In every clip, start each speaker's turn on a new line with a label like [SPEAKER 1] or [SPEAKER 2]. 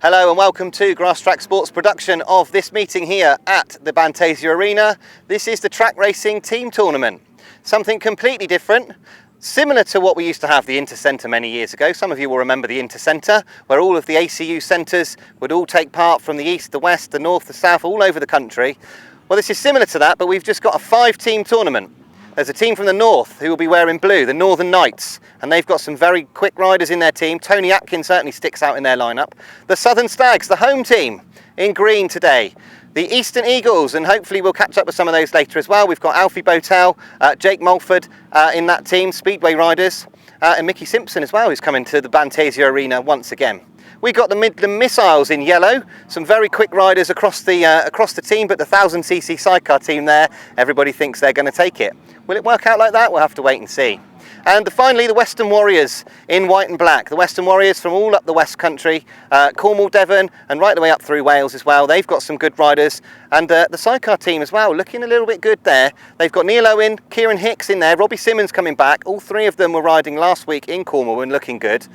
[SPEAKER 1] Hello and welcome to Grasstrack Sports production of this meeting here at the Bantasia Arena. This is the track racing team tournament. Something completely different, similar to what we used to have the Intercentre many years ago. Some of you will remember the Intercentre, where all of the ACU centres would all take part from the east, the west, the north, the south, all over the country. Well, this is similar to that, but we've just got a 5-team tournament. There's a team from the north who will be wearing blue, the Northern Knights, and they've got some very quick riders in their team. Tony Atkin certainly sticks out in their lineup. The Southern Stags, the home team, in green today. The Eastern Eagles, and hopefully we'll catch up with some of those later as well. We've got Alfie Bowtell, Jake Mulford in that team, Speedway riders, and Mickie Simpson as well, who's coming to the Bantasia Arena once again. We got the Midland Missiles in yellow, some very quick riders across the team, but the 1000cc sidecar team there, everybody thinks they're going to take it. Will it work out like that? We'll have to wait and see. And finally, the Western Warriors in white and black. The Western Warriors from all up the West Country, Cornwall, Devon, and right the way up through Wales as well. They've got some good riders. And the sidecar team as well, looking a little bit good there. They've got Neal Owen, Kieran Hicks in there, Robbie Simmons coming back. All three of them were riding last week in Cornwall and looking good.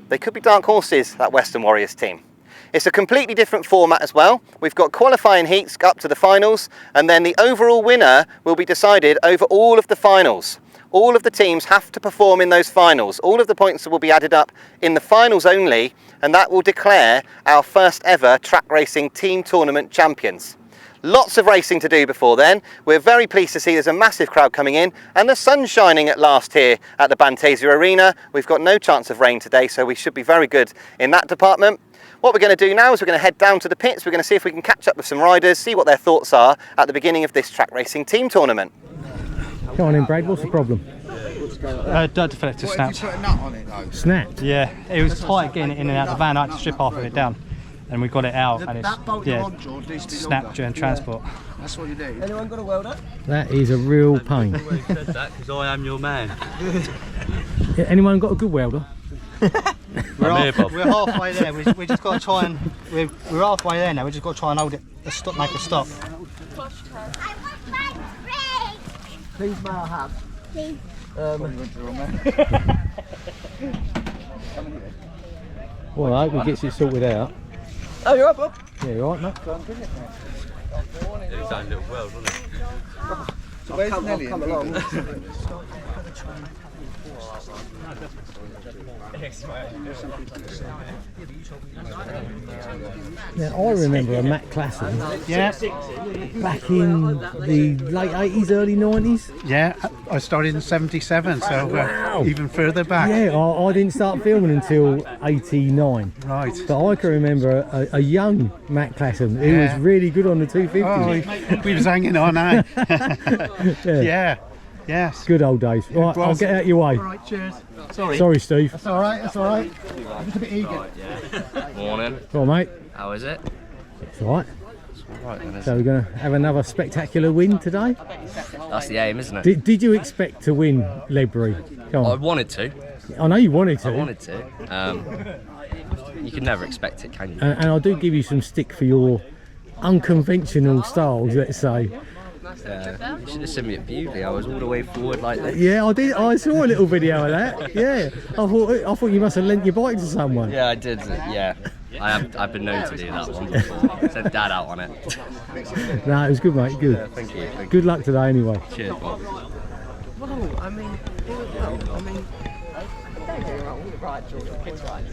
[SPEAKER 1] They could be dark horses, that Western Warriors team. It's a completely different format as well. We've got qualifying heats up to the finals, and then the overall winner will be decided over all of the finals. All of the teams have to perform in those finals. All of the points will be added up in the finals only, and that will declare our first ever track racing team tournament champions. Lots of racing to do before then. We're very pleased to see there's a massive crowd coming in, and the sun's shining at last here at the Bantasia Arena. We've got no chance of rain today, so we should be very good in that department. What we're going to do now is we're going to head down to the pits. We're going to see if we can catch up with some riders, see what their thoughts are at the beginning of this track racing team tournament.
[SPEAKER 2] Come on in, Brad, what's the problem?
[SPEAKER 3] Dirt deflector snapped.
[SPEAKER 4] Did you put a nut on it though?
[SPEAKER 2] Snapped?
[SPEAKER 3] Yeah, it was tight getting it in and out of the van. I had to strip half of it down, and we got it out, and it's snapped during transport.
[SPEAKER 4] That's what you need.
[SPEAKER 5] Anyone got a welder?
[SPEAKER 2] That is a real pain.
[SPEAKER 6] You said that because I am your man.
[SPEAKER 2] Yeah, anyone got a good welder?
[SPEAKER 3] We're halfway there. We just got to try and we're halfway there now. We just got to try and hold it, make a stop.
[SPEAKER 5] Please may I have? Please.
[SPEAKER 2] Well, I hope he gets it sorted out.
[SPEAKER 5] Oh, you're up, Bob?
[SPEAKER 2] Yeah, you alright, mate?
[SPEAKER 6] It's own little world, wasn't it?
[SPEAKER 4] So where's Nelly?
[SPEAKER 5] Come along.
[SPEAKER 2] Now, I remember a Matt Classen back in the late 80s, early 90s.
[SPEAKER 7] Yeah, I started in 77, so
[SPEAKER 2] Wow.
[SPEAKER 7] even further back.
[SPEAKER 2] Yeah, I didn't start filming until 89.
[SPEAKER 7] Right.
[SPEAKER 2] But I can remember a young Matt Classen who was really good on the 250.
[SPEAKER 7] Oh, we was hanging on, eh? Yeah. Yes.
[SPEAKER 2] Good old days. Right, I'll get out of your way.
[SPEAKER 7] All right, cheers.
[SPEAKER 2] Sorry, Steve.
[SPEAKER 7] That's all right, that's all right. I'm just a bit eager.
[SPEAKER 6] Morning.
[SPEAKER 2] Go on, mate.
[SPEAKER 6] How is it?
[SPEAKER 2] It's all right.
[SPEAKER 6] Right, then,
[SPEAKER 2] So we're going to have another spectacular win today.
[SPEAKER 6] that's the aim, isn't it?
[SPEAKER 2] Did you expect to win Ledbury? Come
[SPEAKER 6] I
[SPEAKER 2] on.
[SPEAKER 6] wanted to.
[SPEAKER 2] I know you wanted to.
[SPEAKER 6] I wanted to. You can never expect it, can you?
[SPEAKER 2] And I do give you some stick for your unconventional styles, let's say.
[SPEAKER 6] You should have seen me at Bewley. I was all the way forward like this.
[SPEAKER 2] Yeah, I did. I saw a little video of that. Yeah, I thought you must have lent your bike to someone.
[SPEAKER 6] Yeah, I did. Yeah, I've been known to do that one before. Sent Dad out on it.
[SPEAKER 2] No, it was good, mate. Good.
[SPEAKER 6] Yeah, thank you.
[SPEAKER 2] Good luck today, anyway.
[SPEAKER 6] Cheers, Bob.
[SPEAKER 5] Well, I mean, don't get me wrong, we ride George, the kids ride.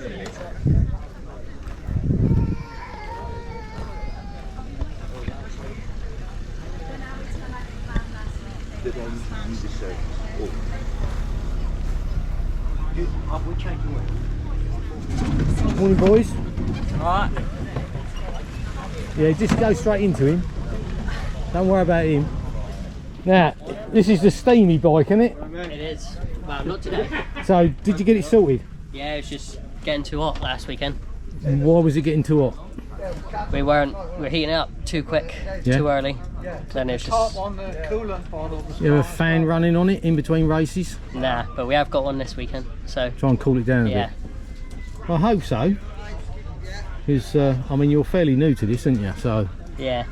[SPEAKER 2] Morning, boys.
[SPEAKER 5] Alright.
[SPEAKER 2] Yeah, just go straight into him. Don't worry about him. Now, this is the steamy bike, isn't it?
[SPEAKER 8] It is. Well, not today.
[SPEAKER 2] So, did you get it sorted?
[SPEAKER 8] Yeah, it was just getting too hot last weekend.
[SPEAKER 2] And why was it getting too hot?
[SPEAKER 8] We were heating it up too quick, too early. Then it's just
[SPEAKER 7] On the coolant bottles.
[SPEAKER 2] You have a fan running on it in between races?
[SPEAKER 8] nah. But we have got one this weekend, so
[SPEAKER 2] Try and cool it down a
[SPEAKER 8] yeah.
[SPEAKER 2] bit. I hope so. Because, I mean, you're fairly new to this, aren't you? So,
[SPEAKER 8] Yeah.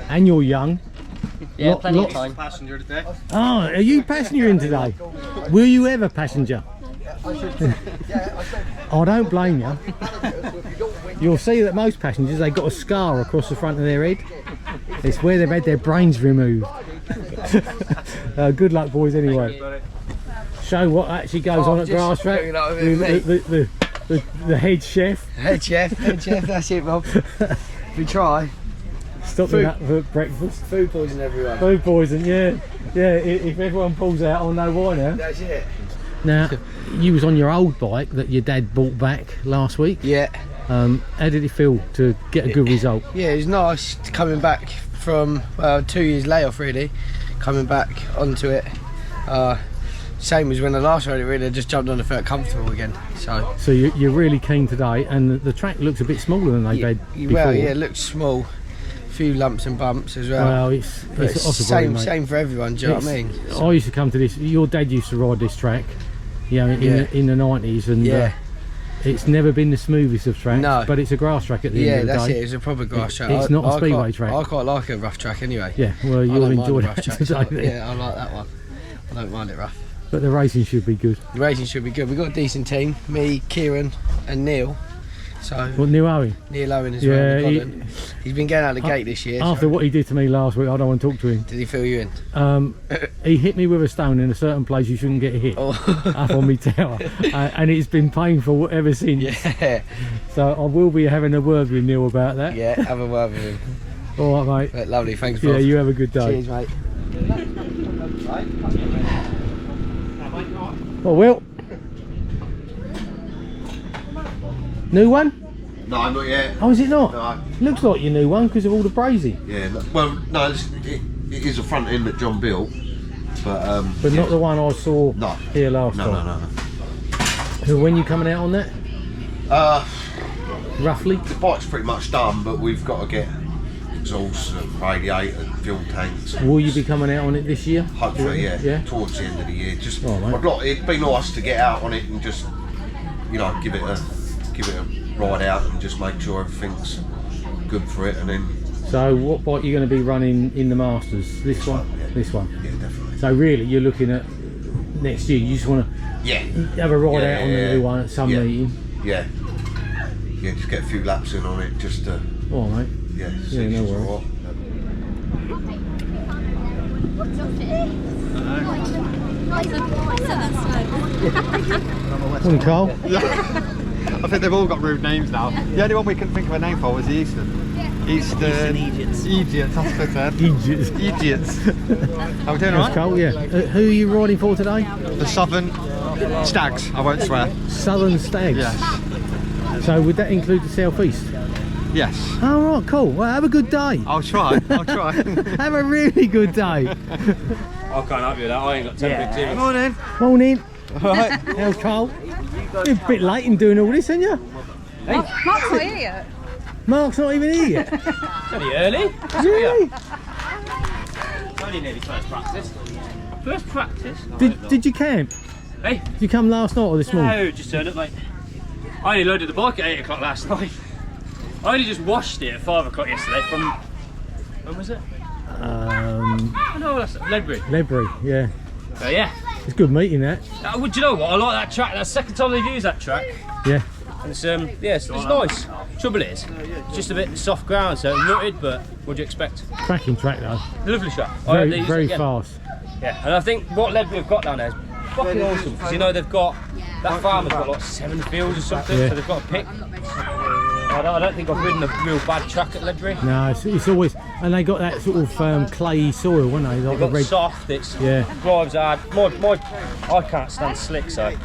[SPEAKER 2] and you're young.
[SPEAKER 8] Yeah, plenty of
[SPEAKER 2] lots-
[SPEAKER 8] time.
[SPEAKER 7] Passenger today.
[SPEAKER 2] Oh, are you passenger in today? Will you ever passenger? I don't blame you. You'll see that most passengers, they've got a scar across the front of their head. It's where they've had their brains removed. Good luck, boys, anyway. Show what actually goes on at Grasstrack. The head chef.
[SPEAKER 9] Head chef, that's it, Rob. We try.
[SPEAKER 2] Stop doing that for breakfast.
[SPEAKER 9] Food poison, everyone.
[SPEAKER 2] Food poison, yeah. Yeah, if everyone pulls out, I'll know why now.
[SPEAKER 9] That's it.
[SPEAKER 2] Now, you was on your old bike that your dad bought back last week.
[SPEAKER 9] Yeah.
[SPEAKER 2] How did it feel to get a good result?
[SPEAKER 9] Yeah, it was nice coming back from 2 years layoff, really. Coming back onto it. Same as when I last rode it, really. I just jumped on and felt comfortable again. So
[SPEAKER 2] you're really keen today, and the track looks a bit smaller than they've had before.
[SPEAKER 9] Well, yeah, it looks small. Few lumps and bumps as well.
[SPEAKER 2] Well, it's
[SPEAKER 9] same for everyone. Do you know what I mean?
[SPEAKER 2] I used to come to this. Your dad used to ride this track, you know, in the 90s, and it's never been the smoothest of tracks. No, but it's a grass track at the end of the day.
[SPEAKER 9] Yeah, that's it. It's a proper grass track.
[SPEAKER 2] It's not a speedway track.
[SPEAKER 9] I quite like a rough track anyway.
[SPEAKER 2] Yeah, well, you'll enjoy that today.
[SPEAKER 9] Yeah, I like that one. I don't mind it rough.
[SPEAKER 2] But the racing should be good.
[SPEAKER 9] The racing should be good. We've got a decent team. Me, Kieran, and Neal. So
[SPEAKER 2] Neal Owen?
[SPEAKER 9] Neal Owen as well. He's been getting out of the gate this year.
[SPEAKER 2] After what he did to me last week, I don't want to talk to him.
[SPEAKER 9] Did he fill you in?
[SPEAKER 2] He hit me with a stone in a certain place you shouldn't get hit, up on me tower, and it's been painful ever since.
[SPEAKER 9] Yeah.
[SPEAKER 2] So I will be having a word with Neal about that.
[SPEAKER 9] Yeah, have a word with him.
[SPEAKER 2] All right, mate.
[SPEAKER 9] Lovely, thanks, Bob.
[SPEAKER 2] Yeah, you have a good day.
[SPEAKER 9] Cheers, mate.
[SPEAKER 2] Well, Will. New one?
[SPEAKER 10] No, not yet.
[SPEAKER 2] Oh, is it not?
[SPEAKER 10] No.
[SPEAKER 2] Looks like your new one because of all the brazy.
[SPEAKER 10] Yeah, well, no, it is a front end that John built, but
[SPEAKER 2] not the one I saw here last time.
[SPEAKER 10] No.
[SPEAKER 2] So when you coming out on that? Roughly?
[SPEAKER 10] The bike's pretty much done, but we've got to get exhaust, radiator, fuel tanks.
[SPEAKER 2] Will you be coming out on it this year?
[SPEAKER 10] Hopefully, yeah. Towards the end of the year. Just,
[SPEAKER 2] mate.
[SPEAKER 10] It'd be nice to get out on it and just, you know, give it a ride out and just make sure everything's good for it, and then.
[SPEAKER 2] So what bike are you going to be running in the Masters? This one?
[SPEAKER 10] Yeah.
[SPEAKER 2] This one?
[SPEAKER 10] Yeah, definitely.
[SPEAKER 2] So really, you're looking at next year. You just want to have a ride out on the new one at some meeting.
[SPEAKER 10] Yeah. Yeah, just get a few laps in on it, just to.
[SPEAKER 2] Oh, mate.
[SPEAKER 10] Yeah.
[SPEAKER 2] No worries. Morning, Carl.
[SPEAKER 11] I think they've all got rude names now. The only one we couldn't think of a name for was the Eastern. Eastern Idiots. Idiots, that's what I said. Idiots. How we doing, alright?
[SPEAKER 2] Carl, yeah. Who are you riding for today?
[SPEAKER 11] The Southern Stags, I won't swear.
[SPEAKER 2] Southern Stags?
[SPEAKER 11] Yes.
[SPEAKER 2] So would that include the South East?
[SPEAKER 11] Yes.
[SPEAKER 2] Oh, right, cool. Well, have a good day.
[SPEAKER 11] I'll try.
[SPEAKER 2] Have a really good day.
[SPEAKER 12] I can't help you with that. I ain't got 10 big teams.
[SPEAKER 11] Morning.
[SPEAKER 2] Morning.
[SPEAKER 11] Alright.
[SPEAKER 2] How's Carl? You're a bit late in doing all this, aren't you?
[SPEAKER 5] Hey. Mark's not here yet.
[SPEAKER 2] Mark's not even here yet.
[SPEAKER 12] It's only early.
[SPEAKER 2] Really?
[SPEAKER 12] It's only nearly first practice. First practice?
[SPEAKER 2] Did you camp?
[SPEAKER 12] Hey?
[SPEAKER 2] Did you come last night or this morning?
[SPEAKER 12] No, just turned up, mate. I only loaded the bike at 8 o'clock last night. I only just washed it at 5 o'clock yesterday from... When was it? No, that's Ledbury.
[SPEAKER 2] Ledbury, yeah.
[SPEAKER 12] So yeah.
[SPEAKER 2] It's good meeting that.
[SPEAKER 12] Do you know what? I like that track. That's the second time they've used that track.
[SPEAKER 2] Yeah.
[SPEAKER 12] And it's it's nice. Trouble is, it's just a bit soft ground, so rutted, but what do you expect?
[SPEAKER 2] Cracking track though.
[SPEAKER 12] Lovely track.
[SPEAKER 2] Very fast.
[SPEAKER 12] Yeah, and I think what Ledbury have got down there is fucking awesome, because you know they've got, that farmer's got like 7 fields or something, so they've got a pick. I don't think I've ridden a real bad track at Ledbury.
[SPEAKER 2] No, it's always, and they got that sort of clayey soil, won't they? Like
[SPEAKER 12] they've got soft, it's drives hard. I can't stand slick, so.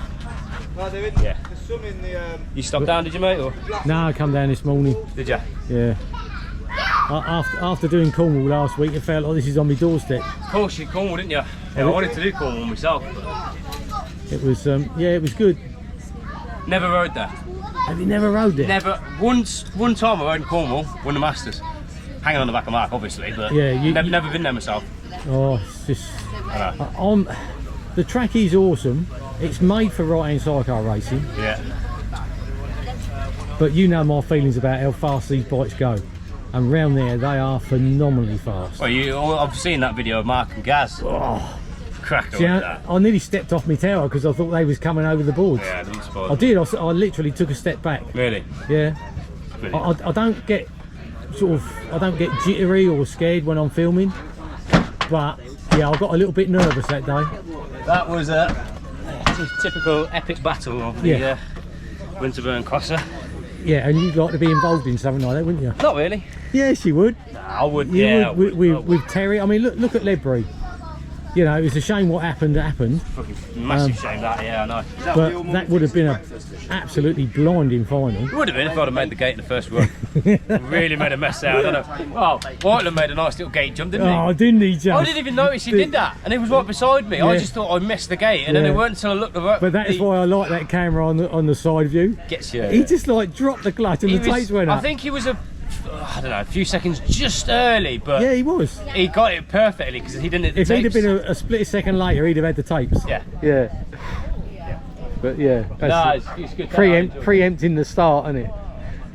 [SPEAKER 12] Yeah. You stopped down, did you, mate? Or?
[SPEAKER 2] No, I come down this morning.
[SPEAKER 12] Did you?
[SPEAKER 2] Yeah. After doing Cornwall last week, it felt like this is on my doorstep.
[SPEAKER 12] Of course, you Cornwall, didn't you? Yeah, I wanted to do Cornwall myself.
[SPEAKER 2] It was, it was good.
[SPEAKER 12] Never rode there.
[SPEAKER 2] Have you never rode there?
[SPEAKER 12] Never. One time I rode in Cornwall, won the Masters. Hanging on the back of Mark, obviously, but never been there myself.
[SPEAKER 2] Oh, it's just... the track is awesome. It's made for right-hand sidecar racing.
[SPEAKER 12] Yeah.
[SPEAKER 2] But you know my feelings about how fast these bikes go. And round there, they are phenomenally fast.
[SPEAKER 12] Well, I've seen that video of Mark and Gaz.
[SPEAKER 2] Oh,
[SPEAKER 12] Cracker
[SPEAKER 2] See,
[SPEAKER 12] like that.
[SPEAKER 2] I nearly stepped off my tower because I thought they was coming over the boards.
[SPEAKER 12] Yeah, don't spoil
[SPEAKER 2] I
[SPEAKER 12] it.
[SPEAKER 2] did. I literally took a step back.
[SPEAKER 12] Really?
[SPEAKER 2] Yeah. I don't get I don't get jittery or scared when I'm filming, but yeah, I got a little bit nervous that day.
[SPEAKER 12] That was a typical epic battle of the Winterburn Cossar.
[SPEAKER 2] Yeah, and you'd like to be involved in something like that, wouldn't you?
[SPEAKER 12] Not really.
[SPEAKER 2] Yes, you would.
[SPEAKER 12] Nah, I would.
[SPEAKER 2] You
[SPEAKER 12] Yeah,
[SPEAKER 2] would, with Terry. I mean, look at Ledbury. You know, it was a shame what happened.
[SPEAKER 12] Fucking massive shame that. Yeah, I know.
[SPEAKER 2] But that would have been an absolutely blinding final.
[SPEAKER 12] It would have been if I'd have made the gate in the first run. Really made a mess out. I don't know. Oh, Whitelam made a nice little gate jump, didn't he?
[SPEAKER 2] Oh, didn't he just?
[SPEAKER 12] I didn't even notice he did that, and he was right beside me. I just thought I missed the gate, and then it weren't until I looked over.
[SPEAKER 2] But that is why I like that camera on the side view.
[SPEAKER 12] Gets you.
[SPEAKER 2] He just like dropped the clutch and the tapes went up.
[SPEAKER 12] I think he was I don't know, a few seconds just early, but
[SPEAKER 2] yeah, he was.
[SPEAKER 12] He got it perfectly because he didn't hit the
[SPEAKER 2] If he'd have
[SPEAKER 12] tapes.
[SPEAKER 2] been a split second later, he'd have had the tapes.
[SPEAKER 12] Yeah.
[SPEAKER 2] Yeah. But yeah, that's
[SPEAKER 12] it's good.
[SPEAKER 2] preempting the start, isn't it?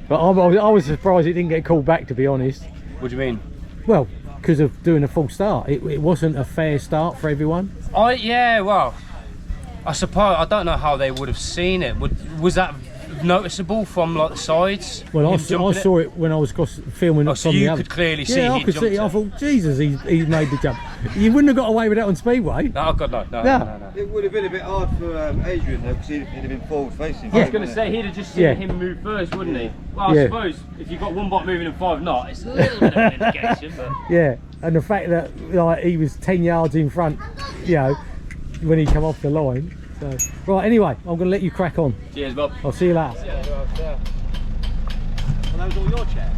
[SPEAKER 2] But I was surprised it didn't get called back, to be honest.
[SPEAKER 12] What do you mean?
[SPEAKER 2] Well, because of doing a full start. It wasn't a fair start for everyone.
[SPEAKER 12] Well, I suppose I don't know how they would have seen it. Was that noticeable from like the sides?
[SPEAKER 2] Well, I saw it when I was filming.
[SPEAKER 12] Oh, so you could clearly see.
[SPEAKER 2] Yeah, I could see. I thought, Jesus, he made the jump. You wouldn't have got away with that on Speedway.
[SPEAKER 12] No, God, no.
[SPEAKER 4] It would have been a bit hard for Adrian though, because he'd have been forward facing.
[SPEAKER 12] I was going to say he'd have just seen him move first, wouldn't he? Well, I suppose if you've got one bot moving and 5 not, it's a little bit of an indication. But
[SPEAKER 2] yeah, and the fact that like he was 10 yards in front, you know, when he come off the line. So, right, anyway, I'm going to let you crack on.
[SPEAKER 12] Cheers, Bob.
[SPEAKER 2] I'll see you later.
[SPEAKER 3] Well, those all your chairs?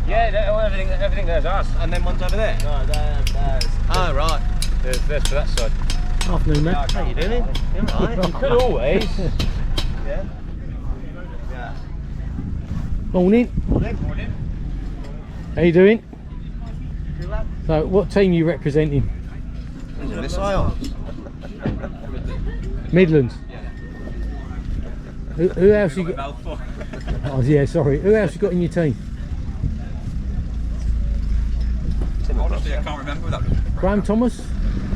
[SPEAKER 12] Yeah, everything there's ours.
[SPEAKER 3] And then one's over there?
[SPEAKER 12] No, there's.
[SPEAKER 3] Oh, right.
[SPEAKER 12] There's for that side.
[SPEAKER 2] Afternoon, Matt.
[SPEAKER 3] How you doing? You alright?
[SPEAKER 12] You could always.
[SPEAKER 3] Yeah.
[SPEAKER 2] Morning.
[SPEAKER 3] Morning.
[SPEAKER 2] How you doing? So, what team are you representing?
[SPEAKER 3] Missiles.
[SPEAKER 2] Midlands. Who else you got? Oh yeah, sorry. Who else you got in your team?
[SPEAKER 13] Honestly, I can't remember that.
[SPEAKER 2] Graham Thomas.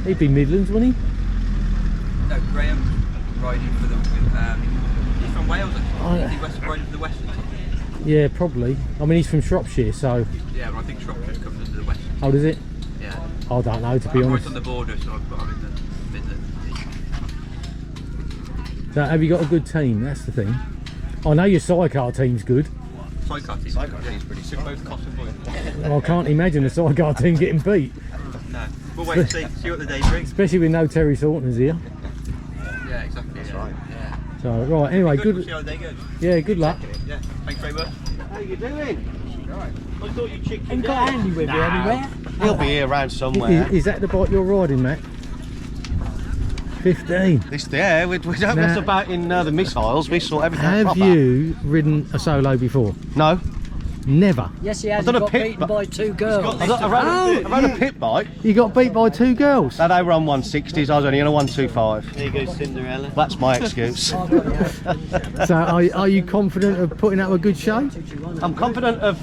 [SPEAKER 2] He'd be Midlands, wouldn't he?
[SPEAKER 13] No, Graham's riding for the. He's from Wales, actually. He's riding for the Western.
[SPEAKER 2] Yeah, probably. I mean, he's from Shropshire, so.
[SPEAKER 13] Yeah, but I think Shropshire comes into the Western.
[SPEAKER 2] Oh, does it?
[SPEAKER 13] Yeah.
[SPEAKER 2] I don't know, to be
[SPEAKER 13] I'm
[SPEAKER 2] honest.
[SPEAKER 13] right on the border, so I've got him in the Midland.
[SPEAKER 2] So, have you got a good team? That's the thing. I know your Sidecar team's good.
[SPEAKER 13] Sidecar team's pretty strong. Both Cossar boys.
[SPEAKER 2] Well, I can't imagine the Sidecar team getting beat.
[SPEAKER 13] No. We'll wait and see what the day brings.
[SPEAKER 2] Especially with no Terry Thornton's here.
[SPEAKER 13] Yeah, exactly. That's right. Yeah.
[SPEAKER 2] So, right, anyway, good.
[SPEAKER 13] We'll see how the day goes.
[SPEAKER 2] Yeah, good luck.
[SPEAKER 13] Yeah, thanks very much.
[SPEAKER 3] How you doing?
[SPEAKER 13] Alright.
[SPEAKER 3] I thought you chicked
[SPEAKER 5] Ain't got Andy with you anywhere?
[SPEAKER 3] He'll be here around somewhere.
[SPEAKER 2] Is that the bike you're riding, Matt? 15.
[SPEAKER 3] We don't mess about in the missiles, we sort everything out
[SPEAKER 2] Have
[SPEAKER 3] proper.
[SPEAKER 2] you ridden a solo before?
[SPEAKER 3] No.
[SPEAKER 2] Never.
[SPEAKER 5] Yes, he has.
[SPEAKER 3] I've done
[SPEAKER 5] He
[SPEAKER 3] a
[SPEAKER 5] got
[SPEAKER 3] pit,
[SPEAKER 5] beaten by 2 girls.
[SPEAKER 3] I ran a pit bike.
[SPEAKER 2] You got beat by 2 girls?
[SPEAKER 3] No, they were on 160s, I was only on a 125.
[SPEAKER 4] There you go, Cinderella.
[SPEAKER 3] That's my excuse.
[SPEAKER 2] So are you confident of putting up a good show?
[SPEAKER 3] I'm confident of,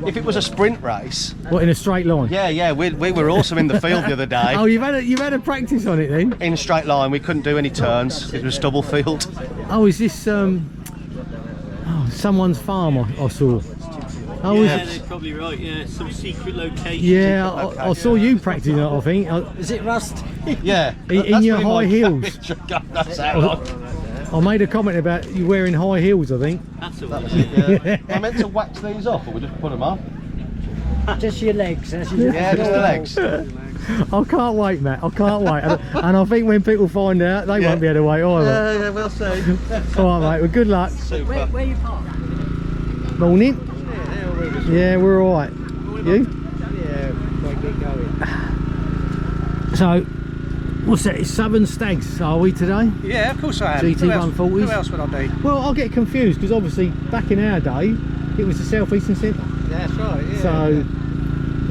[SPEAKER 3] if it was a sprint race.
[SPEAKER 2] What, in a straight line?
[SPEAKER 3] Yeah, we were awesome in the field the other day.
[SPEAKER 2] Oh, you've had a practice on it then?
[SPEAKER 3] In a straight line, we couldn't do any turns. It was stubble field.
[SPEAKER 2] Oh, is this someone's farm I saw? Oh,
[SPEAKER 4] Yeah, they're probably right, yeah. Some secret location.
[SPEAKER 2] Yeah, I saw you practicing it, I think.
[SPEAKER 5] Is it rust?
[SPEAKER 3] Yeah.
[SPEAKER 2] In your high heels.
[SPEAKER 3] That's how
[SPEAKER 2] I made a comment about you wearing high heels, I think.
[SPEAKER 4] That's all right.
[SPEAKER 3] Yeah. I meant to wax these off, or we just put them on?
[SPEAKER 5] Just your legs. That's
[SPEAKER 3] Yeah, just the legs.
[SPEAKER 2] I can't wait, Matt. I can't wait. And I think when people find out, they won't be able to wait either.
[SPEAKER 3] Yeah, we'll see.
[SPEAKER 2] All right, mate. Well, good luck.
[SPEAKER 5] Where you parked?
[SPEAKER 2] Morning. Yeah, we're all right. You?
[SPEAKER 3] Yeah, quite good going.
[SPEAKER 2] So, what's that? It's Southern Stags, are we today?
[SPEAKER 3] Yeah, of course I am.
[SPEAKER 2] GT 140s.
[SPEAKER 3] Who else would I be?
[SPEAKER 2] Well, I'll get confused because obviously back in our day, it was the South Eastern Centre.
[SPEAKER 3] That's right, yeah.
[SPEAKER 2] So,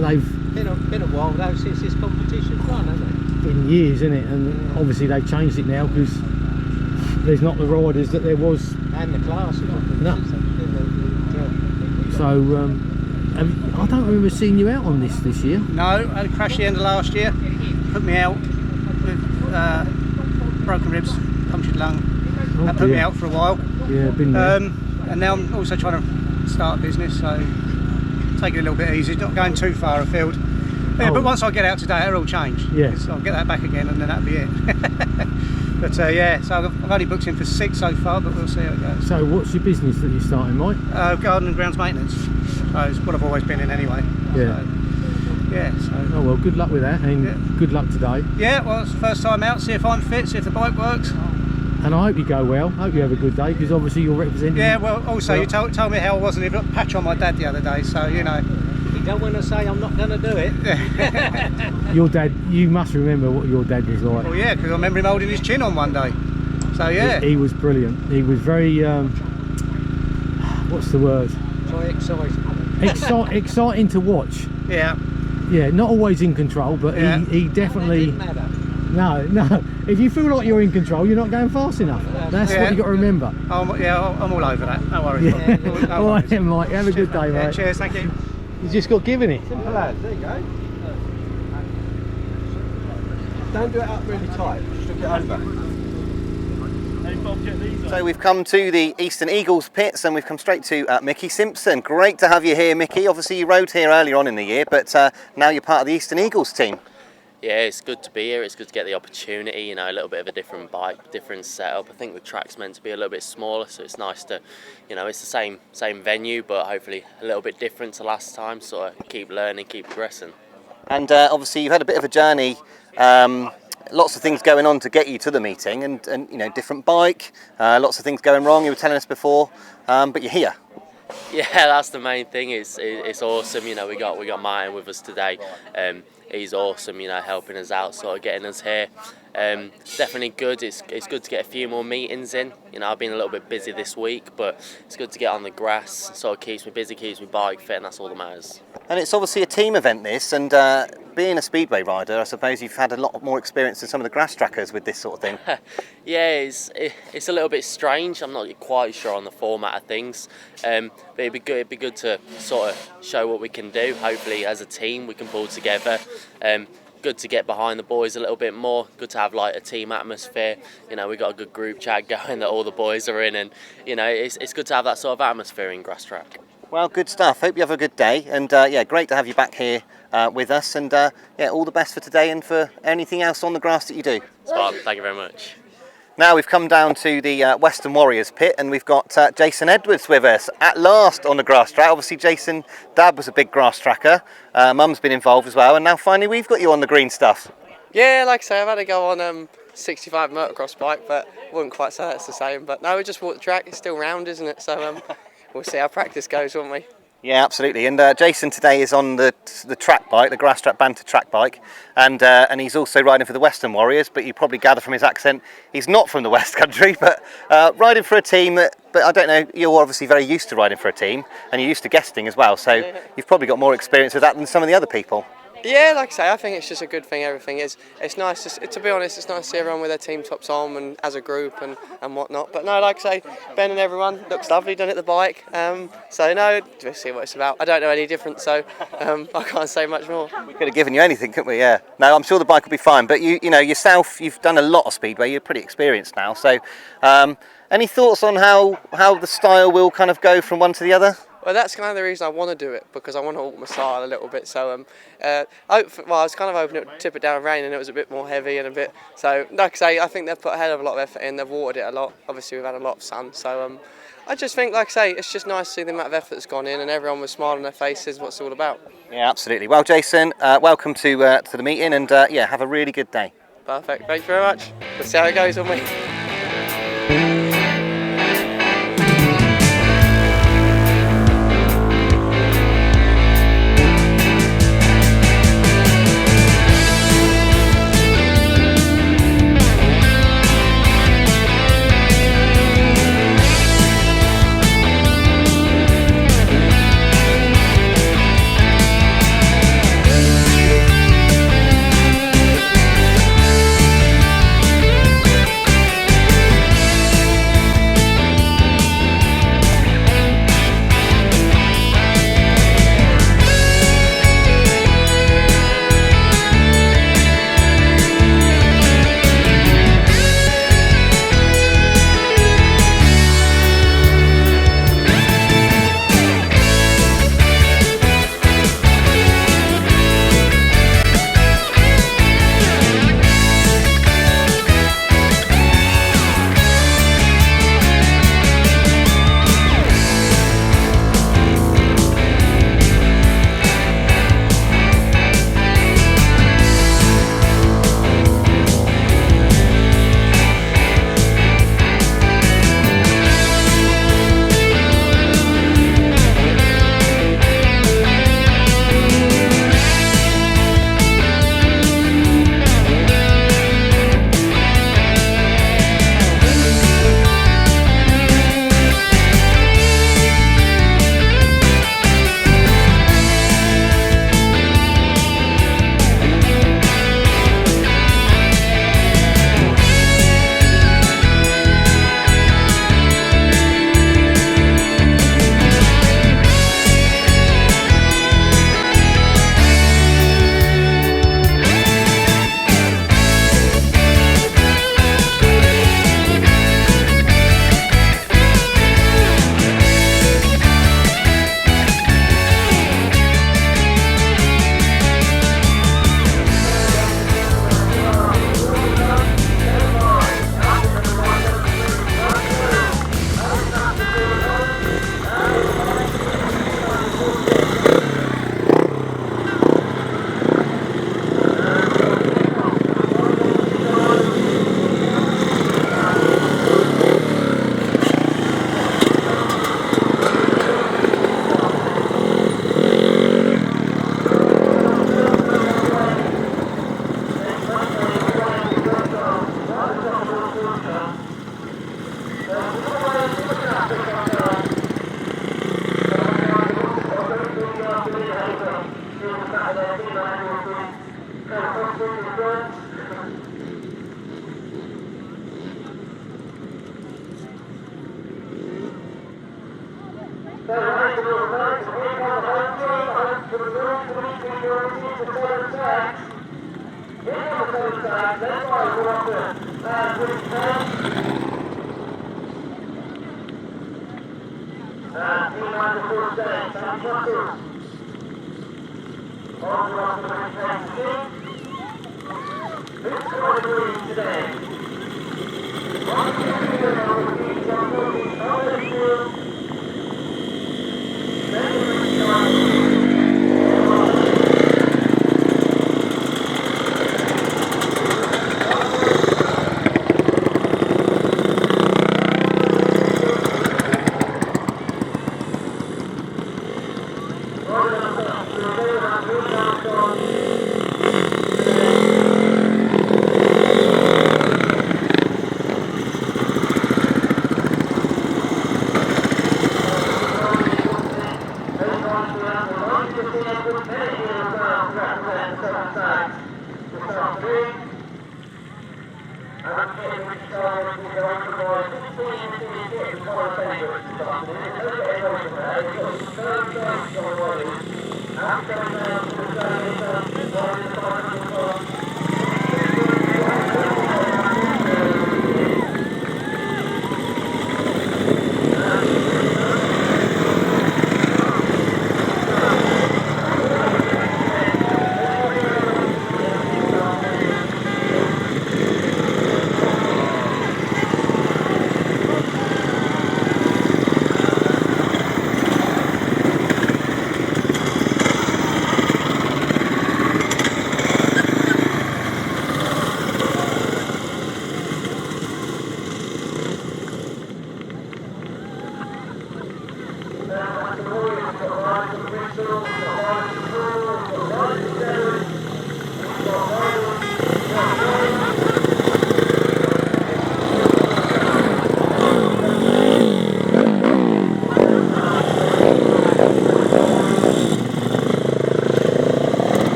[SPEAKER 2] they've
[SPEAKER 3] Been a while though since this competition's run, hasn't it?
[SPEAKER 2] been years, isn't it? And obviously they've changed it now because there's not the riders that there was.
[SPEAKER 3] And the class.
[SPEAKER 2] No. So, I don't remember seeing you out on this year.
[SPEAKER 3] No, I had a crash the end of last year. Put me out. broken ribs, punctured lung. That put me out for a while.
[SPEAKER 2] Yeah, been there.
[SPEAKER 3] And now I'm also trying to start a business, so take it a little bit easy, not going too far afield. Yeah, but once I get out today, it'll all change.
[SPEAKER 2] Yeah.
[SPEAKER 3] I'll get that back again, and then that'll be it. But yeah, so I've only booked in for 6 so far, but we'll see how it goes.
[SPEAKER 2] So what's your business that you're starting, Mike?
[SPEAKER 3] Garden and grounds maintenance. So it's what I've always been in anyway.
[SPEAKER 2] Yeah.
[SPEAKER 3] So, yeah. So.
[SPEAKER 2] Oh well, good luck with that, and good luck today.
[SPEAKER 3] Yeah, well, it's the first time out. See if I'm fit. See if the bike works.
[SPEAKER 2] And I hope you go well. Hope you have a good day, because obviously you're representing.
[SPEAKER 3] Yeah. Well, also you told me how I wasn't even a patch on my dad the other day, so you know.
[SPEAKER 14] You don't want to say I'm not going to do it.
[SPEAKER 2] Your dad, you must remember what your dad was like.
[SPEAKER 3] Well, yeah, because I remember him holding his chin on one day. So yeah.
[SPEAKER 2] He was brilliant. He was very. What's the word?
[SPEAKER 14] Very exciting.
[SPEAKER 2] Exciting to watch.
[SPEAKER 3] Yeah.
[SPEAKER 2] Yeah, not always in control, but he definitely.
[SPEAKER 14] It didn't matter.
[SPEAKER 2] No. If you feel like you're in control, you're not going fast enough. That's what you got to remember.
[SPEAKER 3] I'm all over that. No worries.
[SPEAKER 2] Yeah.
[SPEAKER 3] No
[SPEAKER 2] all right, then, Mike. Have a good day, mate.
[SPEAKER 3] Yeah, cheers. Thank you.
[SPEAKER 2] You just got given it.
[SPEAKER 14] Simple as. There you go. Don't do it up really tight. Just look it over.
[SPEAKER 1] So we've come to the Eastern Eagles pits, and we've come straight to Mickie Simpson. Great to have you here, Mickie. Obviously you rode here earlier on in the year, but now you're part of the Eastern Eagles team.
[SPEAKER 15] Yeah, it's good to be here. It's good to get the opportunity, you know, a little bit of a different bike, different setup. I think the track's meant to be a little bit smaller, so it's nice to, you know, it's the same venue, but hopefully a little bit different to last time, so I keep learning, keep progressing.
[SPEAKER 1] And obviously you've had a bit of a journey, lots of things going on to get you to the meeting, and you know, different bike, lots of things going wrong, you were telling us before, but you're here.
[SPEAKER 15] Yeah, that's the main thing. It's awesome, you know, we got Martin with us today. He's awesome, you know, helping us out, sort of getting us here. Definitely good. It's good to get a few more meetings in. You know, I've been a little bit busy this week, but it's good to get on the grass. It sort of keeps me busy, keeps me bike fit, and that's all that matters.
[SPEAKER 1] And it's obviously a team event, this, and being a speedway rider, I suppose you've had a lot more experience than some of the Grasstrackers with this sort of thing.
[SPEAKER 15] Yeah, it's a little bit strange. I'm not quite sure on the format of things, but it'd be good to sort of show what we can do. Hopefully, as a team, we can pull together. Good to get behind the boys a little bit more. Good to have like a team atmosphere. You know, we got a good group chat going that all the boys are in, and you know, it's good to have that sort of atmosphere in Grasstrack.
[SPEAKER 1] Well, good stuff. Hope you have a good day, and yeah, great to have you back here with us, and yeah, all the best for today and for anything else on the grass that you do.
[SPEAKER 15] Spot, thank you very much.
[SPEAKER 1] Now we've come down to the Western Warriors pit, and we've got Jason Edwards with us at last on the grass track. Obviously Jason, Dad was a big grass tracker, Mum's been involved as well, and now finally we've got you on the green stuff.
[SPEAKER 16] Yeah, like I say, I've had to go on 65 motocross bike, but I wouldn't quite say that's the same. But no, we just walked the track, it's still round, isn't it? So we'll see how practice goes, won't we?
[SPEAKER 1] Yeah, absolutely. And Jason today is on the track bike, the Grasstrack Banter track bike, and he's also riding for the Western Warriors. But you probably gather from his accent, he's not from the West Country, but riding for a team that. But I don't know. You're obviously very used to riding for a team, and you're used to guesting as well. So you've probably got more experience with that than some of the other people.
[SPEAKER 16] Yeah, like I say, I think it's just a good thing. Everything is. It's nice. To be honest, it's nice to see everyone with their team tops on and as a group and whatnot. But no, like I say, Ben and everyone looks lovely done at the bike. So no, we'll see what it's about. I don't know any different, so I can't say much more.
[SPEAKER 1] We could have given you anything, couldn't we? Yeah. No, I'm sure the bike will be fine. But you know yourself, you've done a lot of speedway. You're pretty experienced now. So, any thoughts on how the style will kind of go from one to the other?
[SPEAKER 16] Well, that's kind of the reason I want to do it, because I want to alter my style a little bit. So, I was kind of hoping it would tip it down rain, and it was a bit more heavy and a bit. So, like I say, I think they've put a hell of a lot of effort in. They've watered it a lot. Obviously, we've had a lot of sun. So, I just think, like I say, it's just nice to see the amount of effort that's gone in, and everyone with a smile on their faces. What it's all about.
[SPEAKER 1] Yeah, absolutely. Well, Jason, welcome to the meeting, and yeah, have a really good day.
[SPEAKER 16] Perfect. Thank you very much. We'll see how it goes on me.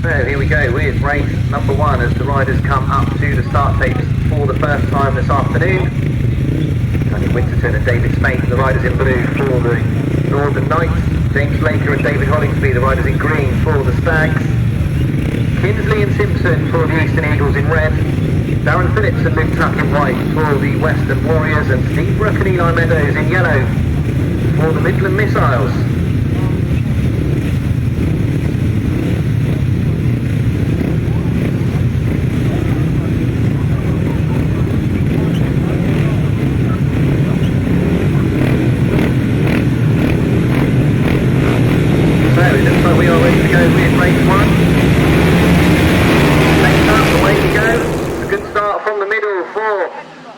[SPEAKER 17] So here we go with race number 1 as the riders come up to the start tapes for the first time this afternoon. Tony Winterton and David Spate, the riders in blue for the Northern Knights. James Laker and David Hollingsby, the riders in green for the Stags. Kinsley and Simpson for the Eastern Eagles in red. Darren Phillips and Luke Tuck in white for the Western Warriors, and Steve Brook and Eli Meadows in yellow for the Midland Missiles.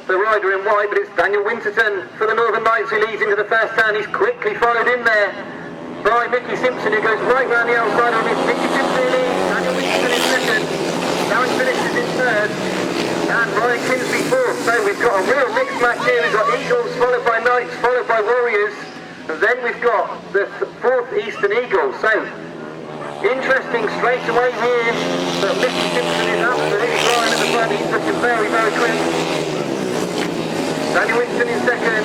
[SPEAKER 17] the rider in white, but it's Daniel Winterton for the Northern Lights who leads into the first turn. He's quickly followed in there by Mickie Simpson, who goes right round the outside of it. Mickie Simpson in lead, Daniel Winterton in second, Darren Phillips is in third, and Ryan Kinsley fourth. So we've got a real mixed match here. We've got Eagles followed by Knights, followed by Warriors, and then we've got the fourth Eastern Eagles. So interesting straight away here, but Mickie Simpson is absolutely flying at the front. He's looking very, very quick. Daniel Winston in second,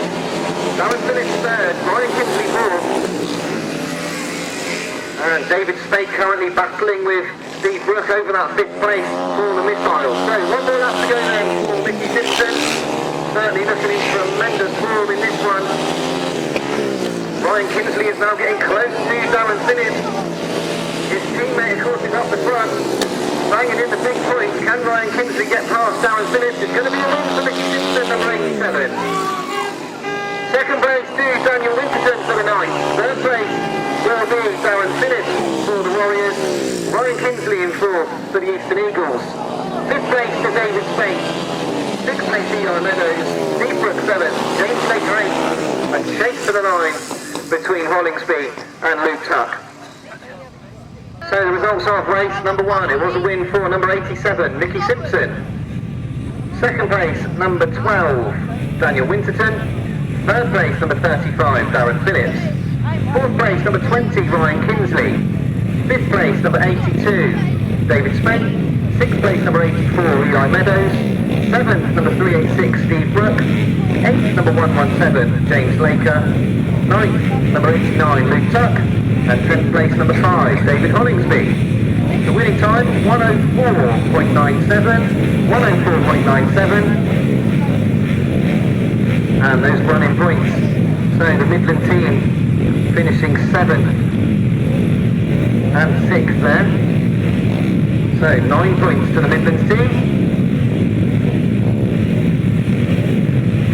[SPEAKER 17] Darren Phillips third, Ryan Kinsley fourth, and David Spade currently battling with Steve Brook over that fifth place for the Missiles. So one more lap to go then for Mickie Simpson. Certainly looking in tremendous form in this one. Ryan Kinsley is now getting close to Darren Phillips. His teammate, of course, is up the front, banging in the big points. Can Ryan Kinsley get past Darren Phillips? It's going to be a win for Mickie Simpson, number 87. Second place to Daniel Winterton for the Knights. Third place will be Darren Phillips for the Warriors. Ryan Kinsley in fourth for the Eastern Eagles. Fifth place to David Spate. Sixth place Eli Meadows. Steve Brook seventh. James Laker eighth. A chase to the line between Hollingsby and Luke Tuck. So the results of race number 1, it was a win for number 87, Mickie Simpson. Second place, number 12, Daniel Winterton. Third place, number 35, Darren Phillips. Fourth place, number 20, Ryan Kinsley. Fifth place, number 82, David Spate. Sixth place, number 84, Eli Meadows. Seventh, number 386, Steve Brook. Eighth, number 117, James Laker. Ninth, number 89, Luke Tuck. And 10th place, number 5, David Hollingsby. The winning time, 104.97, 104.97. And those running points. So the Midland team finishing 7th and 6th there. So 9 points to the Midlands team.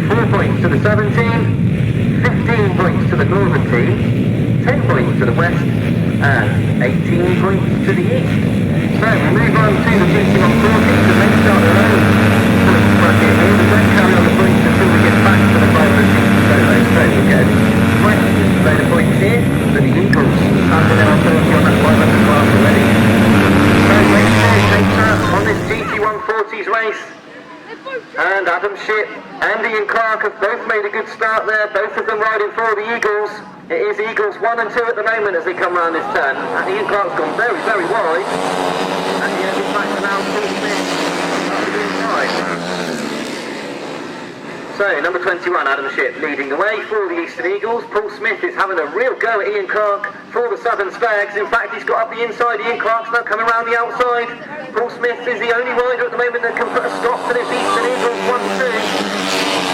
[SPEAKER 17] 4 points to the Southern team. 15 points to the Northern team. 10 points to the west and 18 points to the east. So we move on to the GT140 to then start their own points bracket here. We won't carry on the points until we get back to the 560 solo. So we'll get a right load of points here for the Eagles. After their authority on that 500 class already. So race 2 takes up on this GT140's race. And Adam Shipp, Andy and Clark have both made a good start there, both of them riding for the Eagles. It is Eagles 1 and 2 at the moment as they come round this turn. And Ian Clark's gone very, very wide. And he he's back to now 4 minutes after being wide. So, number 21, Adam Shipp, leading the way for the Eastern Eagles. Paul Smith is having a real go at Ian Clark for the Southern Spags. In fact, he's got up the inside. Ian Clark's now coming around the outside. Paul Smith is the only rider at the moment that can put a stop to this Eastern Eagles 1-2.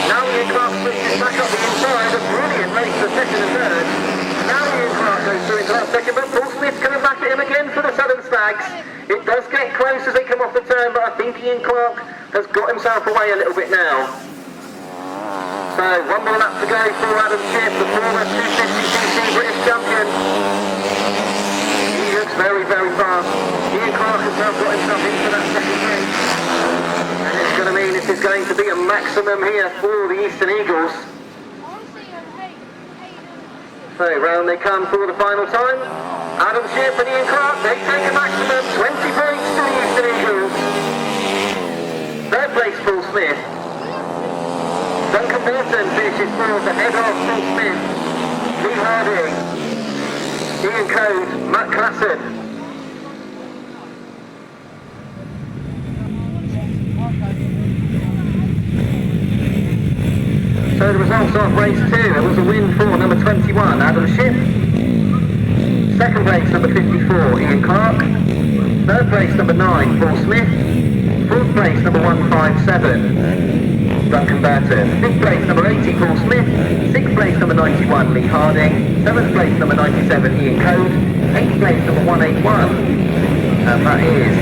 [SPEAKER 17] Now Ian Clark switches back up the inside. A brilliant race for second and third. Now Ian Clark goes through into that second, but Paul Smith's coming back at him again for the Southern Stags. It does get close as they come off the turn, but I think Ian Clark has got himself away a little bit now. So one more lap to go for Adam Shipp, the former 250cc British champion. He looks very, very fast. Ian Clark has now got himself into that second race. And it's going to mean this is going to be a maximum here for the Eastern Eagles. So round they come for the final time. Adam Shipp and Ian Clark, they take a maximum 20 points to the Eastern Eagles. Third place Paul Smith. Duncan Burton finishes fourth ahead of Paul Smith, Lee Harding, Ian Code, Matt Cossar. So the results of race 2, it was a win for number 21, Adam Shipp. Second place, number 54, Ian Clark. Third place, number 9, Paul Smith. Fourth place, number 157, Duncan Burton. Fifth place, number 80, Paul Smith. Sixth place, number 91, Lee Harding. Seventh place, number 97, Ian Code. Eighth place, number 181, and that is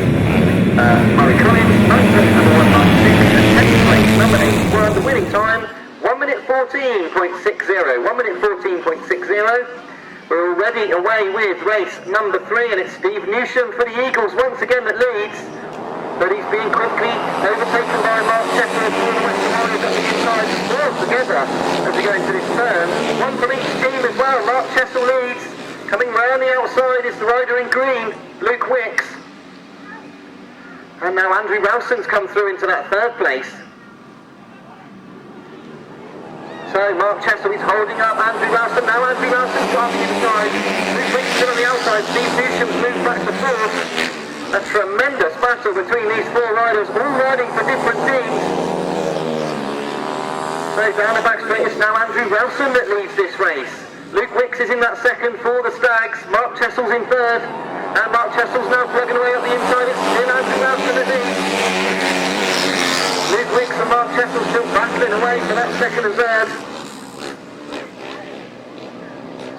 [SPEAKER 17] Murray Collins. Ninth place, number 196, and 10th place, number 81. The winning time, 1 minute 14.60. 1 minute 14.60. We're already away with race number 3, and it's Steve Newsham for the Eagles once again that leads. but he's being quickly overtaken by Mark Cossar and the Western Warriors up the inside, all together as we go into this turn. One from each team as well. Mark Cossar leads. Coming round the outside is the rider in green, Luke Wicks. And now Andrew Rowson's come through into that third place. So Mark Cossar is holding up Andrew Rowson. Now Andrew Rowson's got the inside. Luke Wicks is on the outside. Steve Newsham's moved back to fourth. A tremendous battle between these four riders, all riding for different teams. So down the back straight, it's now Andrew Rowson that leads this race. Luke Wicks is in that second for the Stags. Mark Cossar's in third. And Mark Cossar's now plugging away up the inside. It's still Andrew Rowson that leads. Luke Wicks and Mark Cossar still battling away for that second and third.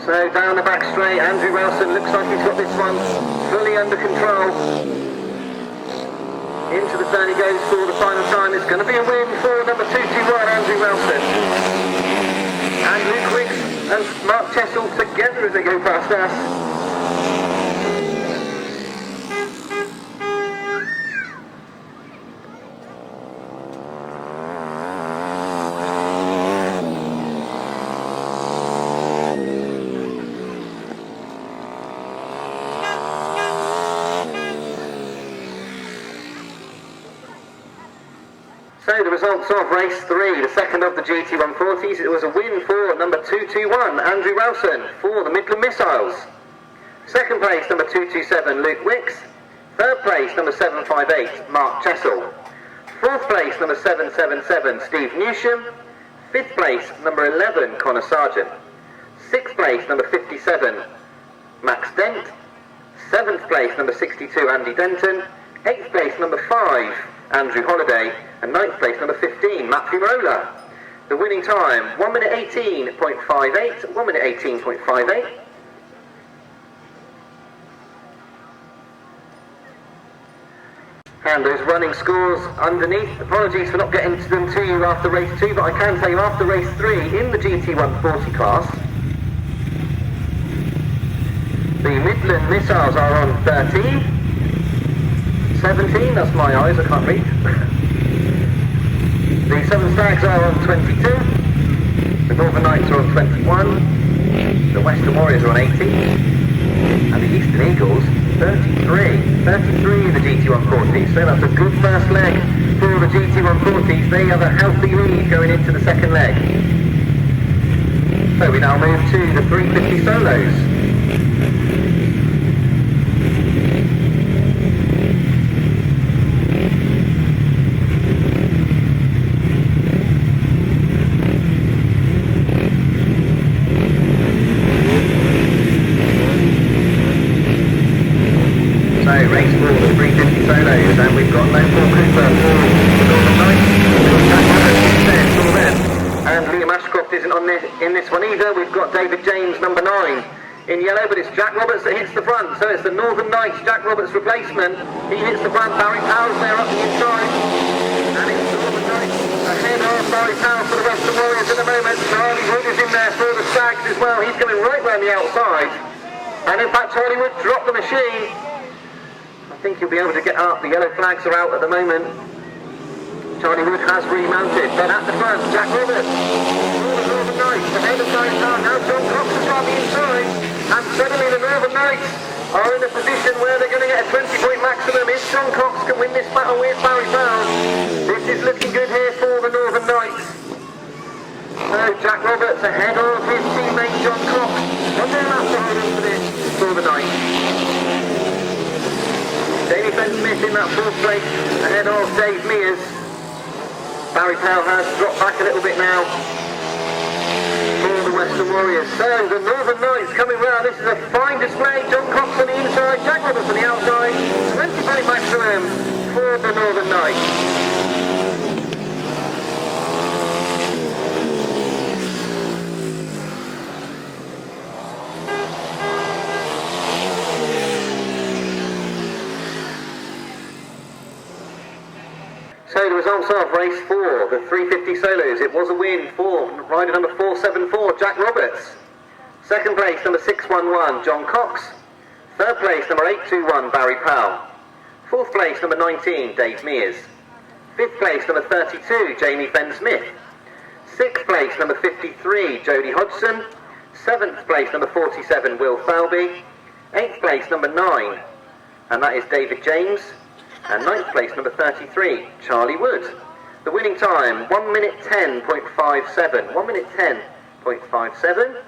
[SPEAKER 17] So down the back straight, Andrew Rowson looks like he's got this one fully under control. Into the turn he goes for the final time. It's going to be a win for number 221, Andrew Rowson. And Luke Wicks and Mark Cossar together as they go past us. So the results of race 3, the second of the GT140s, it was a win for number 221, Andrew Rowson, for the Midland Missiles. Second place, number 227, Luke Wicks. Third place, number 758, Mark Cossar. Fourth place, number 777, Steve Newsham. Fifth place, number 11, Conor Sargeant. Sixth place, number 57, Max Dent. Seventh place, number 62, Andy Denton. Eighth place, number 5, Andrew Holliday, and ninth place, number 15, Matt Fumarola. The winning time, 1 minute 18.58, 1 minute 18.58. And those running scores underneath. Apologies for not getting them to you after race 2, but I can tell you after race 3 in the GT140 class, the Midland Missiles are on 13. 17, that's my eyes, I can't read. The Southern Stags are on 22. The Northern Knights are on 21. The Western Warriors are on 18. And the Eastern Eagles, 33. 33 in the GT140s. So that's a good first leg for the GT140s. They have a healthy lead going into the second leg. So we now move to the 350 solos. Race for the 350 solos, and we've got no Paul Cooper for the Northern Knights. And Liam Ashcroft isn't on this, in this one either. We've got David James, number 9, in yellow, but it's Jack Roberts that hits the front. So it's the Northern Knights, Jack Roberts' replacement. He hits the front. Barry Powell's there up the inside. And it's Northern Knights ahead of Barry Powell for the Western Warriors at the moment. Charlie Wood is in there for the Stags as well. He's coming right round the outside. And in fact, Charlie Wood dropped the machine. I think he'll be able to get up. The yellow flags are out at the moment. Charlie Wood has remounted, but at the front, Jack Roberts. All the Northern Knights ahead of Barry Powell. Now John Cox has got the inside. And suddenly the Northern Knights are in a position where they're going to get a 20-point maximum. If John Cox can win this battle with Barry Powell, this is looking good here for the Northern Knights. So Jack Roberts ahead of his teammate John Cox. And they'll have to hold on for this for the Knights. Jamie Fenn-Smith in that fourth place ahead of Dave Mears. Barry Powell has dropped back a little bit now for the Western Warriors. So the Northern Knights coming round. This is a fine display. John Cox on the inside, Jack Roberts on the outside. 20-point maximum for the Northern Knights. So the results of race 4, the 350 solos, it was a win for rider number 474, Jack Roberts. Second place, number 611, John Cox. Third place, number 821, Barry Powell. 4th place, number 19, Dave Mears. 5th place, number 32, Jamie Fenn-Smith. 6th place, number 53, Jodie Hodgson. 7th place, number 47, Will Falby. 8th place, number 9, and that is David James. And 9th place, number 33, Charlie Wood. The winning time, 1 minute 10.57. 1 minute 10.57.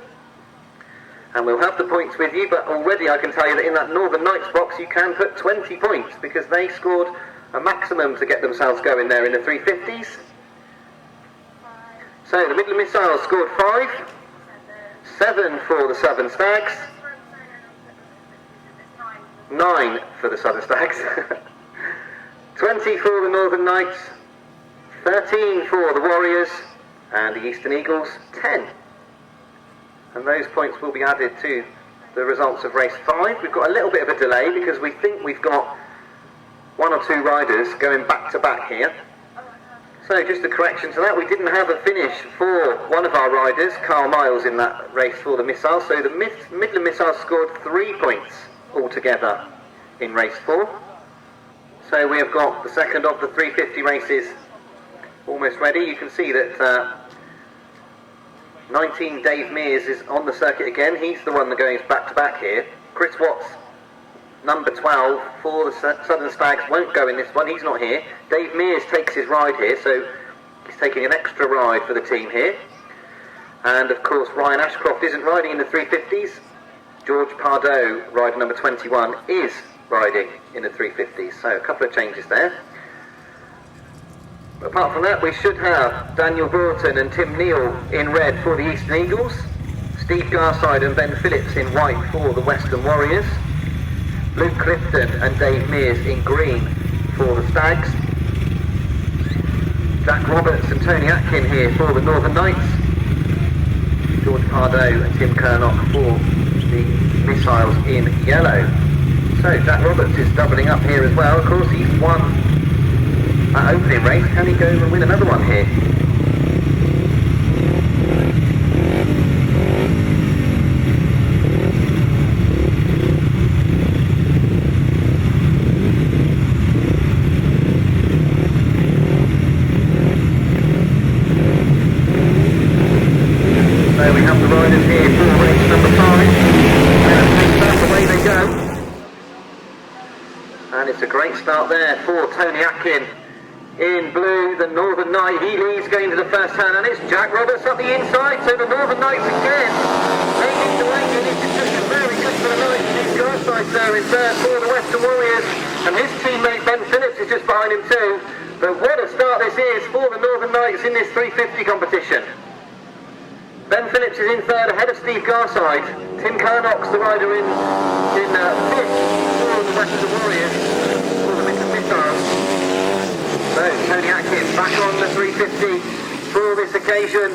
[SPEAKER 17] And we'll have the points with you, but already I can tell you that in that Northern Knights box you can put 20 points because they scored a maximum to get themselves going there in the 350s. So the Midland Missiles scored 5, 7 for the Southern Stags, 9 for the Southern Stags, 20 for the Northern Knights, 13 for the Warriors, and the Eastern Eagles, 10. And those points will be added to the results of race 5. We've got a little bit of a delay because we think we've got 1 or 2 riders going back to back here. So just a correction to that, we didn't have a finish for one of our riders, Carl Miles, in that race for the Missiles. So the Midland Missiles scored 3 points altogether in race 4. So we have got the second of the 350 races almost ready. You can see that 19 Dave Mears is on the circuit again. He's the one that goes back to back here. Chris Watts, number 12 for the Southern Stags, won't go in this one. He's not here. Dave Mears takes his ride here, so he's taking an extra ride for the team here. And of course Ryan Ashcroft isn't riding in the 350s. George Pardoe, rider number 21, is riding in the 350s. So a couple of changes there. Apart from that, we should have Daniel Broughton and Tim Neal in red for the Eastern Eagles, Steve Garside and Ben Phillips in white for the Western Warriors, Luke Clifton and Dave Mears in green for the Stags, Jack Roberts and Tony Atkin here for the Northern Knights, George Pardoe and Tim Kernock for the Missiles in yellow. So Jack Roberts is doubling up here as well. Of course, he's won that opening race. Can he go and win another one here? So we have the riders here for race number 5. And that's away they go. And it's a great start there for Tony Atkin. In blue, the Northern Knight, he leads going to the first turn, and it's Jack Roberts up the inside, so the Northern Knights again. They need to wait, and it's just very good for the Knights. His Garside there in third for the Western Warriors, and his teammate Ben Phillips is just behind him too. But what a start this is for the Northern Knights in this 350 competition. Ben Phillips is in third ahead of Steve Garside. Tim Kernock's the rider in fifth for the Western Warriors, for the Midland Missiles. So Tony Atkin back on the 350 for this occasion.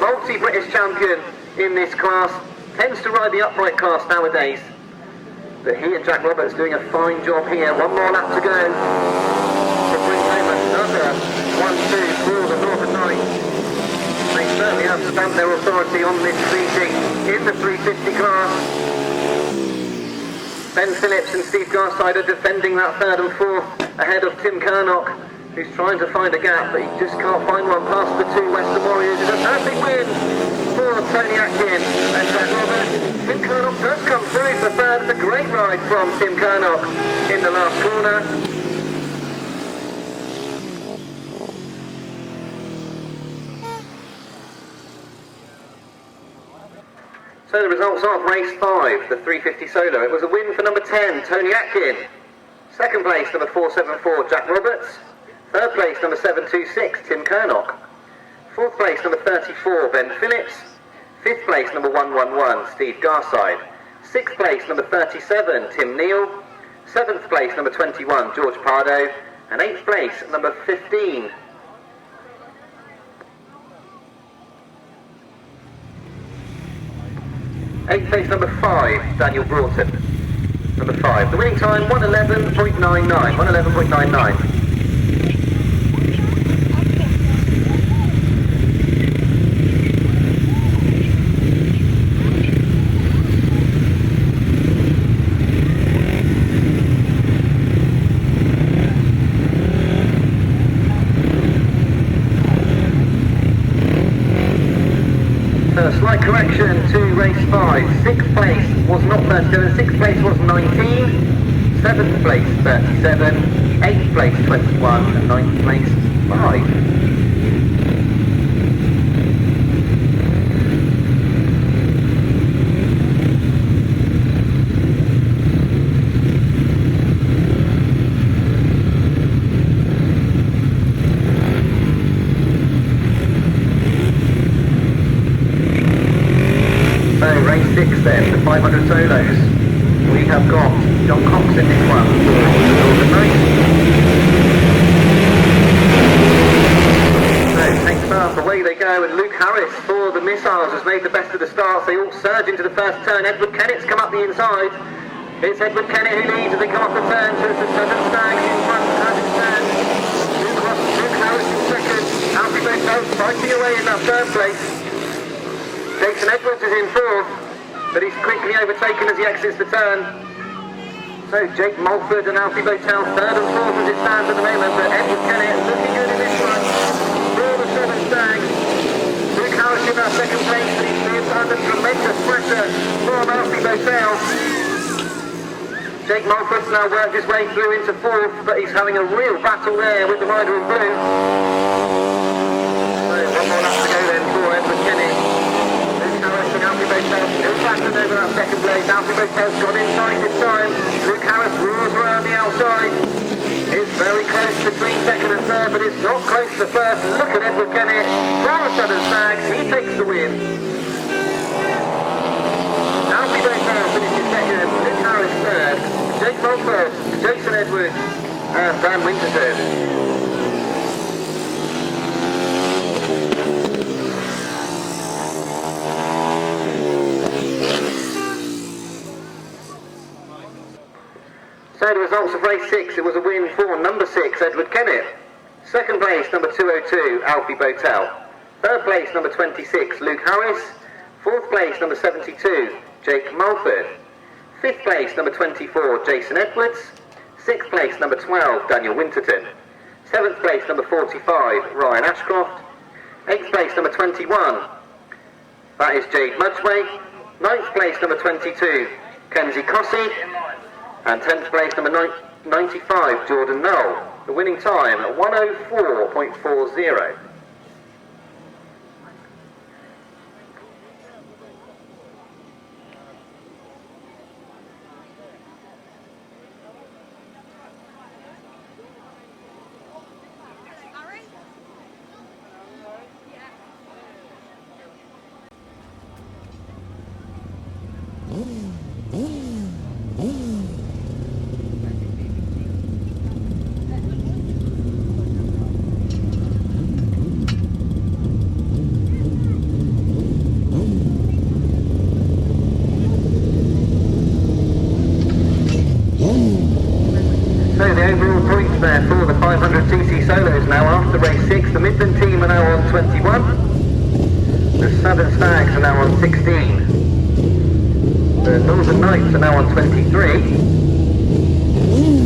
[SPEAKER 17] Multi-British champion in this class. Tends to ride the upright class nowadays. But he and Jack Roberts doing a fine job here. One more lap to go to bring home another 1-2 for the Northern Knights. They certainly have stamped their authority on this meeting in the 350 class. Ben Phillips and Steve Garside are defending that third and fourth ahead of Tim Kernock, who's trying to find a gap, but he just can't find one past the 2 Western Warriors. It's a perfect win for Tony Atkin and Jack Roberts. Tim Kernock does come through for third. It's a great ride from Tim Kernock in the last corner. So the results of race 5, the 350 solo. It was a win for number 10, Tony Atkin. Second place, number 474, Jack Roberts. Third place, number 726, Tim Kernock. Fourth place, number 34, Ben Phillips. Fifth place, number 111, Steve Garside. Sixth place, number 37, Tim Neal. Seventh place, number 21, George Pardoe. And eighth place, number 15. Eighth place, number 5, Daniel Broughton. Number 5. The winning time, 1:11.99. 1:11.99. a slight correction to race 5. 6th place was not 37, 6th place was 19, 7th place 37, 8th place 21, and 9th place 5. So race 6 then, the 500 solos. We have got John Cox in this one for the Northern Knights. So takes off, away they go, and Luke Harris for the Missiles has made the best of the starts. They all surge into the first turn. Edward Kennett's come up the inside. It's Edward Kennett who leads as they come off the turn. So it's the Southern Stags in front as it stands. Luke Harris in second. Alfie Bowtell fighting away in that third place. Jason Edwards is in fourth, but he's quickly overtaken as he exits the turn. So Jake Mulford and Alfie Bowtell third and fourth as it stands at the moment, but Edward Kennett looking good in this one for the Southern Stags. Luke Harris in that second place, but he's been under tremendous pressure from Alfie Bowtell. Jake Mulford's now worked his way through into fourth, but he's having a real battle there with the rider in blue. So one more lap to go then for Edward Kennett. Alfie Bowtell still flattened over that second place. Alfie Bowtell's gone inside this time. Luke Harris roars around the outside. It's very close between second and third, but it's not close to first. Look at Edward Kennett from the Southern Stags. He takes the win. Alfie Bowtell finishes second. Luke Harris third. Jake Mulford, Jason Edwards, and Dan Winterton. So the results of race 6, it was a win for number 6, Edward Kennett. Second place, number 202, Alfie Bowtell. Third place, number 26, Luke Harris. Fourth place, number 72, Jake Mulford. Fifth place, number 24, Jason Edwards. Sixth place, number 12, Daniel Winterton. Seventh place, number 45, Ryan Ashcroft. Eighth place, number 21, that is Jade Mudgway. Ninth place, number 22, Kenzie Cossey. And 10th place, number 95, Jordan Knoll. The winning time at 1:04.40. For the 500cc solos now after race 6, the Midland team are now on 21, the Southern Stags are now on 16, the Northern Knights are now on 23,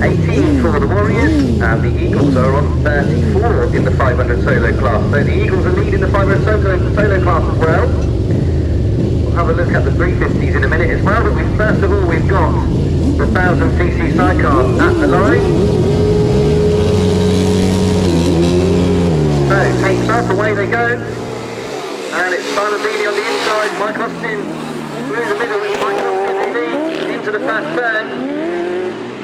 [SPEAKER 17] 18 for the Warriors, and the Eagles are on 34 in the 500 solo class. So the Eagles are leading the 500 solo class as well. We'll have a look at the 350s in a minute as well, but first of all we've got the 1000cc sidecars at the line. So, takes off, away they go, and it's Simon Beattie on the inside, Mike Austin through the middle, Mike Austin leads into the first turn,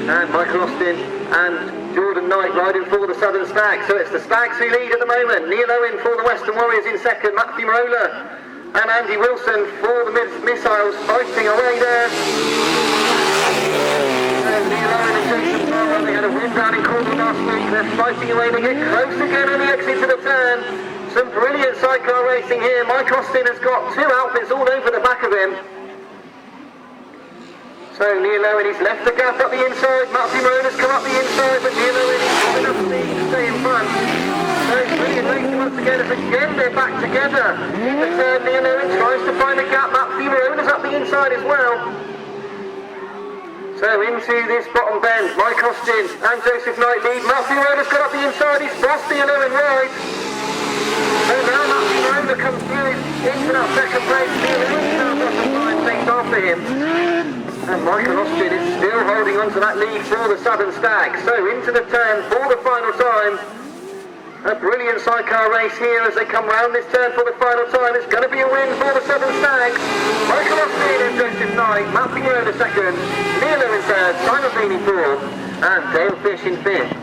[SPEAKER 17] and Michael Austin and Jordan Knight riding for the Southern Stags. So it's the Stags who lead at the moment. Neal Owen for the Western Warriors in second, Matt Fumarola and Andi Wilson for the Missiles fighting away there. And Neal Owen and Jason Farwell, they had a win down in Cornwall last week. They're fighting away, they get close again on the exit to the turn. Some brilliant sidecar racing here. Mike Austin has got two outfits all over the back of him. So Neal Owen, he's left the gap up the inside. Matt Fumarola's come up the inside, but Neal Owen is got enough speed to stay in front. So brilliant racing once again, as again they're back together. In the turn, Neal Owen tries to find a gap. Matt Fumarola's up the inside as well. So into this bottom bend, Mike Austin and Joseph Knight lead. Matt Fumarola's got up the inside, he's lost Neal Owen wide. So now Matt Fumarola to come through into that second place. Neal Owen bottom line takes after him. And Michael Austin is still holding on to that lead for the Southern Stag. So into the turn for the final time. A brilliant sidecar race here as they come round this turn for the final time. It's going to be a win for the Southern Stags. Michael Austin in Joseph Knight, Matt Fumarola second, Neal Owen third, Simon Beanie fourth, and Dale Fish in fifth.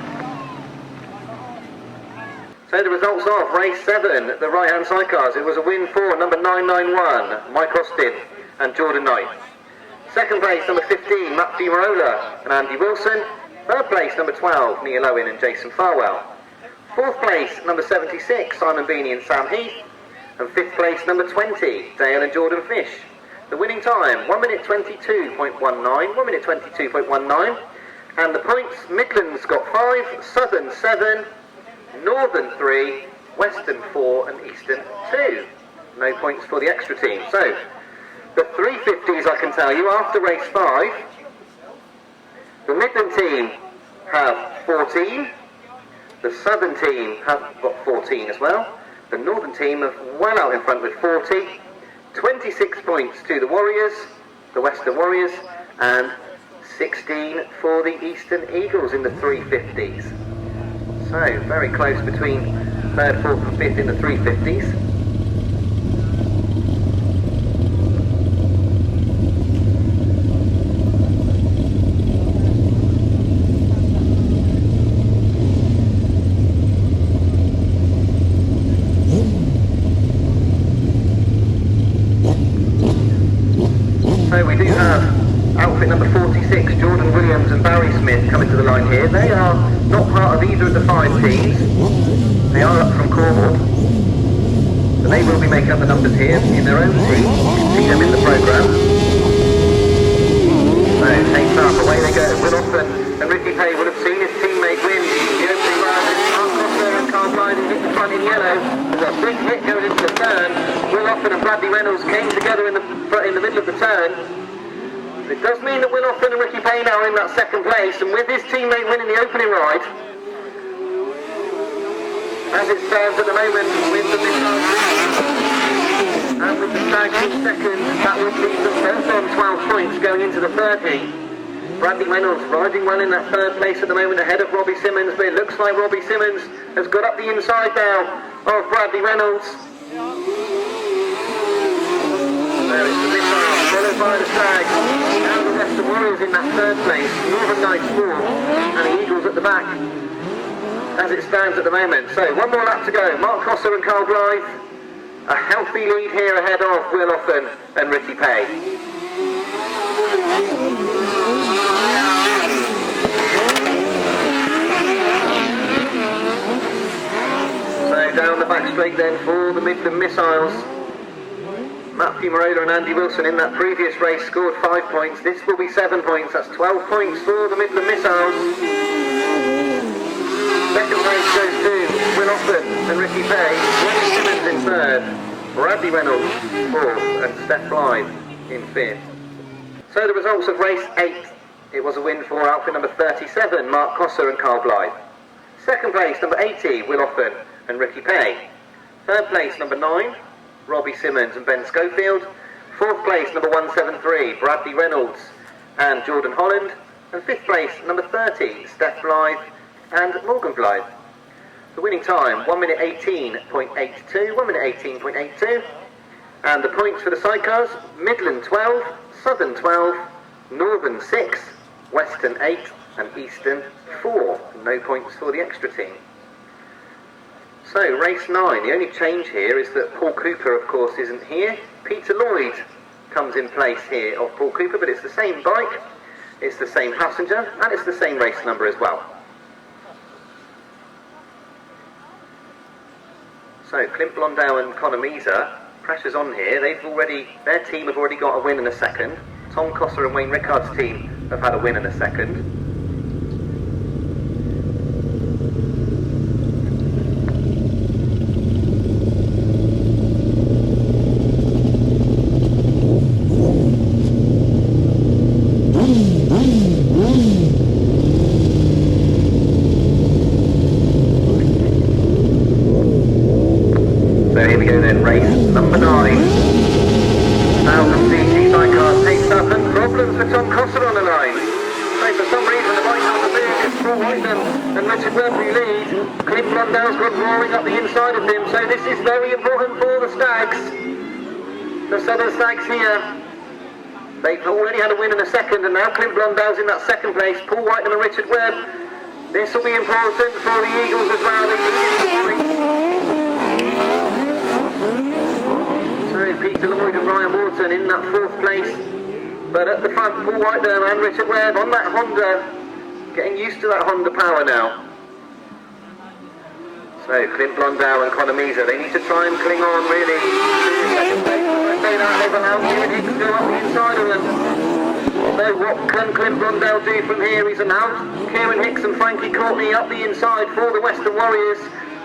[SPEAKER 17] So the results of race 7, the right-hand sidecars. It was a win for number 991, Mike Austin and Jordan Knight. Second place, number 15, Matt Fumarola and Andi Wilson. Third place, number 12, Neal Owen and Jason Farwell. Fourth place, number 76, Simon Beanie and Sam Heath. And fifth place, number 20, Dale and Jordan Fish. The winning time, 1 minute 22.19, 1 minute 22.19. And the points, Midlands got 5, Southern 7, Northern 3, Western 4 and Eastern 2. No points for the extra team. So, the 350s, I can tell you, after race 5, the Midland team have 14, the Southern team have got 14 as well, the Northern team are well out in front with 40, 26 points to the Warriors, the Western Warriors, and 16 for the Eastern Eagles in the 350s. So, very close between 3rd, 4th and 5th in the 350s. So we do have outfit number 46, Jordan Williams and Barry Smith coming to the line here. They are not part of either of the 5 teams. They are up from Cornwall. So they will be making up the numbers here in their own team. You can see them in the programme. So takes up, away they go. Will Offen and Ricky Pay would have seen his teammate win the opening round. Mark Cossar and Carl Blythe hit the front in yellow. There's a big hit going into the turn. Will Offen and Bradley Reynolds came together in the middle of the turn. It does mean that Will Offen and Ricky Payne are in that second place, and with his teammate winning the opening ride, as it stands at the moment with the Missiles and with the Stags in second, that would leave them both on 12 points going into the third heat. Bradley Reynolds riding well in that third place at the moment ahead of Robbie Simmons, but it looks like Robbie Simmons has got up the inside now of Bradley Reynolds. There is the Missiles, followed by the Stags. Now the Western Warriors in that third place, Northern Knights fourth, and the Eagles at the back, as it stands at the moment. So, one more lap to go. Mark Cossar and Carl Blythe. A healthy lead here ahead of Will Offen and Ricky Pay. So, down the back straight then for the Midland Missiles. Matt Fumarola and Andi Wilson in that previous race scored 5 points. This will be 7 points. That's 12 points for the Midland Missiles. Second place goes to Will Offen and Ricky Pay. Robbie Simmons in third. Bradley Reynolds fourth and Stef Blythe in fifth. So the results of race 8. It was a win for outfit number 37, Mark Cossar and Carl Blythe. Second place, number 80, Will Offen and Ricky Pay. Third place, number 9, Robbie Simmons and Ben Schofield. Fourth place, number 173, Bradley Reynolds and Jordan Holland. And fifth place, number 30, Stef Blythe and Morgan Blythe. The winning time, 1 minute 18.82, 1 minute 18.82. And the points for the sidecars, Midland 12, Southern 12, Northern 6, Western 8 and Eastern 4. No points for the extra team. So, race 9, the only change here is that Paul Cooper, of course, isn't here. Peter Lloyd comes in place here of Paul Cooper, but it's the same bike, it's the same passenger, and it's the same race number as well. So, Clint Blondell and Conor Meza, pressure's on here. Their team have already got a win in a second. Tom Cossar and Wayne Rickards' team have had a win in a second. So here we go then, race Paul Whitelam and Richard Webb lead. Clint Blundell's gone roaring up the inside of him, so this is very important for the Stags. The Southern Stags here. They've already had a win in the second, and now Clint Blundell's in that second place. Paul Whitelam and Richard Webb. This will be important for the Eagles as well. They need the point. So Peter Lloyd and Ryan Wharton in that fourth place. But at the front, Paul Whitelam and Richard Webb on that Honda, getting used to that Honda power now. So Clint Blundell and Conor Sargeant, they need to try and cling on really. They've allowed Kieran Hicks to go up the inside of them. So what can Clint Blundell do from here? He's allowed Kieran Hicks and Frankie Courtney up the inside for the Western Warriors.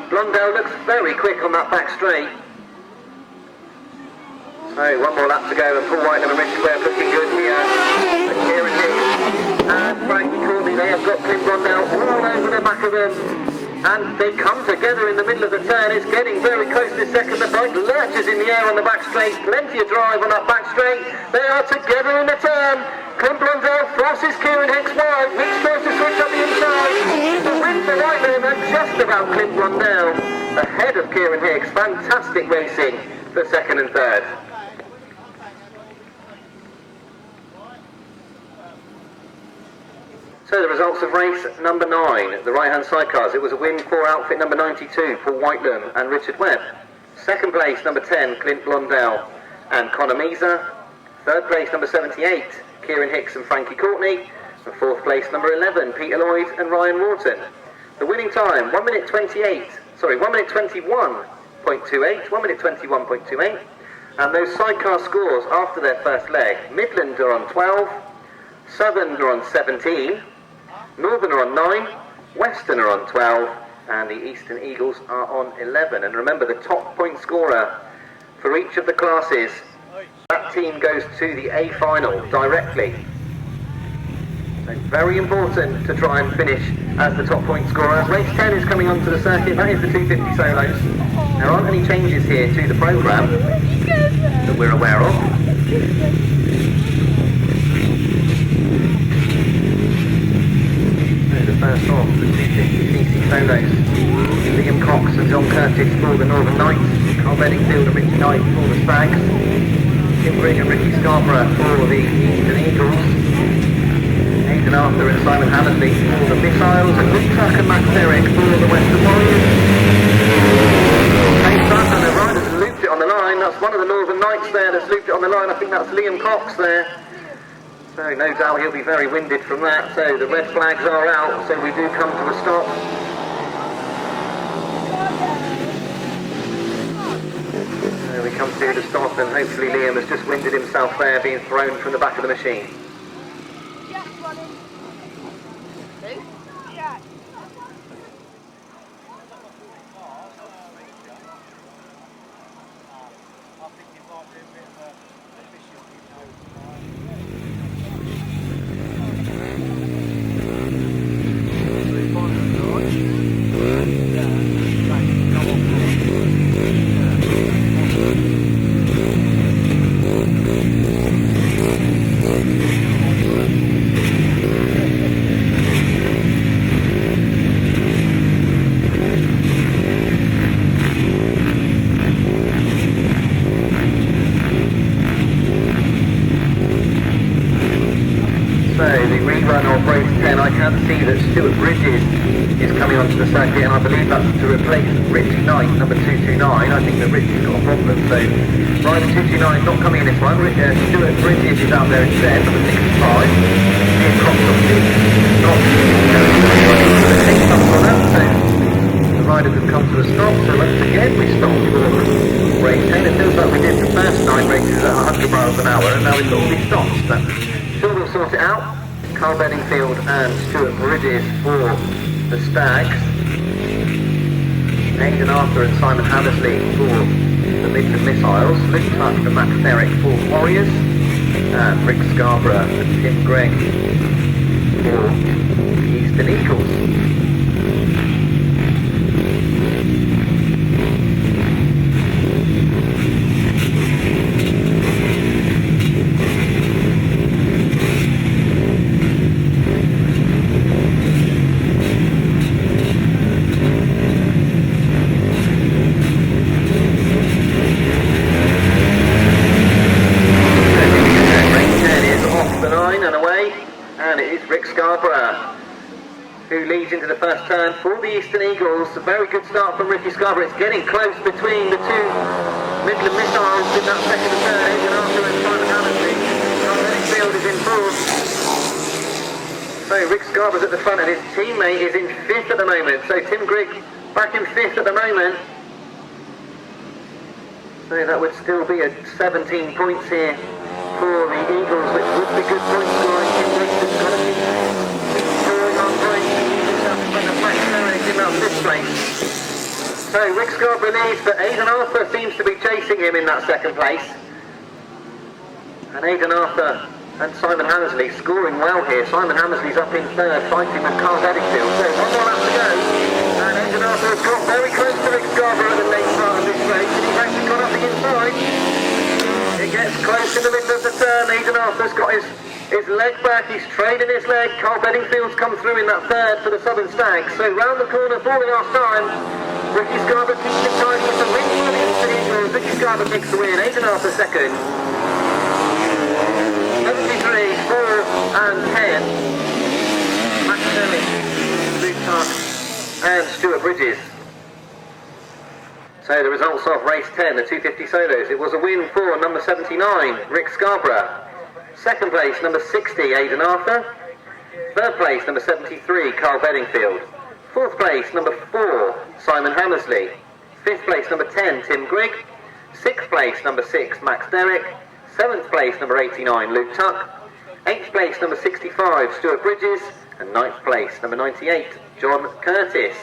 [SPEAKER 17] Blundell looks very quick on that back straight. So one more lap to go, and Paul Whitelam and Richard Webb looking good here. And Kieran Hicks and Frankie Courtney, they have got Clint Blundell all over the back of them. And they come together in the middle of the turn. It's getting very close this second. The bike lurches in the air on the back straight. Plenty of drive on that back straight. They are together in the turn. Clint Blundell forces Kieran Hicks wide. Hicks tries to switch up the inside. The win for Whitelam and just about Clint Blundell ahead of Kieran Hicks. Fantastic racing for second and third. So the results of race number 9, the right-hand sidecars. It was a win for outfit number 92, Paul Whitelam and Richard Webb. Second place, number 10, Clint Blundell and Conor Sargeant. Third place, number 78, Kieran Hicks and Frankie Courtney. And fourth place, number 11, Peter Lloyd and Ryan Wharton. The winning time, 1 minute 21.28, 1 minute 21.28. And those sidecar scores after their first leg, Midland are on 12, Southern are on 17, Northern are on 9, Western are on 12, and the Eastern Eagles are on 11. And remember, the top point scorer for each of the classes, that team goes to the A final directly. So very important to try and finish as the top point scorer. Race 10 is coming onto the circuit. That is the 250 solos. There aren't any changes here to the programme that we're aware of. The first of the 250cc solos. Liam Cox and John Curtis for the Northern Knights, Carl Bedingfield and Richie Knight for the Stags, Tim Greig and Ricky Scarboro for the Eastern Eagles, Aidan Arthur and Simon Hammersley for the Missiles, and Luke Tuck and Matt Derrick for the Western Warriors. Hey, and the riders looped it on the line. That's one of the Northern Knights there that's looped it on the line. I think that's Liam Cox there. So no doubt he'll be very winded from that. So the red flags are out, so we do come to a stop. There we come to the stop, and hopefully Liam has just winded himself there, being thrown from the back of the machine. The circuit, and I believe that's to replace Richie Knight, number 229. I think that Richie's got a problem, so rider 229 is not coming in this one. Stuart Bridges is out there instead, number 65. Neal Cox obviously not takes up on that, so the riders have come to a stop. So once again we stop for race 10. It feels like we did the first 9 races at 100 miles an hour, and now we've got all these stops, but sure we'll sort it out. Carl Bedingfield and Stuart Bridges for the Stags, Aidan Arthur and Simon Hammersley for the Midland Missiles, Luke Tuck and Matt Derrick for Warriors, and Rick Scarborough and Tim Greig for the Eastern Eagles. Scarboro, who leads into the first turn for the Eastern Eagles. A very good start from Ricky Scarboro. It's getting close between the two Midland Missiles in that second and third. Adrian Arthur and Simon Hammersley. Field is in fourth. So Rick Scarborough's at the front and his teammate is in fifth at the moment. So Tim Greig back in fifth at the moment. So that would still be a 17 points here for the Eagles, which would be good point scoring. Tim Greig has got to keep scoring on points. He's up in the flag carrying him out this place. So Rick Scarborough leads, but Aidan Arthur seems to be chasing him in that second place. And Aidan Arthur and Simon Hammersley scoring well here. Simon Hammersley's up in third, fighting with Carl Bedingfield. So one more lap to go. And Aidan Arthur has got very close to Rick Scarborough at the late part of this race. And he's actually got up the inside. It gets close in the middle of the turn. Aidan Arthur's got his leg back. He's trading his leg. Carl Bedingfield's come through in that third for the Southern Stags. So round the corner for the last time. Ricky Scarborough keeps it tight with the win for the Eastern Eagles. Ricky Scarborough takes the win. Aidan Arthur second. 73, 4 and 10. Matt Fumarola, Luke Tuck and Stuart Bridges. So the results of race 10, the 250 solos. It was a win for number 79, Rick Scarborough. Second place, number 60, Aidan Arthur. Third place, number 73, Carl Bedingfield. Fourth place, number 4, Simon Hammersley. Fifth place, number 10, Tim Greig. Sixth place, number 6, Max Derrick. Seventh place, number 89, Luke Tuck. Eighth place, number 65, Stuart Bridges. And ninth place, number 98, John Curtis.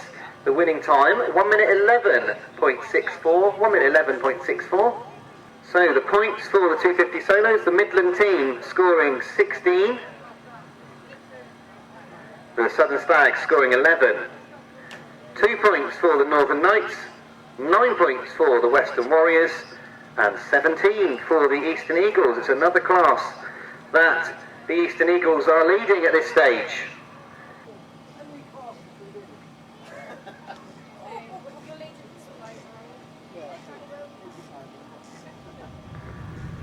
[SPEAKER 17] The winning time, 1 minute 11.64. 1 minute 11.64. So the points for the 250 solos, the Midland team scoring 16. The Southern Stags scoring 11. 2 points for the Northern Knights. 9 points for the Western Warriors. And 17 for the Eastern Eagles. It's another class that the Eastern Eagles are leading at this stage.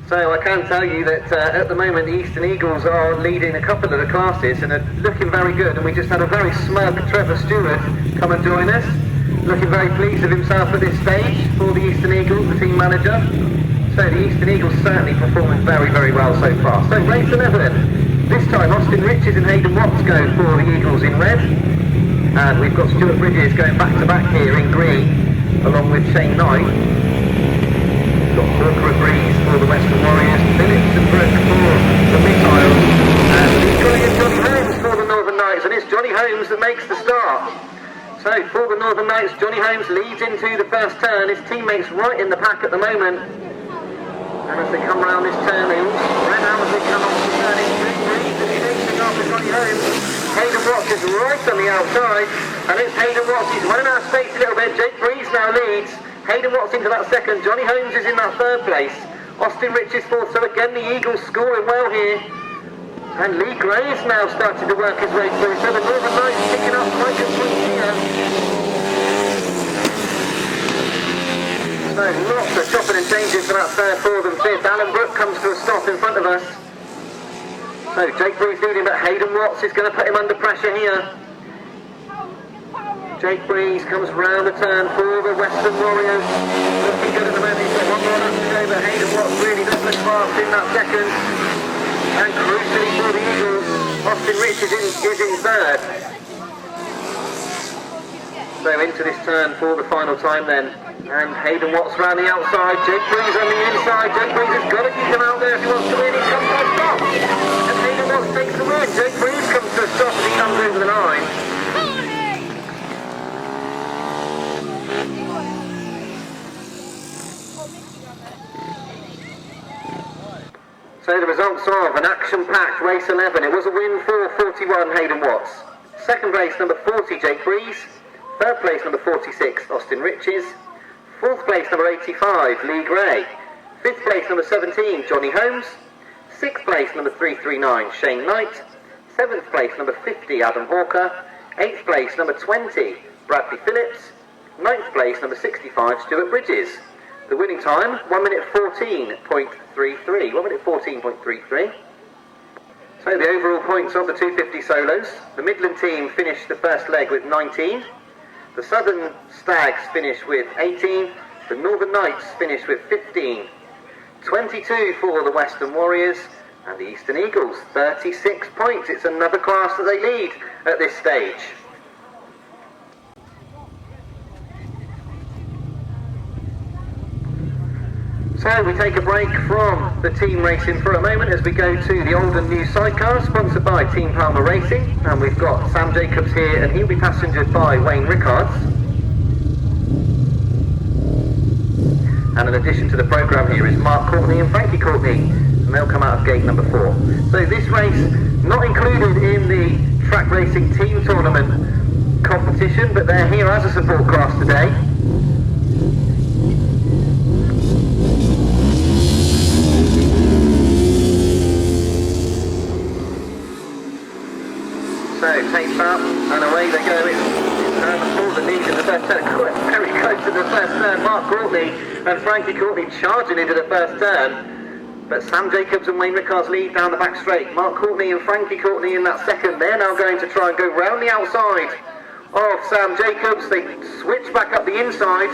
[SPEAKER 17] So I can tell you that at the moment the Eastern Eagles are leading a couple of the classes and are looking very good, and we just had a very smug Trevor Stewart come and join us, looking very pleased of himself at this stage for the Eastern Eagles, the team manager. So the Eastern Eagles certainly performing very, very well so far. So race 11, this time Austin Riches and Hayden Watts go for the Eagles in red, and we've got Stuart Bridges going back to back here in green along with Shane Knight. Got Walker and Breeze for the Western Warriors, Phillips and Brooke for the Missiles, and he's calling in Johnny Holmes for the Northern Knights, and it's Johnny Holmes that makes the start. So for the Northern Knights, Johnny Holmes leads into the first turn. His teammates right in the pack at the moment, and as they come round this turn, they all spread out as they come off the turn. It's Breeze and chasing after Johnny Holmes. Hayden Watts is right on the outside, and it's Hayden Watts. He's running out of space a little bit. Jake Breeze now leads. Hayden Watts into that second. Johnny Holmes is in that third place. Austin Riches fourth. So again, the Eagles scoring well here. And Lee Gray is now starting to work his way through. So the Northern Knights picking up quite good points here. So lots of chopping and changing for that third, fourth and fifth. Alan Brooke comes to a stop in front of us. So Jake Breeze leading, but Hayden Watts is going to put him under pressure here. Jake Breeze comes round the turn for the Western Warriors. Looking good at the moment. He's got one more lap to go, but Hayden Watts really does look fast in that second. And crucially for the Eagles, Austin Riches is in third. So into this turn for the final time then. And Hayden Watts round the outside. Jake Breeze on the inside. Jake Breeze has got to keep him out there if he wants to win. He comes to a stop. And Hayden Watts takes the win. Jake Breeze comes to a stop as he comes over the line. So the results of an action-packed race 11. It was a win for 41 Hayden Watts. Second place number 40 Jake Breeze. Third place number 46 Austin Riches. Fourth place number 85 Lee Gray. Fifth place number 17 Johnny Holmes. Sixth place number 339 Shane Knight. Seventh place number 50 Adam Hawker. Eighth place number 20 Bradley Phillips. Ninth place number 65 Stuart Bridges. The winning time, 1 minute 14.33. 1 minute 14.33. So the overall points of the 250 solos, the Midland team finished the first leg with 19, the Southern Stags finished with 18, the Northern Knights finished with 15, 22 for the Western Warriors, and the Eastern Eagles, 36 points. It's another class that they lead at this stage. So we take a break from the team racing for a moment as we go to the old and new sidecars, sponsored by Team Palmer Racing, and we've got Sam Jacobs here, and he'll be passengered by Wayne Rickards. And in addition to the programme here is Mark Courtney and Frankie Courtney, and they'll come out of gate number 4. So this race, not included in the track racing team tournament competition, but they're here as a support class today. So tapes up and away they go. It's Paul the lead in the first turn, very close to the first turn. Mark Courtney and Frankie Courtney charging into the first turn, but Sam Jacobs and Wayne Rickards lead down the back straight. Mark Courtney and Frankie Courtney in that second. They're now going to try and go round the outside of Sam Jacobs. They switch back up the inside.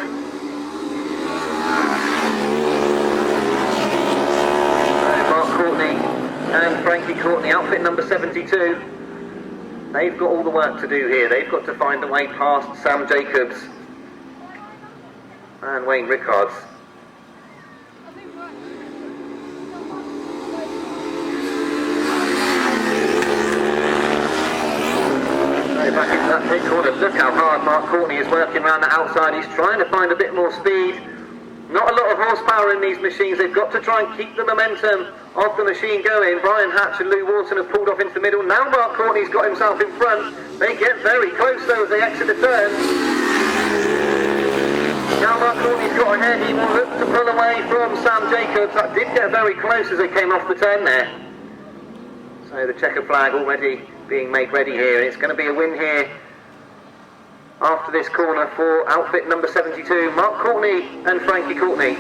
[SPEAKER 17] So Mark Courtney and Frankie Courtney, outfit number 72. They've got all the work to do here. They've got to find a way past Sam Jacobs and Wayne Rickards. So back into that pit corner. Look how hard Mark Courtney is working around the outside. He's trying to find a bit more speed. Not a lot of horsepower in these machines. They've got to try and keep the momentum of the machine going. Brian Hatch and Lou Wharton have pulled off into the middle. Now Mark Courtney's got himself in front. They get very close though as they exit the turn. Now Mark Courtney's got ahead. He will look to pull away from Sam Jacobs. That did get very close as they came off the turn there. So the checker flag already being made ready here. It's going to be a win here after this corner for outfit number 72, Mark Courtney and Frankie Courtney.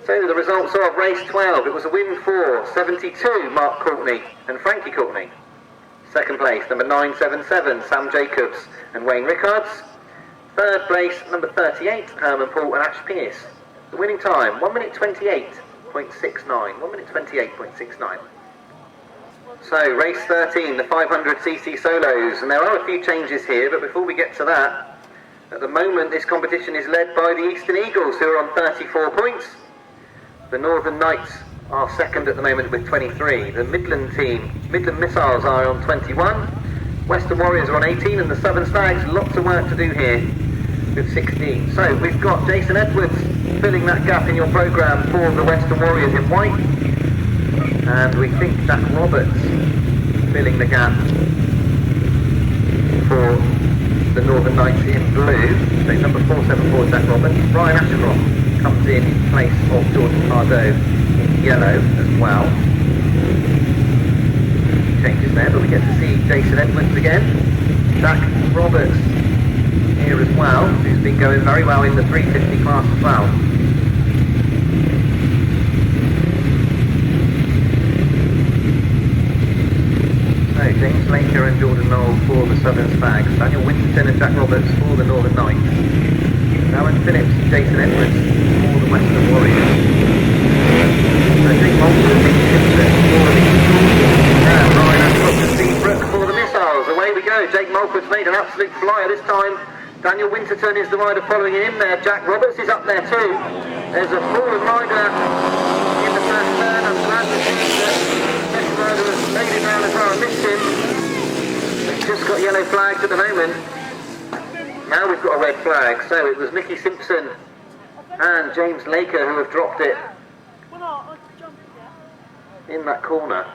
[SPEAKER 17] So the results of race 12, it was a win for 72, Mark Courtney and Frankie Courtney. Second place, number 977, Sam Jacobs and Wayne Rickards. Third place, number 38, Herman Paul and Ash Pearce. The winning time, 1 minute 28.69. 1 minute 28.69. So race 13, the 500cc solos, and there are a few changes here, but before we get to that, at the moment this competition is led by the Eastern Eagles, who are on 34 points. The Northern Knights are second at the moment with 23. The Midland team, Midland Missiles, are on 21. Western Warriors are on 18, and the Southern Stags, lots of work to do here with 16. So we've got Jason Edwards filling that gap in your programme for the Western Warriors in white, and we think Jack Roberts filling the gap for the Northern Knights in blue. So number 474 Jack Roberts. Brian Ashcroft comes in place of Jordan Pardo in yellow as well. Changes there, but we get to see Jason Edwards again. Jack Roberts here as well, who's been going very well in the 350 class as well. So James Laker and Jordan Knoll for the Southern Stags, Daniel Winterton and Jack Roberts for the Northern Knights, Alan Phillips and Jason Edwards for the Western Warriors. So Jake Mulford and Mickie Simpson for the Eagles, and Ryan Ashcroft and Steve Brook for the Missiles. Away we go. Jake Mulford's made an absolute flyer this time. Daniel Winterton is the rider following him there. Jack Roberts is up there too. There's a fallen rider in the first turn. I'm glad to see that this rider has laid it down as well and missed him. We've just got yellow flags at the moment. Now we've got a red flag. So it was Mickie Simpson and James Laker who have dropped it in that corner.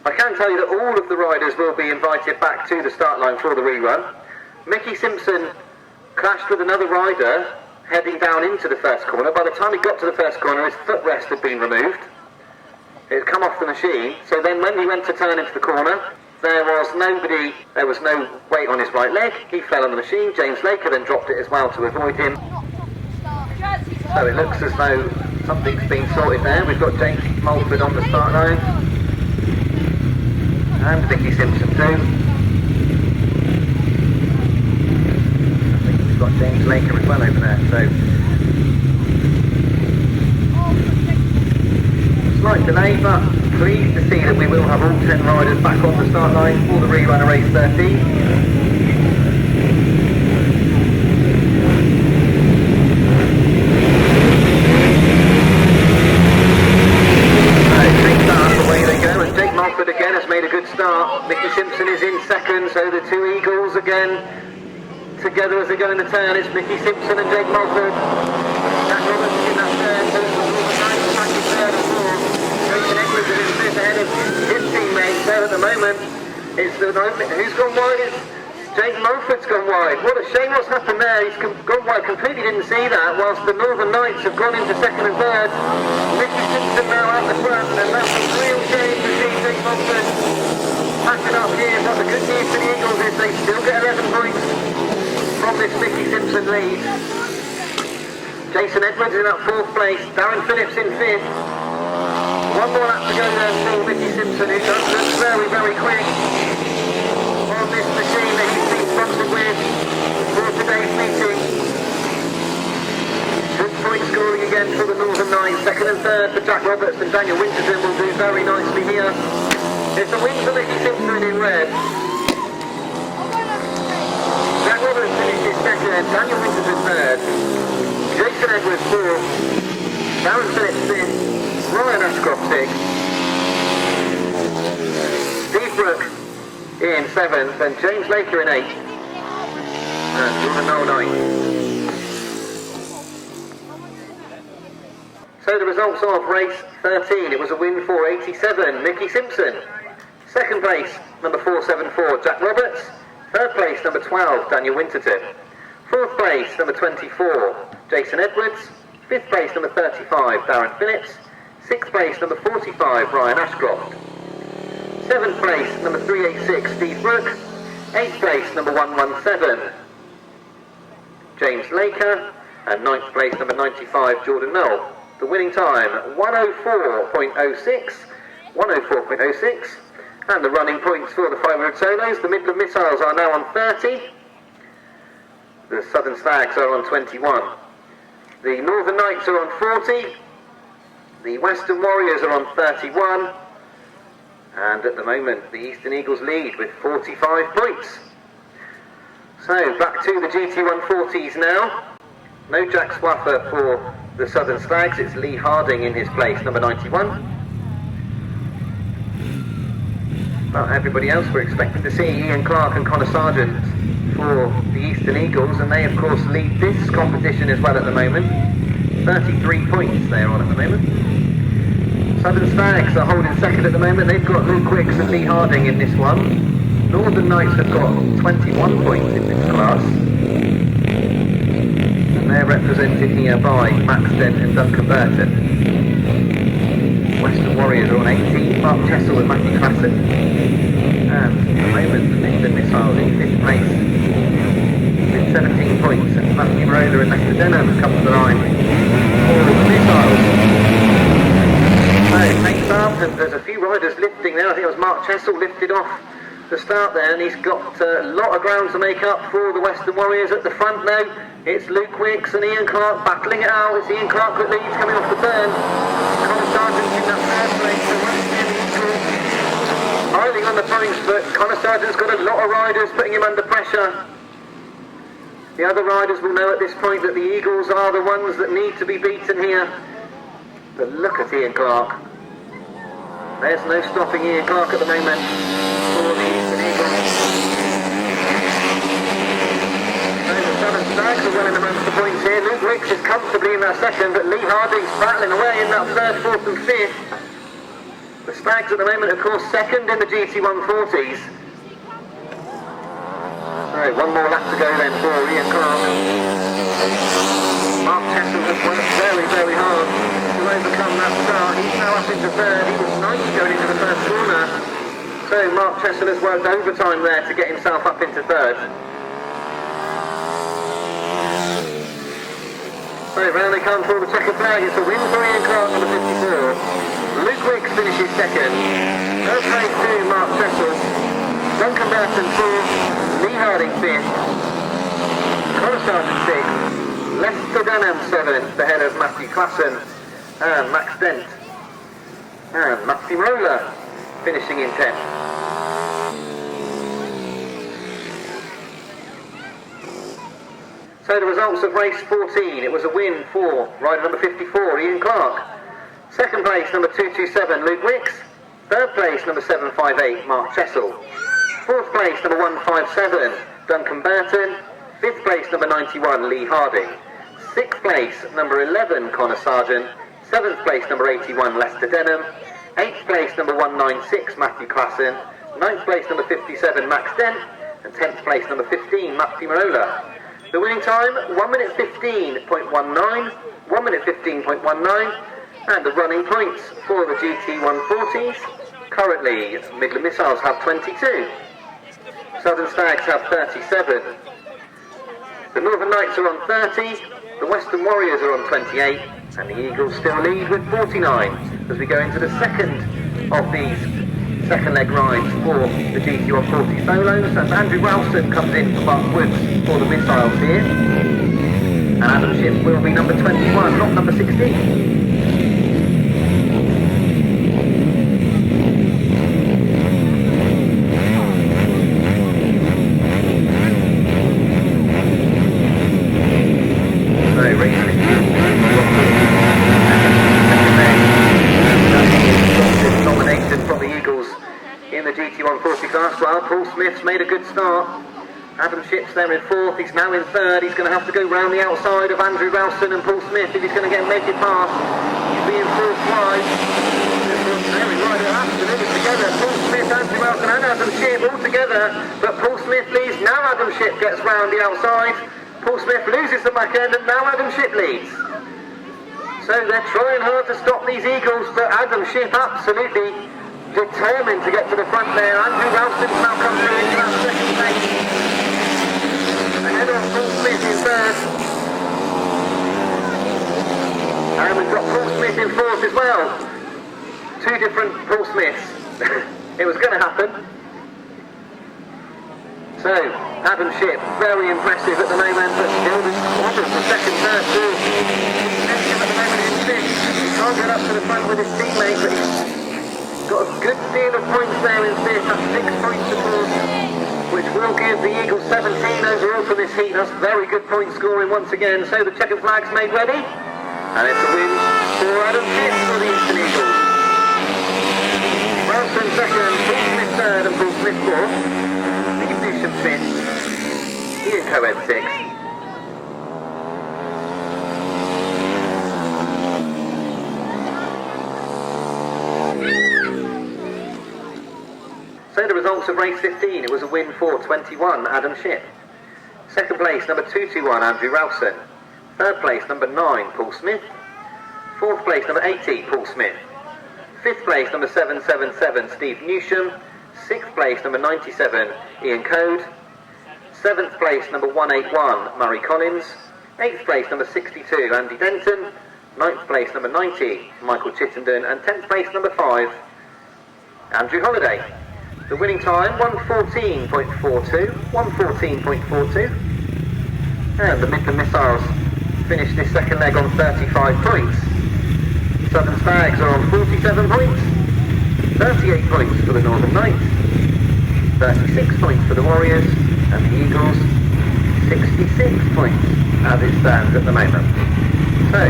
[SPEAKER 17] I can tell you that all of the riders will be invited back to the start line for the rerun. Mickie Simpson clashed with another rider heading down into the first corner. By the time he got to the first corner, his footrest had been removed. It had come off the machine, so then when he went to turn into the corner, there was no weight on his right leg. He fell on the machine. James Laker then dropped it as well to avoid him. So it looks as though something's been sorted there. We've got Jake Mulford on the start line. And Mickie Simpson too. I think we've got James Laker as well over there. So slight delay, but pleased to see that we will have all 10 riders back on the start line for the rerun of race 13. Away they go, and Jake Mulford again has made a good start. Mickie Simpson is in second, so the two Eagles again together as they go in the turn. It's Mickie Simpson and Jake Mulford. Jack Roberts in that third, so it's third and fourth. Edwards is in fifth ahead of his teammates there at the moment. Who's gone wide? It's Jake Mulford's gone wide. What a shame what's happened there. He's gone wide, completely didn't see that, whilst the Northern Knights have gone into second and third. Mickie Simpson now out the front, and that's a real shame to see Jake Mulford packing up here. But the good news for the Eagles is they still get 11 points from this Mickie Simpson lead. Jason Edwards in that fourth place, Darren Phillips in fifth. One more lap to go there for Mickie Simpson, who does look very, very quick on this machine that he's been sponsored with for today's meeting. Good point scoring again for the Northern Knights. Second and third for Jack Roberts, and Daniel Winterton will do very nicely here. It's a win for Mickie Simpson in red. Jack Roberts finishes second, Daniel Winterton third, Jason Edwards fourth, Darren Phillips fifth, Ryan Ashcroft sixth, Steve Brook in seventh, and James Laker in eighth, and Jordan Noel ninth. So the results of race 13, it was a win for 87, Mickie Simpson. Second place, number 474, Jack Roberts. Third place, number 12, Daniel Winterton. Fourth place, number 24, Jason Edwards. Fifth place, number 35, Darren Phillips. Sixth place, number 45, Ryan Ashcroft. Seventh place, number 386, Steve Brook. Eighth place, number 117, James Laker. And ninth place, number 95, Jordan Noel. The winning time, 104.06. 104.06. And the running points for the 500 solos. The Midland Missiles are now on 30. The Southern Stags are on 21. The Northern Knights are on 40. The Western Warriors are on 31. And at the moment, the Eastern Eagles lead with 45 points. So, back to the GT140s now. No Jack Swaffer for the Southern Stags. It's Lee Harding in his place, number 91. Well, everybody else, we're expecting to see Ian Clark and Conor Sargeant for the Eastern Eagles, and they of course lead this competition as well at the moment. 33 points they're on at the moment. Southern Stags are holding second at the moment. They've got Luke Wicks and Lee Harding in this one. Northern Knights have got 21 points in this class, and they're represented here by Max Dent and Duncan Burton. Western Warriors are on 18, Mark Chessel and Matthew Classen. And at the moment, the Midland Missiles in 5th place with 17 points, and Matt Fumarola and Lester Denham have come to the line for the Missiles. So it takes up, and there's a few riders lifting there. I think it was Mark Chessel lifted off the start there, and he's got a lot of ground to make up for the Western Warriors at the front now. It's Luke Wicks and Ian Clark battling it out. It's Ian Clark that leads coming off the turn. Conor Sargeant in that third place. Piling on the points, but Conor Sargeant's got a lot of riders putting him under pressure. The other riders will know at this point that the Eagles are the ones that need to be beaten here. But look at Ian Clark. There's no stopping Ian Clark at the moment for the Eastern Eagles. Stags are running amongst the points here. Luke Wicks is comfortably in that second, but Lee Harding's battling away in that third, fourth and fifth. The Stags at the moment, of course, second in the GT140s. So So one more lap to go then for Ian Clark. Mark Cossar has worked very, very hard to overcome that start. He's now up into third. He was 9th going into the first corner. So Mark Cossar has worked overtime there to get himself up into third. So round they come for the checkered flag. It's a win for Ian Clark, number 54. Luke Wicks finishes second. Third place to Mark Cossar. Duncan Burton 4th. Lee Harding 5th. Conor Sargeant 6th. Lester Denham 7th, ahead of Matthew Klassen and Max Dent. And Matt Fumarola finishing in 10th. So the results of race 14, it was a win for rider number 54, Ian Clark. Second place, number 227, Luke Wicks. Third place, number 758, Mark Cossar. Fourth place, number 157, Duncan Burton. Fifth place, number 91, Lee Harding. Sixth place, number 11, Conor Sargeant. Seventh place, number 81, Lester Denham. Eighth place, number 196, Matthew Klassen. Ninth place, number 57, Max Dent. And 10th place, number 15, Matt Fumarola. The winning time, 1 minute 15.19, 1 minute 15.19, and the running points for the GT140s. Currently, Midland Missiles have 22, Southern Stags have 37, the Northern Knights are on 30, the Western Warriors are on 28, and the Eagles still lead with 49 as we go into the second of these second leg rides for the GT140 solos, and Andrew Ralston comes in for Mark Woods for the Missiles here, and Adam Shipp will be number 21, not number 16. Paul Smith's made a good start. Adam Shipp's there in fourth, he's now in third. He's going to have to go round the outside of Andrew Ralston and Paul Smith if he's going to make it past. He's being fourth wide. Together, Paul Smith, Andrew Ralston and Adam Shipp all together, but Paul Smith leads. Now Adam Shipp gets round the outside. Paul Smith loses the back end and now Adam Shipp leads. So they're trying hard to stop these Eagles, but Adam Shipp absolutely determined to get to the front there. Andrew Ralston's now come through into that second place. Ahead of Paul Smith in third. And we've got Paul Smith in fourth as well. Two different Paul Smiths. It was going to happen. So, Adam Shipp, very impressive at the moment, but still the quarter for second, third, fourth. At the moment in sixth. He can't get up to the front with his teammate, but he's got a good deal of points there in fifth. That's 6 points to fourth, which will give the Eagles 17 overall for this heat. That's very good point scoring once again. So the checkered flag's made ready, and it's a win for Adam Shipp for the Eastern Eagles. Ralston second, Paul Smith third, and Paul Smith fourth. Newsham fifth, Ian Coed sixth. So the results of race 15, it was a win for 21, Adam Shipp. Second place, number 221, Andrew Ralston. Third place, number 9, Paul Smith. Fourth place, number 80, Paul Smith. Fifth place, number 777, Steve Newsham. Sixth place, number 97, Ian Coed. Seventh place, number 181, Murray Collins. Eighth place, number 62, Andy Denton. Ninth place, number 90, Michael Chittenden. And 10th place, number 5, Andrew Holliday. The winning time, 1:14.42, 1:14.42. And the Midland Missiles finished this second leg on 35 points. Southern Stags are on 47 points, 38 points for the Northern Knights, 36 points for the Warriors, and the Eagles, 66 points as it stands at the moment. So,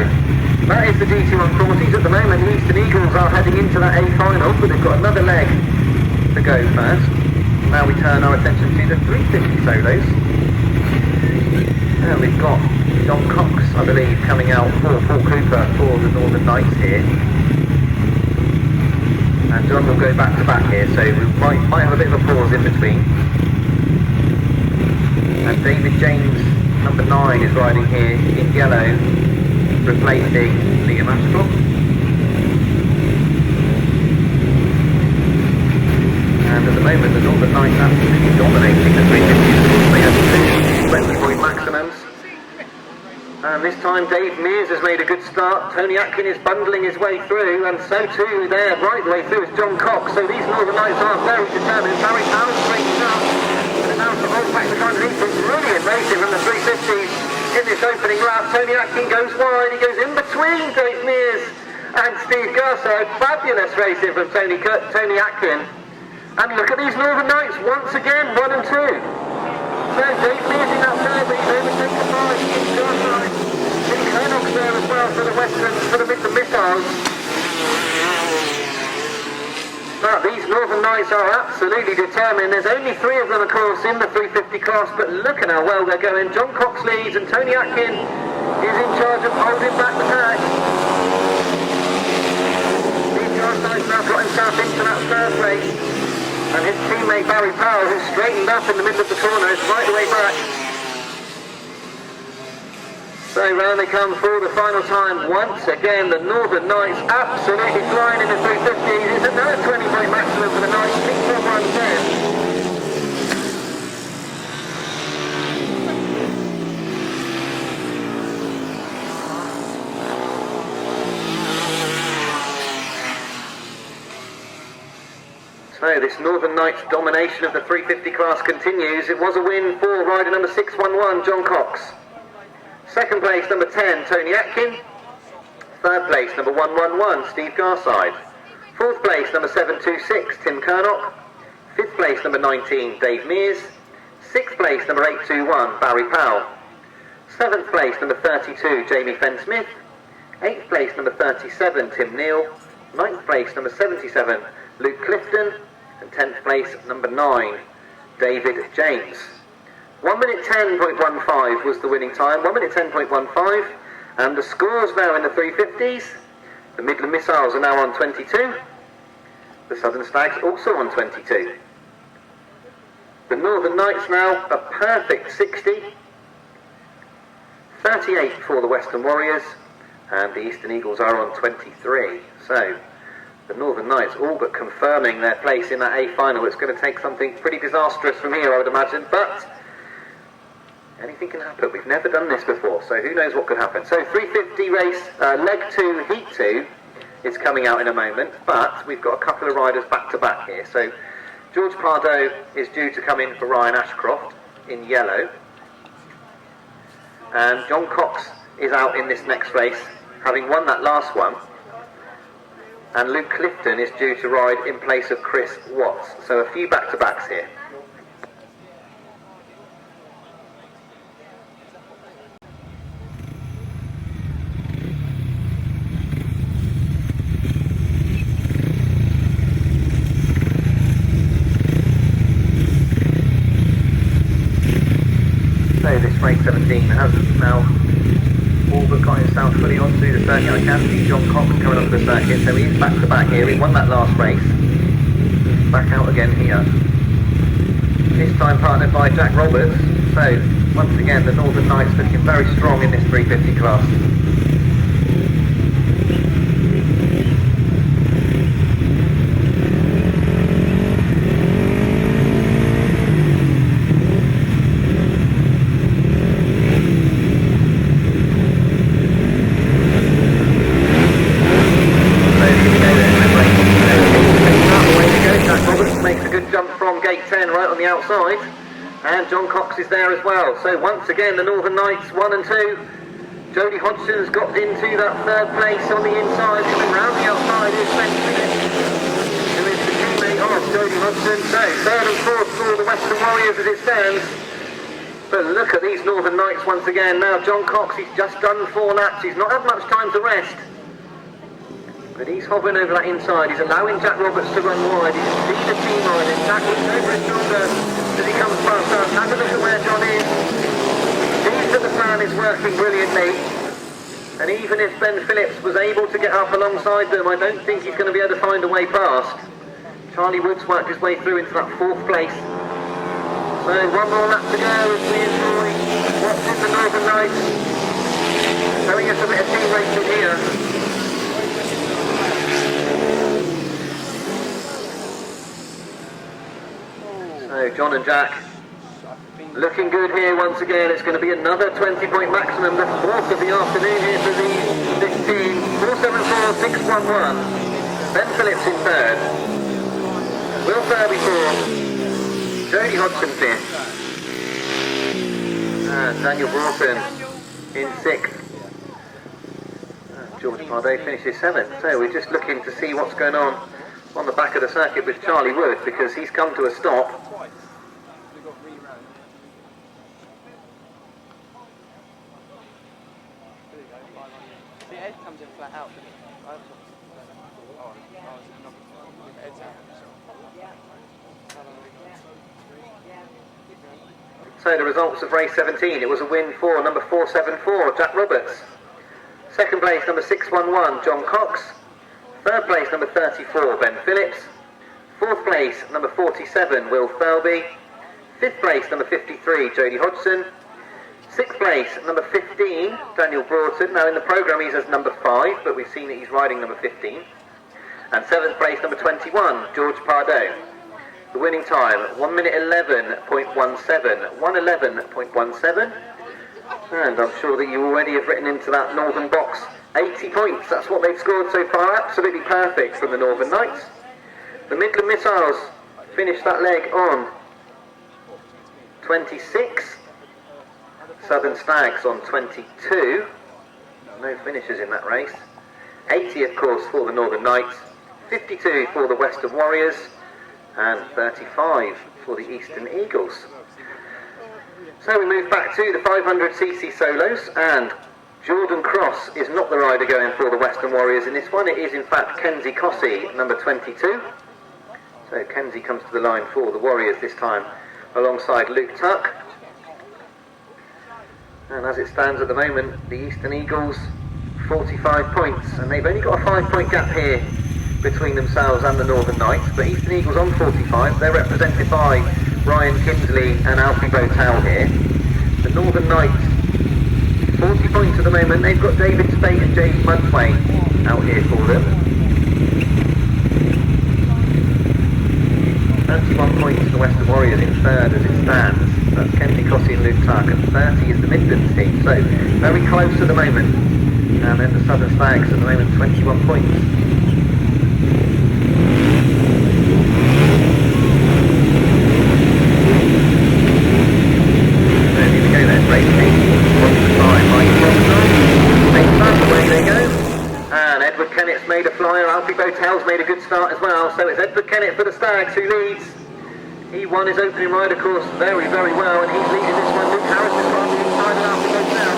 [SPEAKER 17] that is the GT140s at the moment. The Eastern Eagles are heading into that A final, but they've got another leg to go first. Now we turn our attention to the 350 solos. And we've got John Cox, I believe, coming out for Paul Cooper for the Northern Knights here. And John will go back to back here, so we might have a bit of a pause in between. And David James, number 9, is riding here in yellow, replacing Liam Ashcroft. And at the moment, the Northern Knights absolutely dominating the 350s. They have 2 Wednesday maximums. And this time Dave Mears has made a good start. Tony Atkin is bundling his way through, and so too there, right the way through, is John Cox. So these Northern Knights are very determined. Barry Powell straightens up, and now to hold back the underneath. It's brilliant racing from the 350s in this opening lap. Tony Atkin goes wide, he goes in between Dave Mears and Steve Garso. Fabulous racing from Tony Atkin. And look at these Northern Knights once again, 1 and 2. So Dave Mears in that third lead, overtaken by Steve Garso. Tim Neal's there as well for the Midland Missiles. But these Northern Knights are absolutely determined. There's only 3 of them, of course, in the 350 class, but look at how well they're going. John Cox leads, and Tony Atkin is in charge of holding back the pack. Steve Garso's now got himself into that third race. And his teammate Barry Powell, who's straightened up in the middle of the corner, is right away back. So round they come for the final time. Once again, the Northern Knights absolutely flying in the 350s. It's another 20-point maximum for the Knights. 6.110. So this Northern Knights domination of the 350 class continues. It was a win for rider number 611, John Cox. Second place, number 10, Tony Atkin. Third place, number 111, Steve Garside. Fourth place, number 726, Tim Neal. Fifth place, number 19, Dave Mears. Sixth place, number 821, Barry Powell. Seventh place, number 32, Jamie Fenn-Smith. Eighth place, number 37, Tim Neal. Ninth place, number 77, Luke Clifton. And 10th place, number 9, David James. 1 minute 10.15 was the winning time, 1 minute 10.15, and the scores now in the 350s. The Midland Missiles are now on 22, the Southern Stags also on 22. The Northern Knights now a perfect 60, 38 for the Western Warriors, and the Eastern Eagles are on 23. So the Northern Knights all but confirming their place in that A final. It's going to take something pretty disastrous from here, I would imagine, but anything can happen. We've never done this before, so who knows what could happen. So 350 race, leg 2, heat 2 is coming out in a moment, but we've got a couple of riders back to back here. So George Pardo is due to come in for Ryan Ashcroft in yellow, and John Cox is out in this next race, having won that last one. And Luke Clifton is due to ride in place of Chris Watts. So a few back-to-backs here. So this race 17 has now all but got himself fully onto the circuit. I can see John Cox coming onto the circuit, so he is back to back here. He won that last race. Back out again here. This time partnered by Jack Roberts. So once again the Northern Knights looking very strong in this 350 class. Outside, and John Cox is there as well. So once again the Northern Knights 1 and 2. Jody Hodgson's got into that third place on the inside. Coming round the outside is Fenn-Smith, who is the teammate of Jody Hodgson. So third and fourth for the Western Warriors as it stands. But look at these Northern Knights once again. Now John Cox, he's just done 4 laps. He's not had much time to rest, but he's hovering over that inside. He's allowing Jack Roberts to run wide. He's seen the team riding. Jack looks over his shoulder as he comes past us. Have a look at where John is. Sees that the plan is working brilliantly. And even if Ben Phillips was able to get up alongside them, I don't think he's going to be able to find a way past. Charlie Woods worked his way through into that 4th place. So So one more lap to go as we enjoy what's in the Northern Lights. Showing us a bit of team racing here. So John and Jack looking good here once again. It's going to be another 20-point maximum, the fourth of the afternoon here for this team. 474.611. Ben Phillips in third. Will Furby fourth. Jody Hodgson fifth. And Daniel Broughton in sixth. George Pardet finishes seventh. So we're just looking to see what's going on the back of the circuit with Charlie Wood, because he's come to a stop. So the results of race 17, it was a win for number 474, Jack Roberts. Second place, number 611, John Cox. Third place, number 34, Ben Phillips. Fourth place, number 47, Will Thirlby. Fifth place, number 53, Jody Hodgson. Sixth place, number 15, Daniel Broughton. Now in the programme he's as number 5, but we've seen that he's riding number 15. And seventh place, number 21, George Pardo. The winning time, 1 minute 11.17, 1:11.17. And I'm sure that you already have written into that Northern box 80 points. That's what they've scored so far, absolutely perfect from the Northern Knights. The Midland Missiles finished that leg on 26. Southern Stags on 22. No finishers in that race. 80 of course for the Northern Knights. 52 for the Western Warriors. And 35 for the Eastern Eagles. So we move back to the 500cc solos, and Jordan Cross is not the rider going for the Western Warriors in this one. It is in fact Kenzie Cossey, number 22. So Kenzie comes to the line for the Warriors this time alongside Luke Tuck. And as it stands at the moment, the Eastern Eagles 45 points, and they've only got a 5-point gap here between themselves and the Northern Knights, but Eastern Eagles on 45. They're represented by Ryan Kinsley and Alfie Bowtell here. The Northern Knights 40 points at the moment. They've got David Spate and Jake Mulford out here for them. 31 points for the Western Warriors in third as it stands. That's Kenzie Cossey and Luke Tuck, and 30 is the Midlands team. So very close at the moment. And then the Southern Stags at the moment 21 points. Made a flyer, Alfie Bowtell's made a good start as well, so it's Edward Kennett for the Stags who leads. He won his opening ride, of course, very, very well, and he's leading this one. Luke Harris is on the inside of Alfie Bowtell.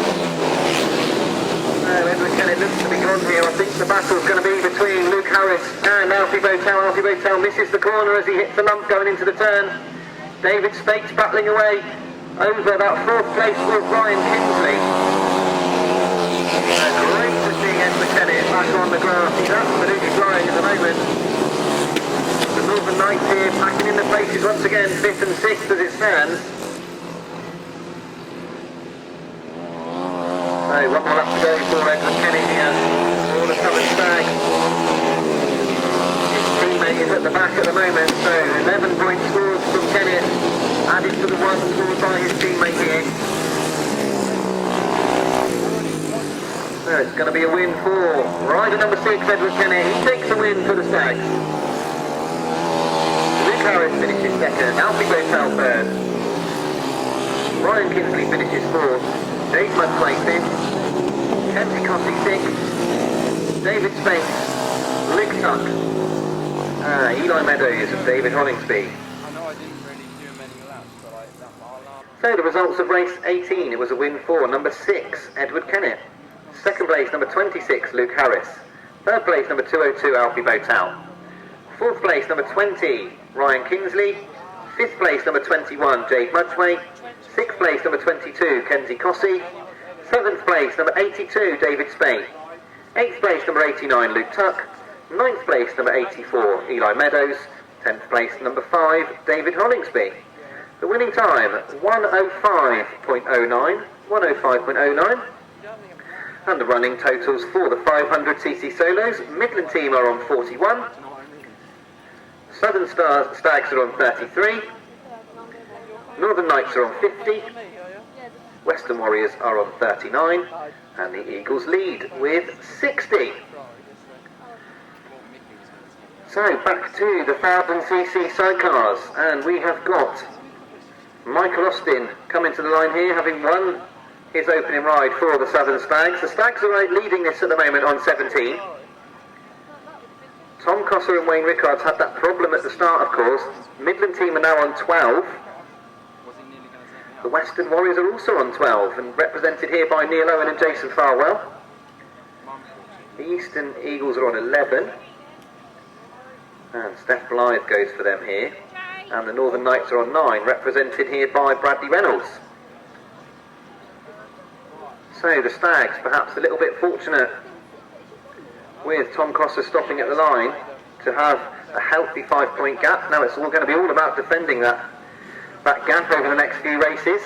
[SPEAKER 17] So Edward Kennett looks to be gone here. I think the battle's going to be between Luke Harris and Alfie Bowtell. Alfie Bowtell misses the corner as he hits the lump going into the turn. David Spate's battling away over that fourth place with Ryan Kinsley. Great to see Edward Kennett back on the grass. He's absolutely flying at the moment. The Northern Knights here packing in the places once again, 5th and 6th as it stands. So one more up to go for Edward Kennett here for the Southern Stag. His teammate is at the back at the moment, so 11 points scored from Kennett, added to the one scored by his teammate here. So it's going to be a win for rider number 6, Edward Kennett. He takes the win for the Stags. Luke Harris finishes second, Alfie Bowtell third. Ryan Kinsley finishes fourth, Jake Mulford fifth, Kenzie Cossey sixth, David Spate, Luke Tuck, Eli Meadows and David Hollingsby. So the results of race 18, it was a win for number 6, Edward Kennett. Second place, number 26, Luke Harris. Third place, number 202, Alfie Bowtell. Fourth place, number 20, Ryan Kinsley. Fifth place, number 21, Jake Mulford. Sixth place, number 22, Kenzie Cossey. Seventh place, number 82, David Spate. Eighth place, number 89, Luke Tuck. Ninth place, number 84, Eli Meadows. 10th place, number 5, David Hollingsby. The winning time, 1:05.09. 1:05.09. And the running totals for the 500cc solos. Midland team are on 41. Southern Stags are on 33. Northern Knights are on 50. Western Warriors are on 39. And the Eagles lead with 60. So back to the 1000cc sidecars, and we have got Michael Austin coming to the line here, having won his opening ride for the Southern Stags. The Stags are leading this at the moment on 17. Tom Cossar and Wayne Rickards had that problem at the start, of course. Midland team are now on 12. The Western Warriors are also on 12 and represented here by Neal Owen and Jason Farwell. The Eastern Eagles are on 11. And Stef Blythe goes for them here. And the Northern Knights are on 9, represented here by Bradley Reynolds. So the Stags perhaps a little bit fortunate with Tom Cossar stopping at the line to have a healthy 5-point gap. Now it's all going to be all about defending that gap over the next few races.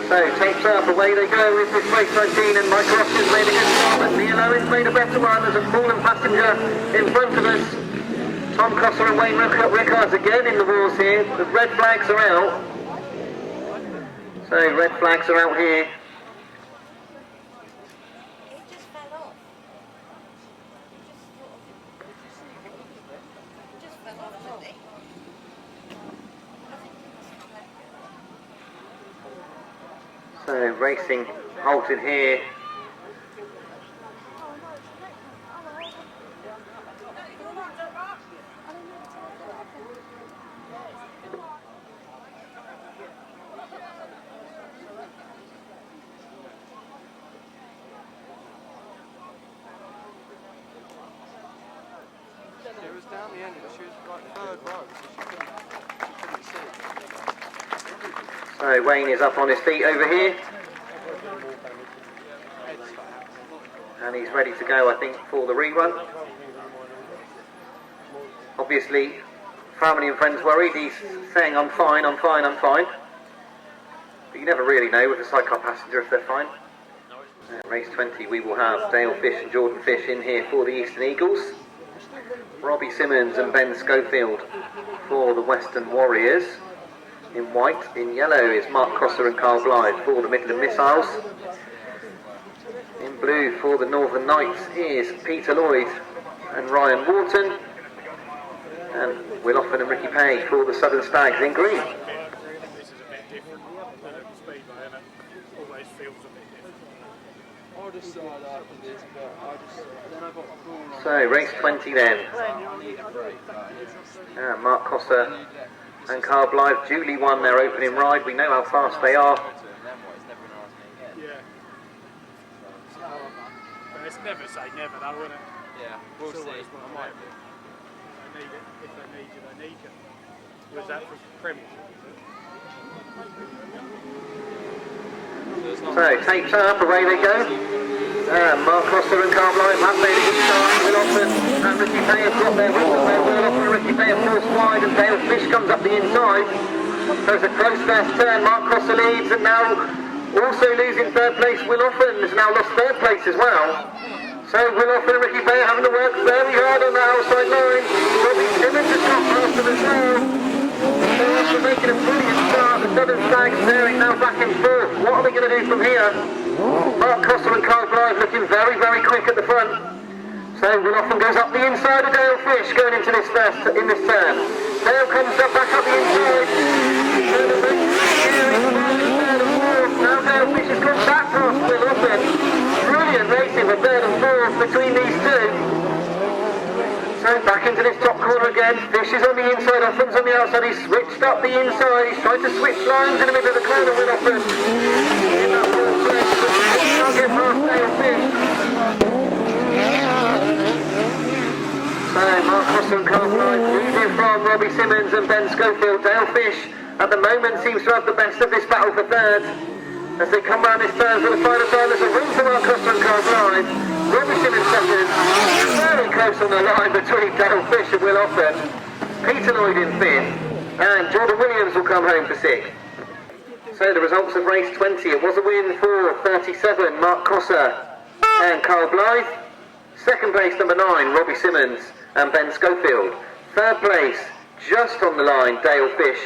[SPEAKER 17] So tapes up, away they go with this race 19, and Mike Ross has made a good start, but Neal Owen's made a better one. There's a fallen passenger in front of us. Tom Cossar and Wayne Rickards again in the wars here. The red flags are out. So red flags are out here. So racing halted here.
[SPEAKER 13] It was down the end, but she was like third row, so she couldn't see.
[SPEAKER 17] So Wayne is up on his feet over here. And he's ready to go, I think, for the rerun. Obviously, family and friends worried. He's saying, I'm fine, I'm fine, I'm fine. But you never really know with a sidecar passenger if they're fine. Race 20, we will have Dale Fish and Jordan Fish in here for the Eastern Eagles. Robbie Simmons and Ben Schofield for the Western Warriors. In white, in yellow is Mark Cossar and Carl Blythe for the Midland Missiles. In blue for the Northern Knights is Peter Lloyd and Ryan Wharton. And Will Offen and Ricky Pay for the Southern Stags in green. So race 20 then. Mark Cossar and Carl Blythe duly won their opening ride. We know how fast they are.
[SPEAKER 18] It's never say never though, wouldn't it?
[SPEAKER 13] Yeah, we'll see. I might be.
[SPEAKER 18] They need it. If they need you, they need you. Was that for Premiership?
[SPEAKER 17] So tapes up, away they go. Mark Cossar and Carl Blythe have made a good start. Will Offen and Ricky Pay have got their wheels there. Will Offen and Ricky Pay have forced wide, and Dale Fish comes up the inside. So it's a close first turn. Mark Cossar leads, and now also losing third place. Will Offen has now lost third place as well. So Will Offen and Ricky Pay are having to work very hard on the outside line. Robbie Simmons has got past them as well. They're also making a brilliant start. The Southern Stags staring now back and forth. What are they going to do from here? Mark Cossar and Carl Blythe looking very, very quick at the front. So Will Offen goes up the inside of Dale Fish going into this turn. Dale comes up back up the inside. Now Dale Fish has gone back past Will Offen. Brilliant racing for third and fourth between these two. So back into this top corner again. Fish is on the inside, Offen's on the outside. He's switched up the inside. He's trying to switch lines in the middle of the corner with Offen. In that fourth place, but he can't get past Dale Fish. So Mark Cossar and Carl Blythe leading from Robbie Simmons and Ben Schofield. Dale Fish at the moment seems to have the best of this battle for third. As they come round this turn for the final time, there's a win for Mark Cossar and Carl Blyth. Robbie Simmons second, very close on the line between Dale Fish and Will Oppen. Peter Lloyd in fifth, and Jordan Williams will come home for sixth. So the results of race 20, it was a win for 37, Mark Cossar and Carl Blyth. Second place, number 9, Robbie Simmons and Ben Schofield. Third place, just on the line, Dale Fish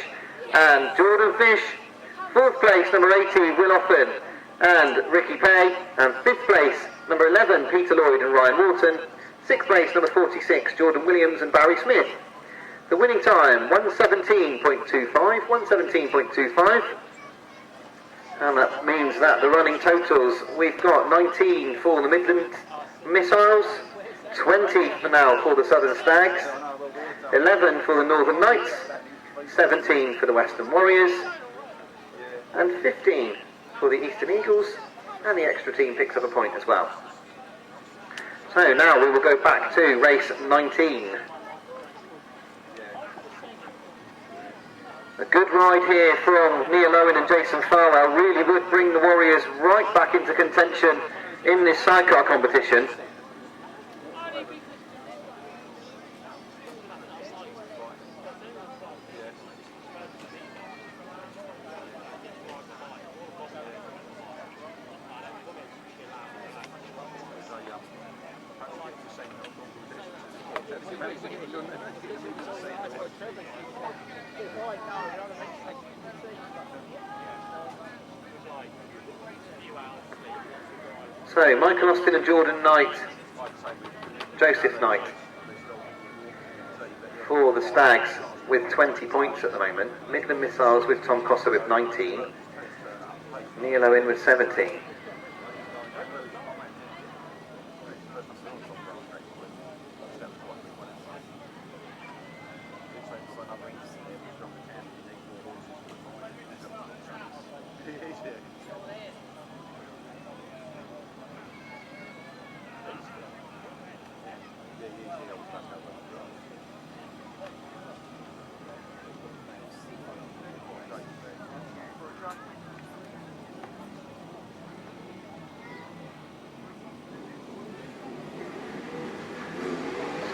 [SPEAKER 17] and Jordan Fish. Fourth place, number 18, Will Oppen and Ricky Pay. And fifth place, number 11, Peter Lloyd and Ryan Wharton. Sixth place, number 46, Jordan Williams and Barry Smith. The winning time, 1:17.25, 1:17.25. And that means that the running totals, we've got 19 for the Midland Missiles, 20 for now for the Southern Stags, 11 for the Northern Knights, 17 for the Western Warriors, and 15 for the Eastern Eagles, and the extra team picks up a point as well. So now we will go back to race 19. A good ride here from Neal Owen and Jason Farwell really would bring the Warriors right back into contention in this sidecar competition. So, Michael Austin and Jordan Knight, Joseph Knight for the Stags with 20 points at the moment. Midland Missiles with Tom Cossar with 19. Neal Owen with 17.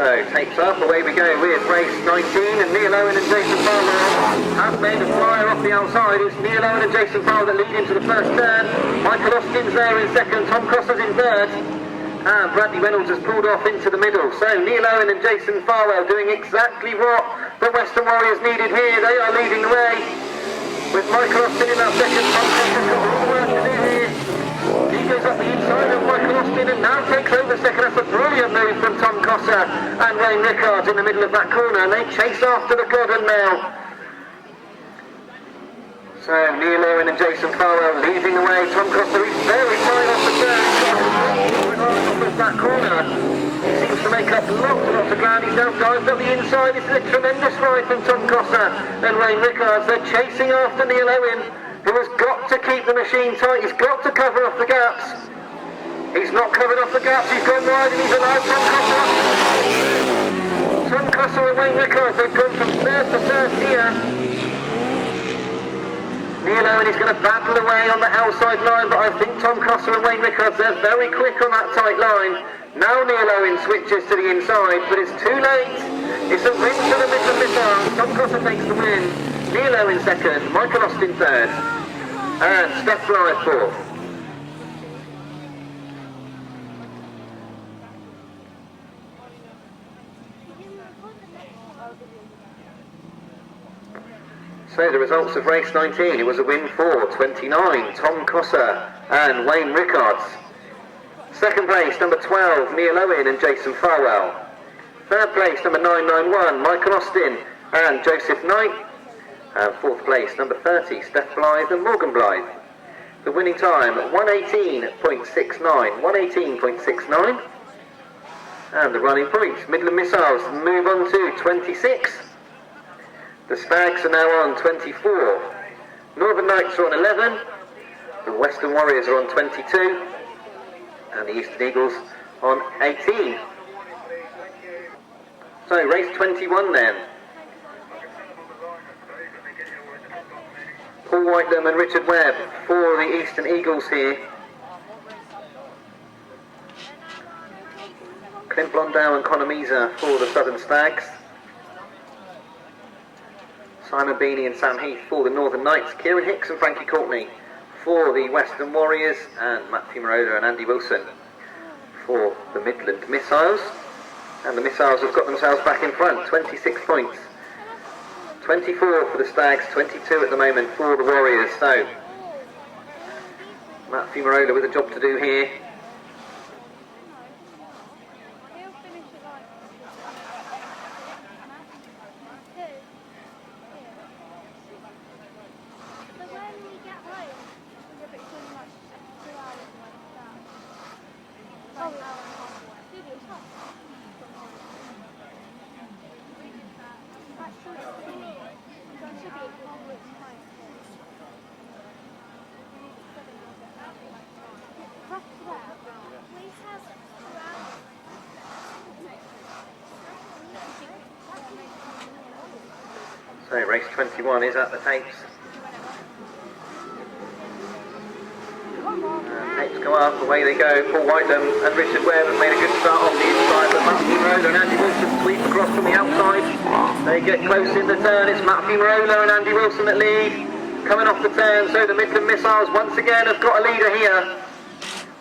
[SPEAKER 17] So, tapes up, away we go with race 19, and Neal Owen and Jason Farwell have made a flyer off the outside. It's Neal Owen and Jason Farwell that lead into the first turn. Michael Austin's there in second, Tom Cossar's in third, and Bradley Reynolds has pulled off into the middle. So, Neal Owen and Jason Farwell doing exactly what the Western Warriors needed here. They are leading the way, with Michael Austin in that second. Tom Cossar's got all the work to do here. He goes up the inside of Michael Austin and now takes over second. That's a brilliant move from Tom Cossar and Wayne Rickards in the middle of that corner, and they chase after the Godden now. So Neal Owen and Jason Farwell leading the way. Tom Cossar is very tight off the turn. Off of that corner. He seems to make up lots of ground. He's now dived up the inside. This is a tremendous ride from Tom Cossar and Wayne Rickards. They're chasing after Neal Owen, who has got to keep the machine tight. He's got to cover off the gaps. He's not covered off the gaps. He's gone wide and he's allowed Tom Cossar. Tom Cossar and Wayne Rickards, they've gone from third to third here. Neal Owen is going to battle away on the outside line, but I think Tom Cossar and Wayne Rickards, they're very quick on that tight line. Now Neal Owen switches to the inside, but it's too late. It's a win for the Midland Missiles. Tom Cossar takes the win. Neal Owen second, Michael Austin third, and Stef Blythe fourth. So the results of race 19, it was a win for 29, Tom Cossar and Wayne Rickards. Second place, number 12, Neal Owen and Jason Farwell. Third place, number 991, Michael Austin and Joseph Knight. And fourth place, number 30, Stef Blythe and Morgan Blythe. The winning time, 1:18.69, 1:18.69. And the running points, Midland Missiles move on to 26. The Stags are now on 24. Northern Knights are on 11. The Western Warriors are on 22. And the Eastern Eagles on 18. So race 21 then. Paul Whitelam and Richard Webb for the Eastern Eagles here. Clint Blondell and Conor Sargeant for the Southern Stags. Simon Beanie and Sam Heath for the Northern Knights. Kieran Hicks and Frankie Courtney for the Western Warriors, and Matt Fumarola and Andi Wilson for the Midland Missiles. And the Missiles have got themselves back in front, 26 points. 24 for the Stags, 22 at the moment for the Warriors. So Matt Fumarola with a job to do here. So race 21 is at the tapes. And tapes go up, away they go. Paul Whitelam and Richard Webb have made a good start off the inside, but Matt Fumarola and Andi Wilson sweep across from the outside. They get close in the turn. It's Matt Fumarola and Andi Wilson that lead. Coming off the turn, so the Midland Missiles once again have got a leader here.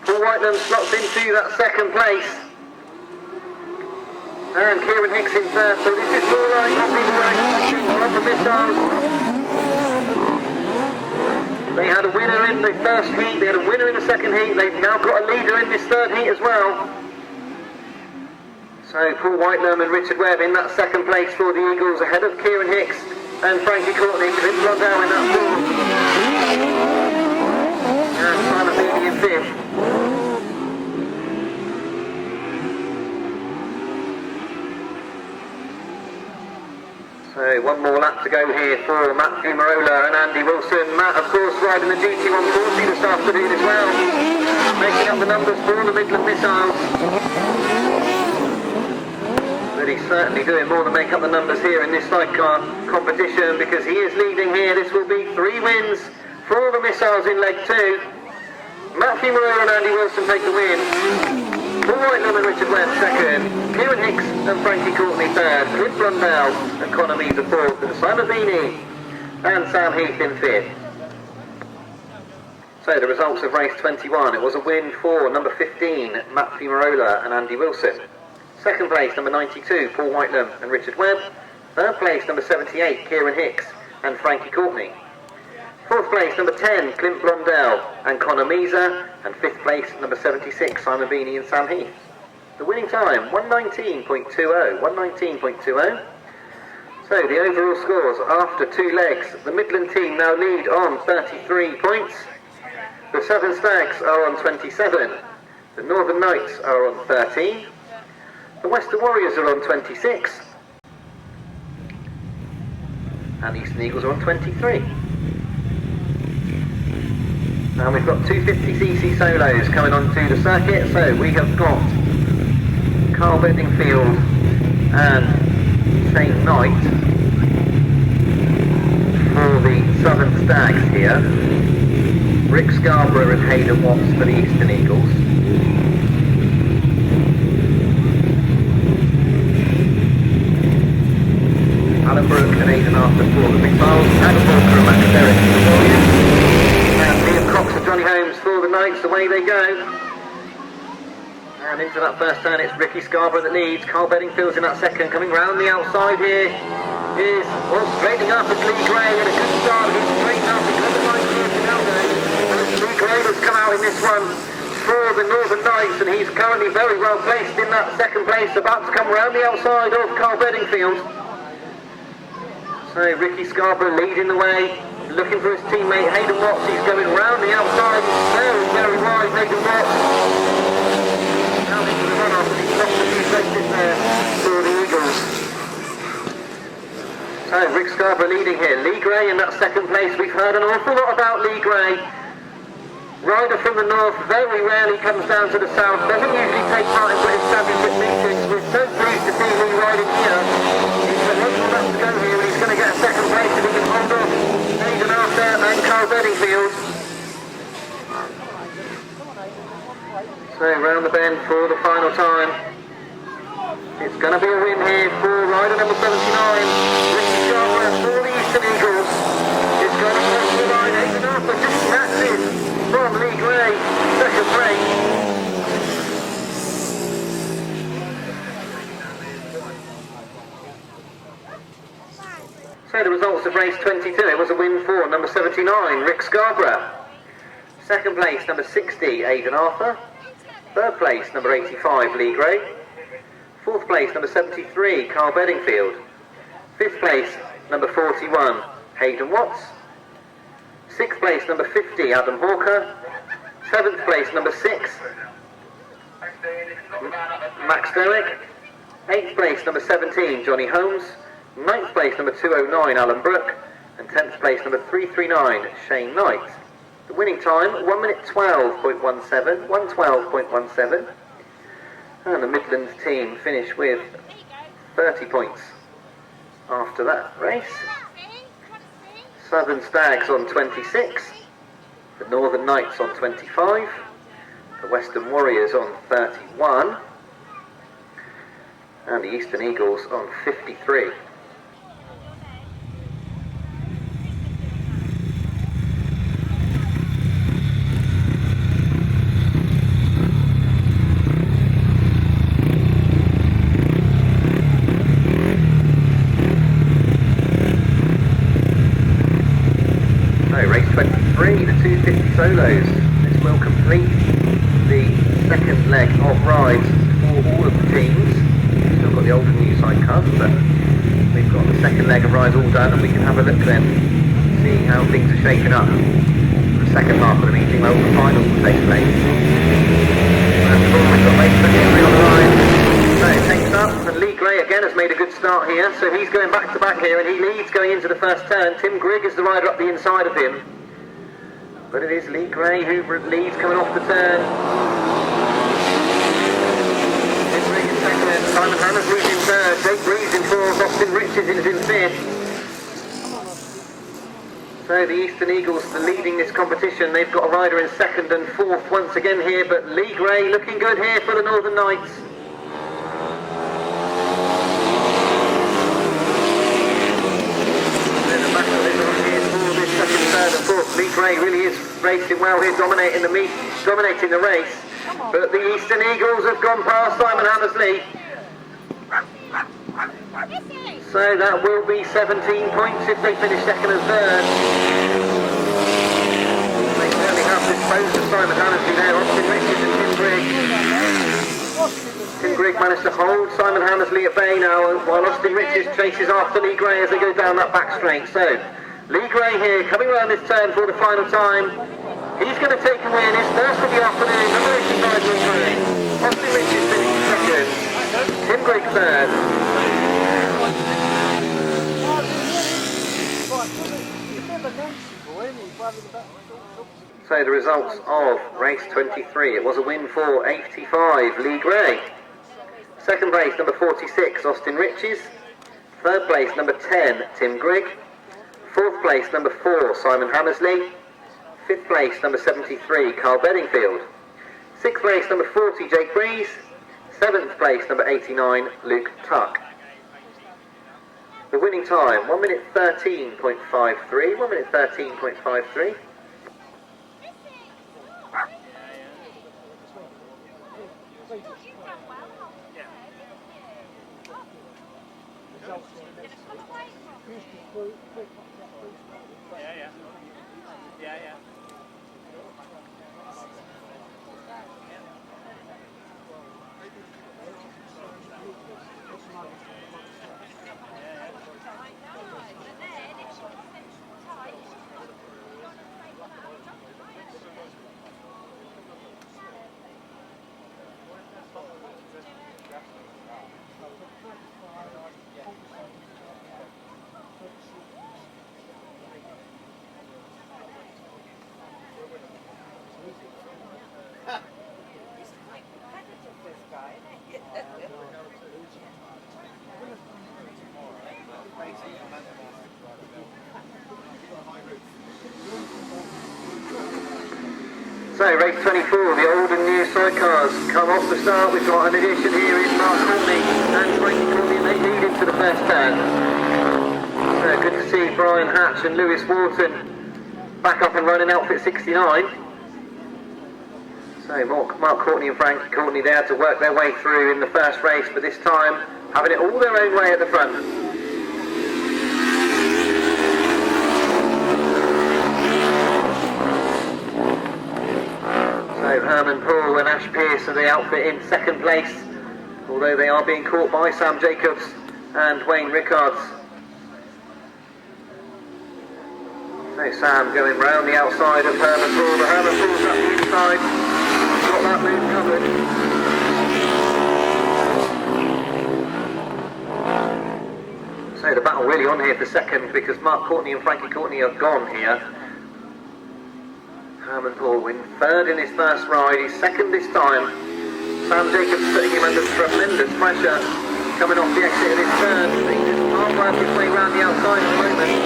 [SPEAKER 17] Paul Whitelam slots into that second place. And Kieran Hicks in third, so this is all right on the Missiles. They had a winner in the first heat, they had a winner in the second heat, they've now got a leader in this third heat as well. So Paul Whitelam and Richard Webb in that second place for the Eagles, ahead of Kieran Hicks and Frankie Courtney, Clint Blondell in that fourth. And Simon Beanie in fifth. So one more lap to go here for Matt Fumarola and Andi Wilson. Matt, of course, riding the GT140 this afternoon as well, making up the numbers for the Midland Missiles. But he's certainly doing more than make up the numbers here in this sidecar competition, because he is leading here. This will be 3 wins for the Missiles in leg 2. Matt Fumarola and Andi Wilson take the win. Paul Whitelam and Richard Webb second, Kieran Hicks and Frankie Courtney third, Clint Blondell and Conor Sargeant fourth, and Simon Beanie and Sam Heath in fifth. So the results of race 21, it was a win for number 15, Matt Fumarola and Andi Wilson. Second place, number 92, Paul Whitelam and Richard Webb. Third place, number 78, Kieran Hicks and Frankie Courtney. Fourth place, number 10, Clint Blondell and Conor Sargeant. And fifth place, number 76, Simon Beanie and Sam Heath. The winning time, 119.20, 119.20. So the overall scores after 2 legs, the Midland team now lead on 33 points. The Southern Stags are on 27. The Northern Knights are on 13. The Western Warriors are on 26. And the Eastern Eagles are on 23. And we've got 250cc solos coming onto the circuit. So we have got Carl Bedingfield and Shane Knight for the Southern Stags here. Rick Scarborough and Hayden Watts for the Eastern Eagles. Alan Brooke and Aidan Arthur for the Missiles. Adam Walker and Matt Derrick for the Warriors. And Liam Cox and Johnny Holmes for the Knights. Away they go. And into that first turn, it's Ricky Scarborough that leads. Carl Bedingfield's in that second. Coming round the outside here is, well, straightening up as Lee Greig, and a good start. He's straightened up. He's got the line clear now though. And Lee Greig has come out in this one for the Northern Knights, and he's currently very well placed in that second place, about to come round the outside of Carl Bedingfield. So Ricky Scarborough leading the way, looking for his teammate Hayden Watts. He's going round the outside, very, very wide, Hayden Watts. Now into the run-off, and he's lost a few places there for the Eagles. So Rick Scarborough leading here. Lee Gray in that second place. We've heard an awful lot about Lee Gray. Rider from the north, very rarely comes down to the south, doesn't usually take part in British Championship meetings. We're so pleased to see Lee riding here. He's got lots of laps to go here, and he's going to get a second place if he can hold off Aidan Arthur and Carl then for the final time. It's going to be a win here for rider number 79, Ricky Scarboro for the Eastern Eagles. It's going to cross the line, 8.5, but just catches from Lee Greig, second place. So the results of race 22, it was a win for number 79, Rick Scarborough. Second place, number 60, Aidan Arthur. Third place, number 85, Lee Greig. Fourth place, number 73, Carl Bedingfield. Fifth place, number 41, Hayden Watts. Sixth place, number 50, Adam Hawker. Seventh place, number 6, Max Derrick. Eighth place, number 17, Johnny Holmes. Ninth place, number 209, Alan Brooke. And 10th place, number 339, Shane Knight. The winning time, 1 minute 12.17, 1:12.17. And the Midland team finish with 30 points after that race. Southern Stags on 26, the Northern Knights on 25, the Western Warriors on 31, and the Eastern Eagles on 53. Solos. This will complete the second leg of rides for all of the teams. We've still got the older new sidecars, but we've got the second leg of rides all done, and we can have a look then, see how things are shaping up for the second half of the meeting where all the finals will take place. First of all, we've got race 23 on the line. So it takes up, and Lee Greig again has made a good start here, so he's going back to back here, and he leads going into the first turn. Tim Greig is the rider up the inside of him. But it is Lee Greig who leads coming off the turn. Tim Greig in second, Simon Hammersley's in third, Jake Breeze in fourth, Austin Riches is in fifth. So the Eastern Eagles are leading this competition. They've got a rider in second and fourth once again here, but Lee Greig looking good here for the Northern Knights. Third and fourth. Lee Greig really is racing well here, dominating the race. But the Eastern Eagles have gone past Simon Hammersley. So that will be 17 points if they finish second and third. They certainly have disposed of Simon Hammersley there. Austin Riches and Tim Greig. Tim Greig managed to hold Simon Hammersley at bay now, while Austin Riches chases after Lee Greig as they go down that back straight. So Lee Greig here, coming around this turn for the final time. He's going to take a win, his first of the afternoon, number 85 Lee Greig. Austin Riches finishing second, Tim Greig third. So the results of race 23, it was a win for 85 Lee Greig. Second place, number 46, Austin Riches. Third place, number 10, Tim Greig. Fourth place, number 4, Simon Hammersley. Fifth place, number 73, Carl Bedingfield. Sixth place, number 40, Jake Breeze. Seventh place, number 89, Luke Tuck. The winning time, 1 minute 13.53, 1 minute 13.53. So race 24, the old and new sidecars come off the start. We've got an addition here in Mark Courtney and Frankie Courtney, and they lead into the first turn. So good to see Brian Hatch and Lewis Wharton back up and running outfit 69. So Mark Courtney and Frankie Courtney there to work their way through in the first race, but this time having it all their own way at the front. So Herman Paul and Ash Pearce are the outfit in second place, although they are being caught by Sam Jacobs and Wayne Rickards. So Sam going round the outside of Herman Paul, but Herman Paul's up the inside, got that move covered. So the battle really on here for second, because Mark Courtney and Frankie Courtney are gone here. Herman Paul in third in his first ride, he's second this time. Sam Jacobs putting him under tremendous pressure, coming off the exit of his turn. He just can't work his way round the outside at the moment.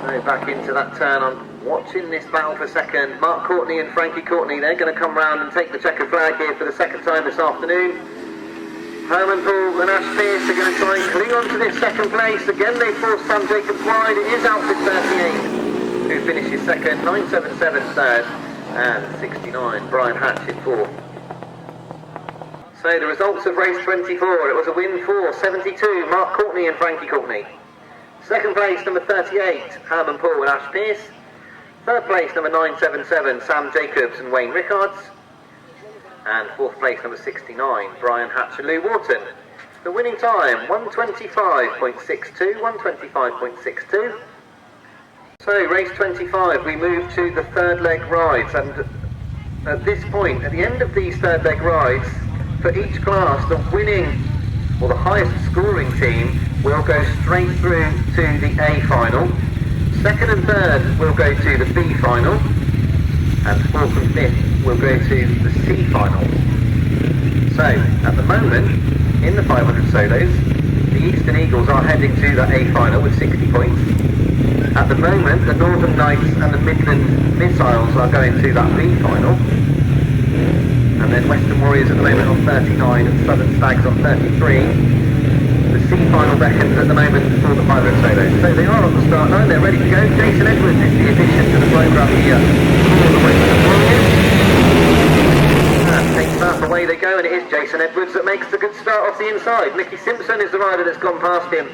[SPEAKER 17] So back into that turn, I'm watching this battle for second. Mark Courtney and Frankie Courtney, they're going to come round and take the checker flag here for the second time this afternoon. Herman Paul and Ash Pearce are going to try and cling on to this second place. Again they force Sam Jacobs wide, it is outfit 38 who finishes second, 977 third, and 69 Brian Hatch in fourth. So the results of race 24, it was a win for 72 Mark Courtney and Frankie Courtney. Second place number 38 Herman Paul and Ash Pearce. Third place number 977 Sam Jacobs and Wayne Rickards. And fourth place number 69 Brian Hatch and Lou Wharton. The winning time 125.62, 125.62. So race 25, we move to the third leg rides, and at this point, at the end of these third leg rides, for each class, the winning or the highest scoring team will go straight through to the A final. Second and third will go to the B final, and fourth and fifth will go to the C final. So at the moment, in the 500 solos, the Eastern Eagles are heading to the A final with 60 points. At the moment, the Northern Knights and the Midland Missiles are going to that B final. And then Western Warriors at the moment on 39 and Southern Stags on 33. The C final beckons at the moment for the 500 solos. So they are on the start line, they're ready to go. Jason Edwards is the addition to the programme here for the Western Warriors. And takes that, away they go, and it is Jason Edwards that makes the good start off the inside. Mickie Simpson is the rider that's gone past him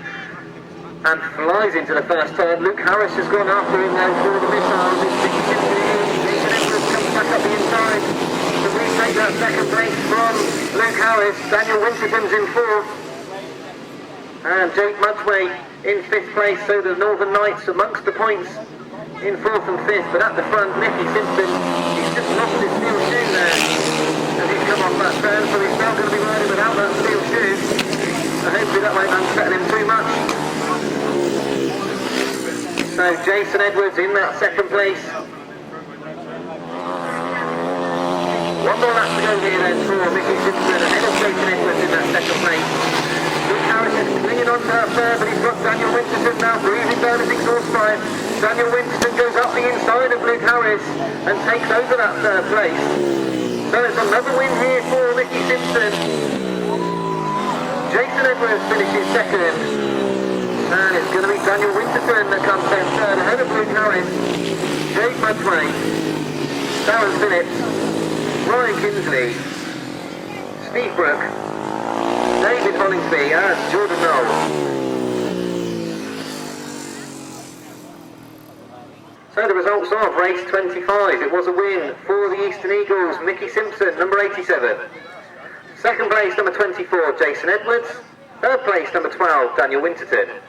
[SPEAKER 17] and flies into the first turn. Luke Harris has gone after him now for the Missiles. It's Mickie Simpson. Jason Edwards comes back up the inside to retake that second place from Luke Harris. Daniel Winterton's in fourth. And Jake Mulford in fifth place. So the Northern Knights amongst the points in fourth and fifth. But at the front, Mickie Simpson, he's just lost his steel shoe there as he's come off that turn. So he's now going to be riding without that steel shoe. So hopefully that won't unsettle him too much. So Jason Edwards in that second place. One more lap to go here then for Mickie Simpson, ahead of Jason Edwards in that second place. Luke Harris is clinging on to that third, but he's got Daniel Winterton now breathing down his exhaust pipe. Daniel Winterton goes up the inside of Luke Harris and takes over that third place. So it's another win here for Mickie Simpson. Jason Edwards finishes second. And it's going to be Daniel Winterton that comes down third, ahead of Luke Harris, Jake Mulford, Darren Phillips, Ryan Kinsley, Steve Brooke, David Hollingsby and Jordan Knowles. So the results of race 25, it was a win for the Eastern Eagles, Mickie Simpson, number 87. Second place, number 24, Jason Edwards. Third place, number 12, Daniel Winterton.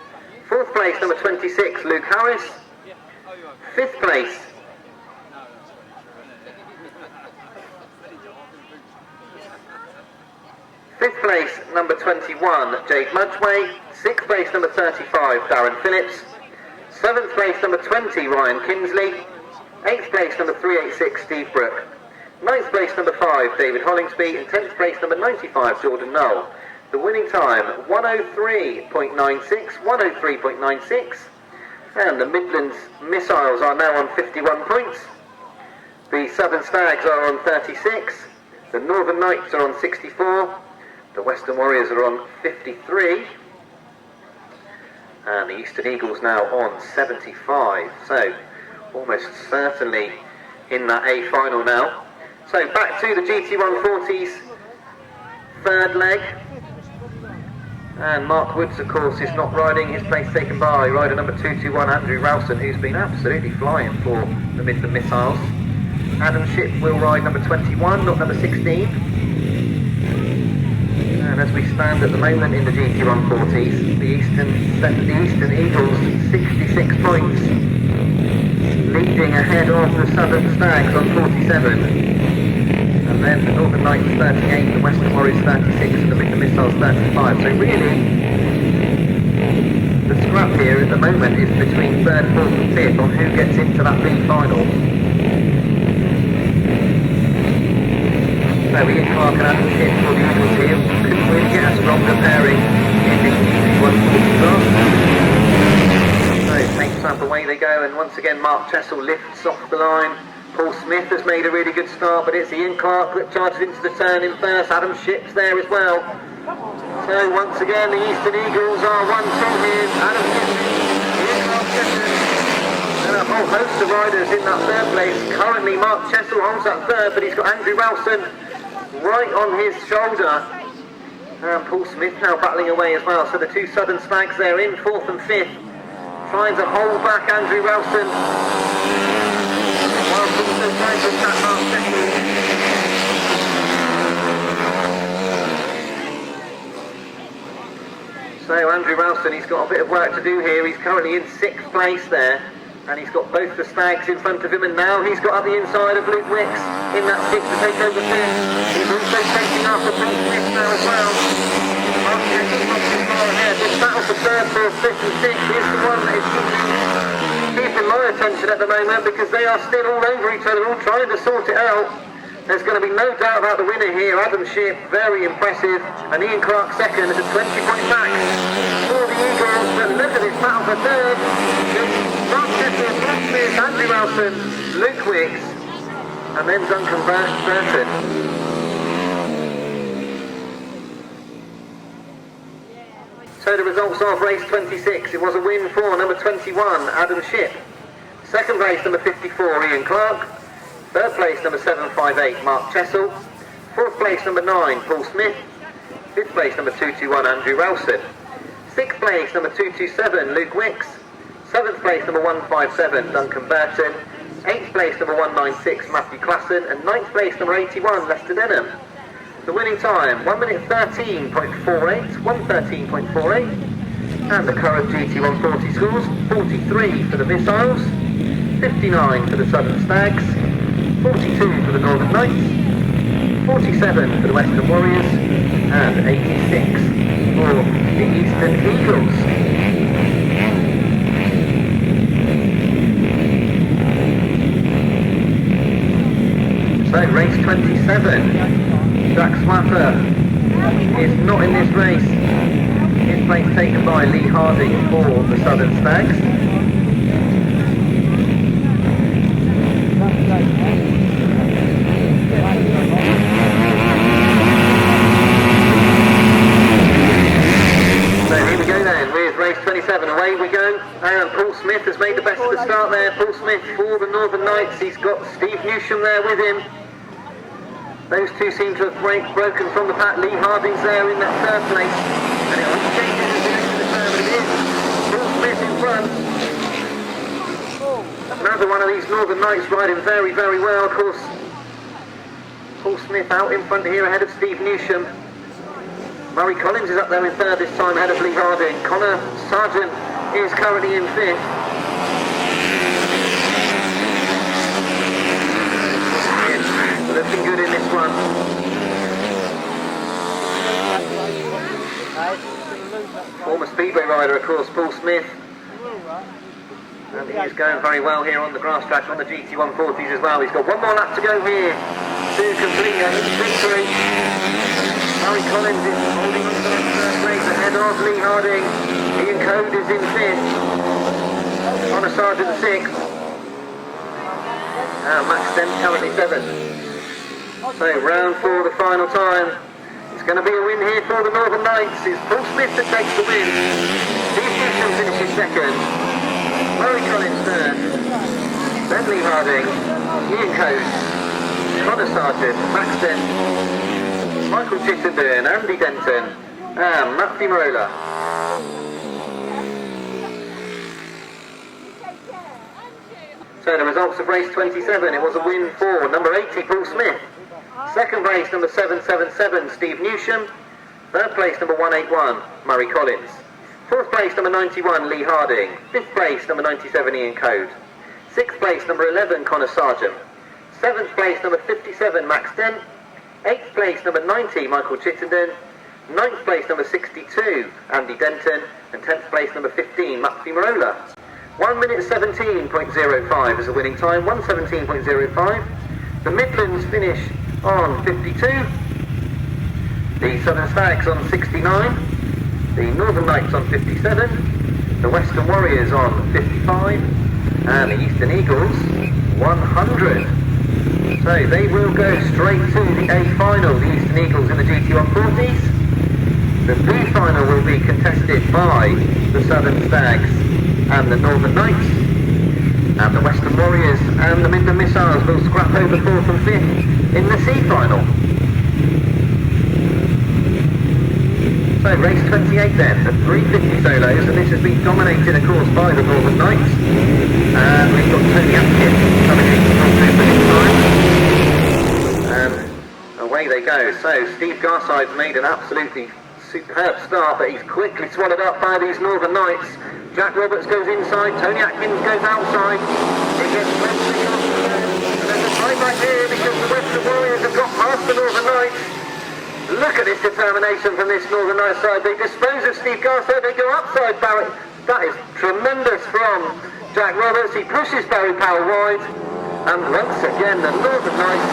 [SPEAKER 17] Fourth place, number 26, Luke Harris. Fifth place, number 21, Jake Mulford. Sixth place, number 35, Darren Phillips. Seventh place, number 20, Ryan Kinsley. Eighth place, number 386, Steve Brooke. Ninth place, number 5, David Hollingsby. And 10th place, number 95, Jordan Knowles. The winning time, 103.96, 103.96. And the Midland Missiles are now on 51 points. The Southern Stags are on 36. The Northern Knights are on 64. The Western Warriors are on 53. And the Eastern Eagles now on 75. So almost certainly in that A final now. So back to the GT140's third leg. And Mark Woods, of course, is not riding. His place taken by rider number 221, Andrew Ralston, who's been absolutely flying for the Midland Missiles. Adam Shipp will ride number 21, not number 16. And as we stand at the moment in the GT140s, the Eastern Eagles 66 points, leading ahead of the Southern Stags on 47. And then the Northern Knights 38, the Western Warriors 36, and the Midland Missiles 35. So really, the scrap here at the moment is between 3rd, 4th and 5th on who gets into that B final. So Ian Clark and Adam Shipp for the Eagles here. Couldn't really get a stronger pairing in the GT140 class. So takes up, away they go, and once again Mark Chessel lifts off the line. Paul Smith has made a really good start, but it's Ian Clark that charges into the turn in first. Adam Shipp's there as well. So once again the Eastern Eagles are 1-2 here. Adam Shipp, Ian Clark second, and a whole host of riders in that third place. Currently Mark Chessel holds that third, but he's got Andrew Ralston right on his shoulder. And Paul Smith now battling away as well. So the two Southern Stags there in 4th and 5th, trying to hold back Andrew Ralston. Whilst also trying to attack Mark Chessel. So Andrew Ralston, he's got a bit of work to do here. He's currently in 6th place there. And he's got both the Stags in front of him, and now he's got up the inside of Luke Wicks in that 6th to take over 5th. He's also taking after Paul Smith now as well. Mark Chessel's not too far ahead. This battle for 3rd, 4th, 5th and 6th is the one that is keeping my attention at the moment, because they are still all over each other, all trying to sort it out. There's going to be no doubt about the winner here. Adam Shipp, very impressive, and Ian Clark second at a 20-point back for the Eagles. But look at this battle for 3rd. Mark Chessel, Paul Smith, Andrew Ralston, Luke Wicks, and then Duncan Burton. So the results of race 26. It was a win for number 21, Adam Shipp. 2nd place, number 54, Ian Clark. 3rd place, number 758, Mark Chessel. 4th place, number 9, Paul Smith. 5th place, number 221, Andrew Ralston. 6th place, number 227, Luke Wicks. 7th place, number 157, Duncan Burton. 8th place, number 196, Matthew Classen. And 9th place, number 81, Lester Denham. The winning time, 1 minute 13.48, 1:13.48. And the current GT140 scores, 43 for the Missiles, 59 for the Southern Stags, 42 for the Northern Knights, 47 for the Western Warriors, and 86 for the Eastern Eagles. So race 27, Jack Swapper is not in this race. His place taken by Lee Harding for the Southern Stags. So here we go then with race 27, away we go, and Paul Smith has made the best of the start there. Paul Smith for the Northern Knights, he's got Steve Newsham there with him. Those two seem to have broken from the pack. Lee Harding's there in that 3rd place, and it all changes as we enter the turn, but it is Paul Smith in front. Another one of these Northern Knights riding very, very well, of course. Paul Smith out in front here ahead of Steve Newsham. Murray Collins is up there in 3rd this time ahead of Lee Harding. Conor Sargeant is currently in 5th. Looking good in this one. Former Speedway rider, of course, Paul Smith. And he is going very well here on the Grasstrack on the GT140s as well. He's got one more lap to go here to complete a victory. Murray Collins is holding on to that 3rd place ahead of Lee Harding. Ian Code is in 5th. Conor Sargeant 6th. And Max Dent currently 7th. So round 4, the final time. It's going to be a win here for the Northern Knights. It's Paul Smith that takes the win. Steve Newsham finishes 2nd. Murray Collins 3rd. Ben Lee Harding, Ian Coates, Conor Sargeant, Max Dent, Michael Chittenden, Andy Denton, and Matt Fumarola. So the results of race 27, it was a win for number 80, Paul Smith. Second place, number 777, Steve Newsham. Third place, number 181, Murray Collins. Fourth place, number 91, Lee Harding. Fifth place, number 97, Ian Code. Sixth place, number 11, Conor Sargeant. Seventh place, number 57, Max Dent. Eighth place, number 90, Michael Chittenden. Ninth place, number 62, Andy Denton. And 10th place, number 15, Matt Fumarola. 1 minute 17.05 is the winning time, 1:17.05. The Midlands finish on 52. The Southern Stags on 69. The Northern Knights on 57. The Western Warriors on 55. And the Eastern Eagles 100. So they will go straight to the A final, the Eastern Eagles in the GT140s. The B final will be contested by the Southern Stags and the Northern Knights, and the Western Warriors and the Midland Missiles will scrap over 4th and 5th in the C final. So race 28 then, the 350 solos, and this has been dominated of course by the Northern Knights, and we've got Tony Atkin coming in for the time, and away they go. So Steve Garside's made an absolutely superb start, but he's quickly swallowed up by these Northern Knights. Jack Roberts goes inside, Tony Atkins goes outside. It gets plenty of and there's a fight back here because the Western Warriors have got past the Northern Knights. Look at this determination from this Northern Knights side. They dispose of Steve Garside, they go outside Barry. That is tremendous from Jack Roberts. He pushes Barry Powell wide, and once again the Northern Knights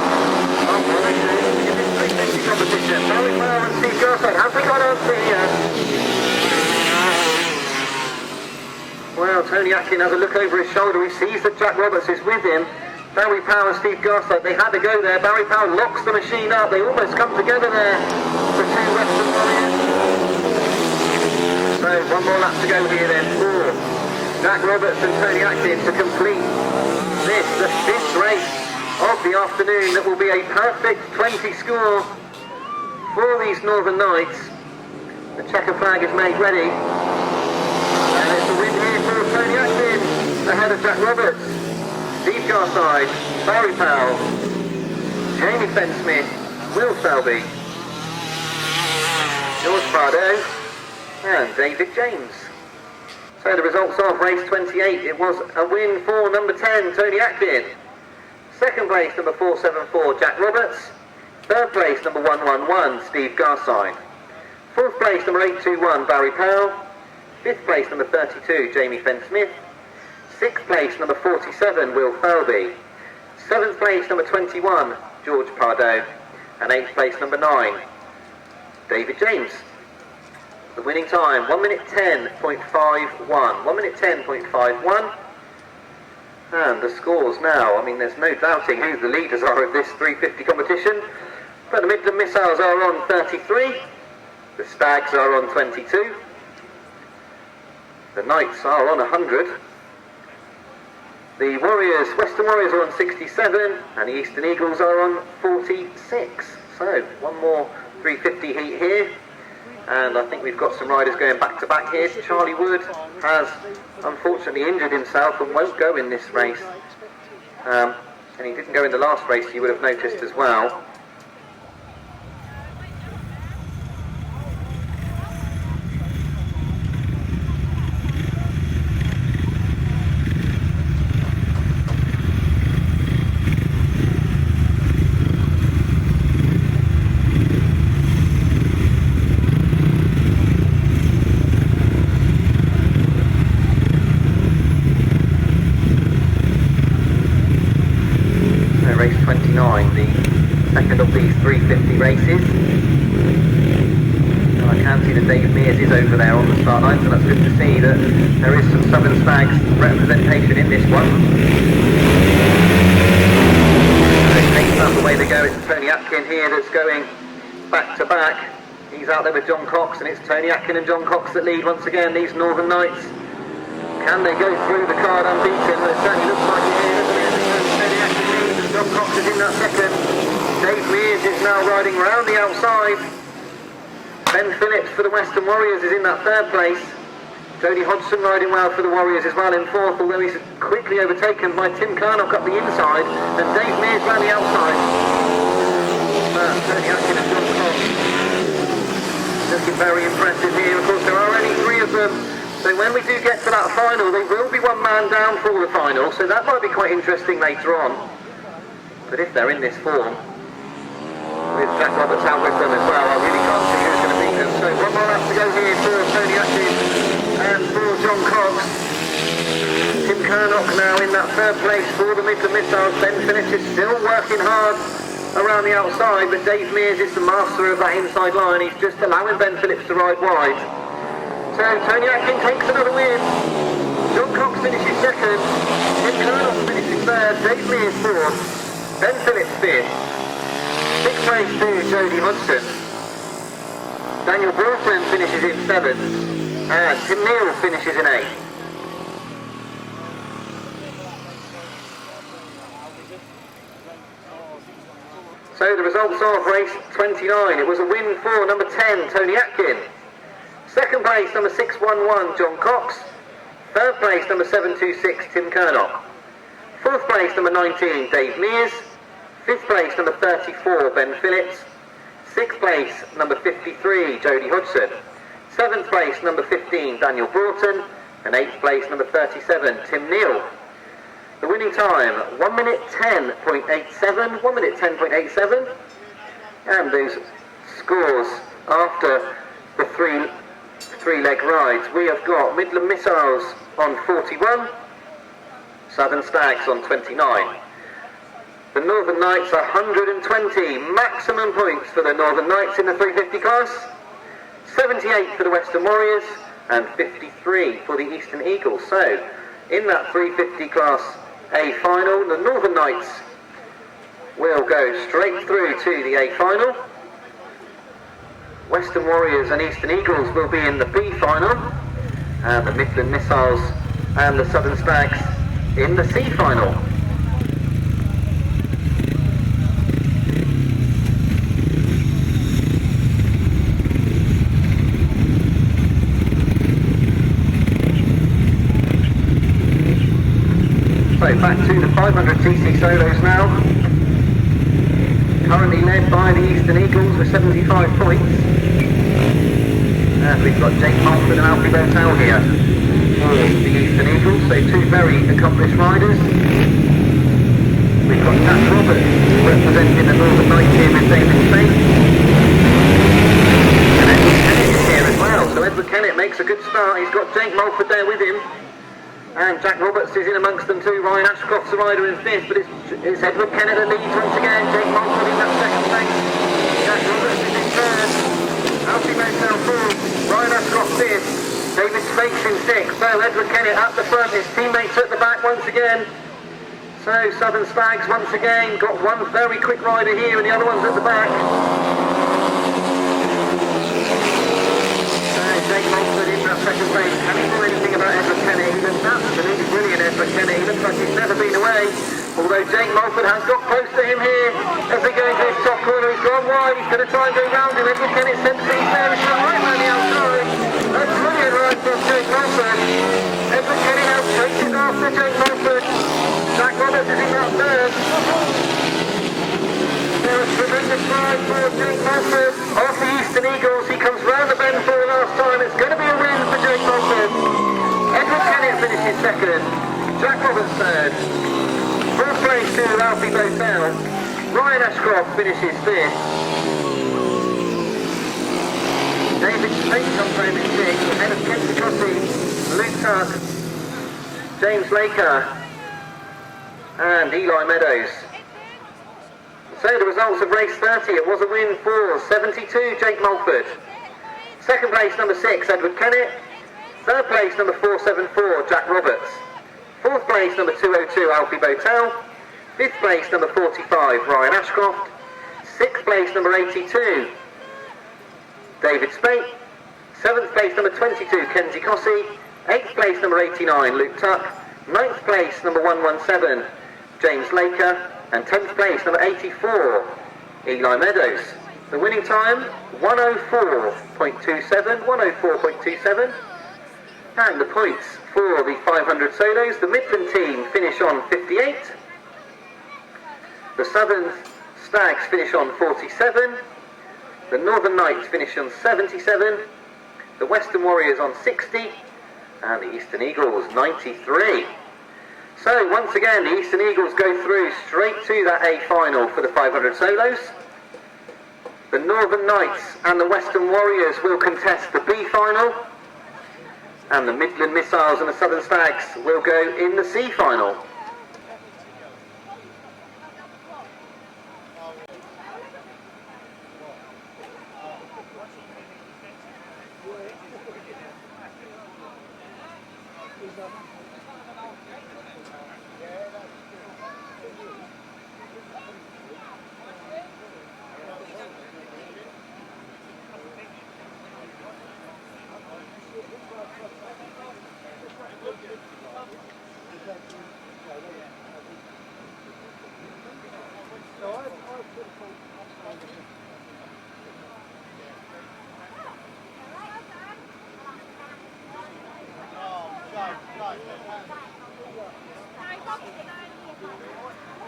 [SPEAKER 17] are running in this 350 competition. Barry Powell and Steve Garside, have they got answer here? Well, Tony Atkin has a look over his shoulder. He sees that Jack Roberts is with him. Barry Powell and Steve Garside, they had to go there. Barry Powell locks the machine up. They almost come together there, the two Western Warriors. So one more lap to go here then for Jack Roberts and Tony Atkin to complete this, the 5th race of the afternoon. That will be a perfect 20 score for these Northern Knights. The checker flag is made ready. And it's a win here for Tony Atkin, ahead of Jack Roberts, Steve Garside, Barry Powell, Jamie Fenn-Smith, Will Selby, George Pardo, and David James. So the results of race 28, it was a win for number 10, Tony Atkin. Second place, number 474, Jack Roberts. Third place, number 111, Steve Garside. Fourth place, number 821, Barry Powell. Fifth place, number 32, Jamie Fenn-Smith. Sixth place, number 47, Will Felby. Seventh place, number 21, George Pardo. And eighth place, number 9, David James. The winning time, 1 minute 10.51. 1 minute 10.51. And the scores now, I mean, there's no doubting who the leaders are of this 350 competition. But the Midland Missiles are on 33. The Stags are on 22. The Knights are on 100. The Warriors, Western Warriors are on 67, and the Eastern Eagles are on 46. So, one more 350 heat here, and I think we've got some riders going back to back here. Charlie Wood has unfortunately injured himself and won't go in this race. And he didn't go in the last race, you would have noticed as well. Dave Mears is over there on the start line, so that's good to see that there is some Southern Stags representation in this one. Next up, away they go. It's Tony Atkin here that's going back to back. He's out there with John Cox, and it's Tony Atkin and John Cox that lead once again, these Northern Knights. Can they go through the card unbeaten? Well, it certainly looks like it is, doesn't it? Tony Atkin leads and John Cox is in that second. Dave Mears is now riding round the outside. Ben Phillips for the Western Warriors is in that third place. Jody Hodgson riding well for the Warriors as well in fourth, although he's quickly overtaken by Tim Carnock up the inside, and Dave Mears round the outside. Tony Atkin and John Cox looking very impressive here. Of course, there are only three of them, so when we do get to that final, they will be one man down for the final, so that might be quite interesting later on. But if they're in this form, with Jack Roberts out with them as well, I really can't see who's going to beat them. So one more lap to go here for Tony Atkin and for John Cox. Tim Carnock now in that third place for the Midland Missiles. Ben Phillips is still working hard around the outside, but Dave Mears is the master of that inside line. He's just allowing Ben Phillips to ride wide. So Tony Atkin takes another win. John Cox finishes second. Tim Carnock finishes third. Dave Mears fourth. Ben Phillips fifth. Sixth place to Jody Hodgson. Daniel Broughton finishes in seventh, and Tim Neal finishes in eighth. So the results of race 29, it was a win for number 10, Tony Atkin. Second place, number 611, John Cox. Third place, number 726, Tim Carnock. Fourth place, number 19, Dave Mears. Fifth place, number 34, Ben Phillips. Sixth place, number 53, Jody Hodgson. Seventh place, number 15, Daniel Broughton. And eighth place, number 37, Tim Neal. The winning time, 1 minute 10.87, 1 minute 10.87. And those scores after the three-leg rides. We have got Midland Missiles on 41, Southern Stags on 29. The Northern Knights are 120, maximum points for the Northern Knights in the 350 class, 78 for the Western Warriors, and 53 for the Eastern Eagles. So, in that 350 class A final, the Northern Knights will go straight through to the A final. Western Warriors and Eastern Eagles will be in the B final, and the Midland Missiles and the Southern Stags in the C final. So back to the 500cc solos now. Currently led by the Eastern Eagles with 75 points. And we've got Jake Mulford and Alfie Bowtell here for the Eastern Eagles, so two very accomplished riders. We've got Jack Roberts representing the Northern Knights here with David Spain. And Edward Kennett is here as well, so Edward Kennett makes a good start. He's got Jake Mulford there with him. And Jack Roberts is in amongst them too. Ryan Ashcroft's the rider in fifth, but it's Edward Kennett that leads once again. Jake Mulford in that second place. Jack Roberts is in third. Alfie Bowtell fourth. Ryan Ashcroft fifth. David Spates in sixth. So Edward Kennett at the front. His teammates at the back once again. So Southern Stags once again got one very quick rider here and the other one's at the back. Jake Mulford in that second place. Can he do anything about Edward Kennett? He looks absolutely brilliant, Edward Kennett. He looks like he's never been away. Although Jake Mulford has got close to him here. As they go into his top corner, he's gone wide. He's going to try and go round him. Edward Kennett sent things there. He's right around the outside. A brilliant ride from Jake Mulford. Edward Kennett now chases after Jake Mulford. Jack Roberts is in that third. There's a tremendous ride for Jake Mulford. Off the Eastern Eagles, he comes round the bend for the last time. It's going to be a win for Jake Mulford. Edward Kennett finishes second. Jack Roberts third. Fourth place to Alfie Bowtell. Ryan Ashcroft finishes fifth. David Spates comes home in sixth. Ahead of Kenzie Crosby, Luke Tuck, James Laker, and Eli Meadows. So the results of race 30, it was a win for 72, Jake Mulford. Second place, number 6, Edward Kennett. Third place, number 474, Jack Roberts. Fourth place, number 202, Alfie Bowtell. Fifth place, number 45, Ryan Ashcroft. Sixth place, number 82, David Spate. Seventh place, number 22, Kenzie Cossey. Eighth place, number 89, Luke Tuck. Ninth place, number 117, James Laker. And 10th place, number 84, Eli Meadows. The winning time, 104.27, 104.27. And the points for the 500 solos, the Midland team finish on 58. The Southern Stags finish on 47. The Northern Knights finish on 77. The Western Warriors on 60. And the Eastern Eagles 93. So once again, the Eastern Eagles go through straight to that A final for the 500 solos. The Northern Knights and the Western Warriors will contest the B final. And the Midland Missiles and the Southern Stags will go in the C final.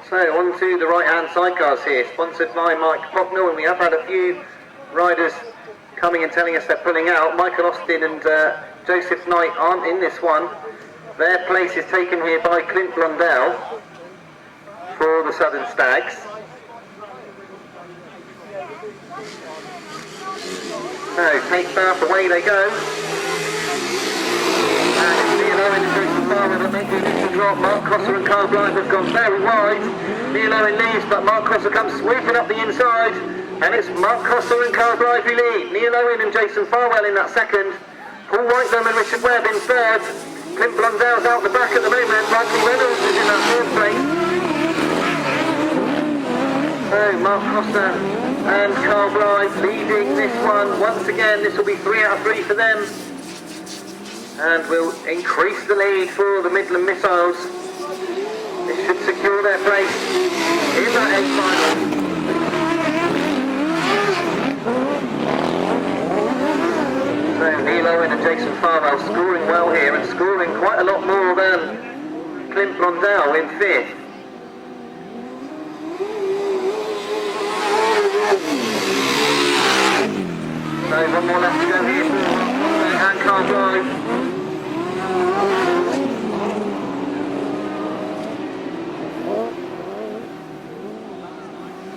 [SPEAKER 17] So on to the right-hand sidecars here, sponsored by Mike Pocknell, and we have had a few riders coming and telling us they're pulling out. Michael Austin and Joseph Knight aren't in this one. Their place is taken here by Clint Blondell for the Southern Stags. So take back, away they go. And it's Neal Owen and Jason Farwell that make the initial drop. Mark Cossar and Carl Blythe have gone very wide. Neal Owen leads, but Mark Cossar comes sweeping up the inside. And it's Mark Cossar and Carl Blythe who lead. Neal Owen and Jason Farwell in that second. Paul Whitelam and Richard Webb in third. Clint Blondell's out the back at the moment. Ricky Reynolds is in that fourth place. So Mark Cossar and Carl Blythe leading this one. Once again, this will be 3 out of 3 for them. And will increase the lead for the Midland Missiles. This should secure their place in that A final. So Neal Owen and Jason Farwell scoring well here, and scoring quite a lot more than Clint Blondell in 5th. So one more left to go here for and Carl Blythe.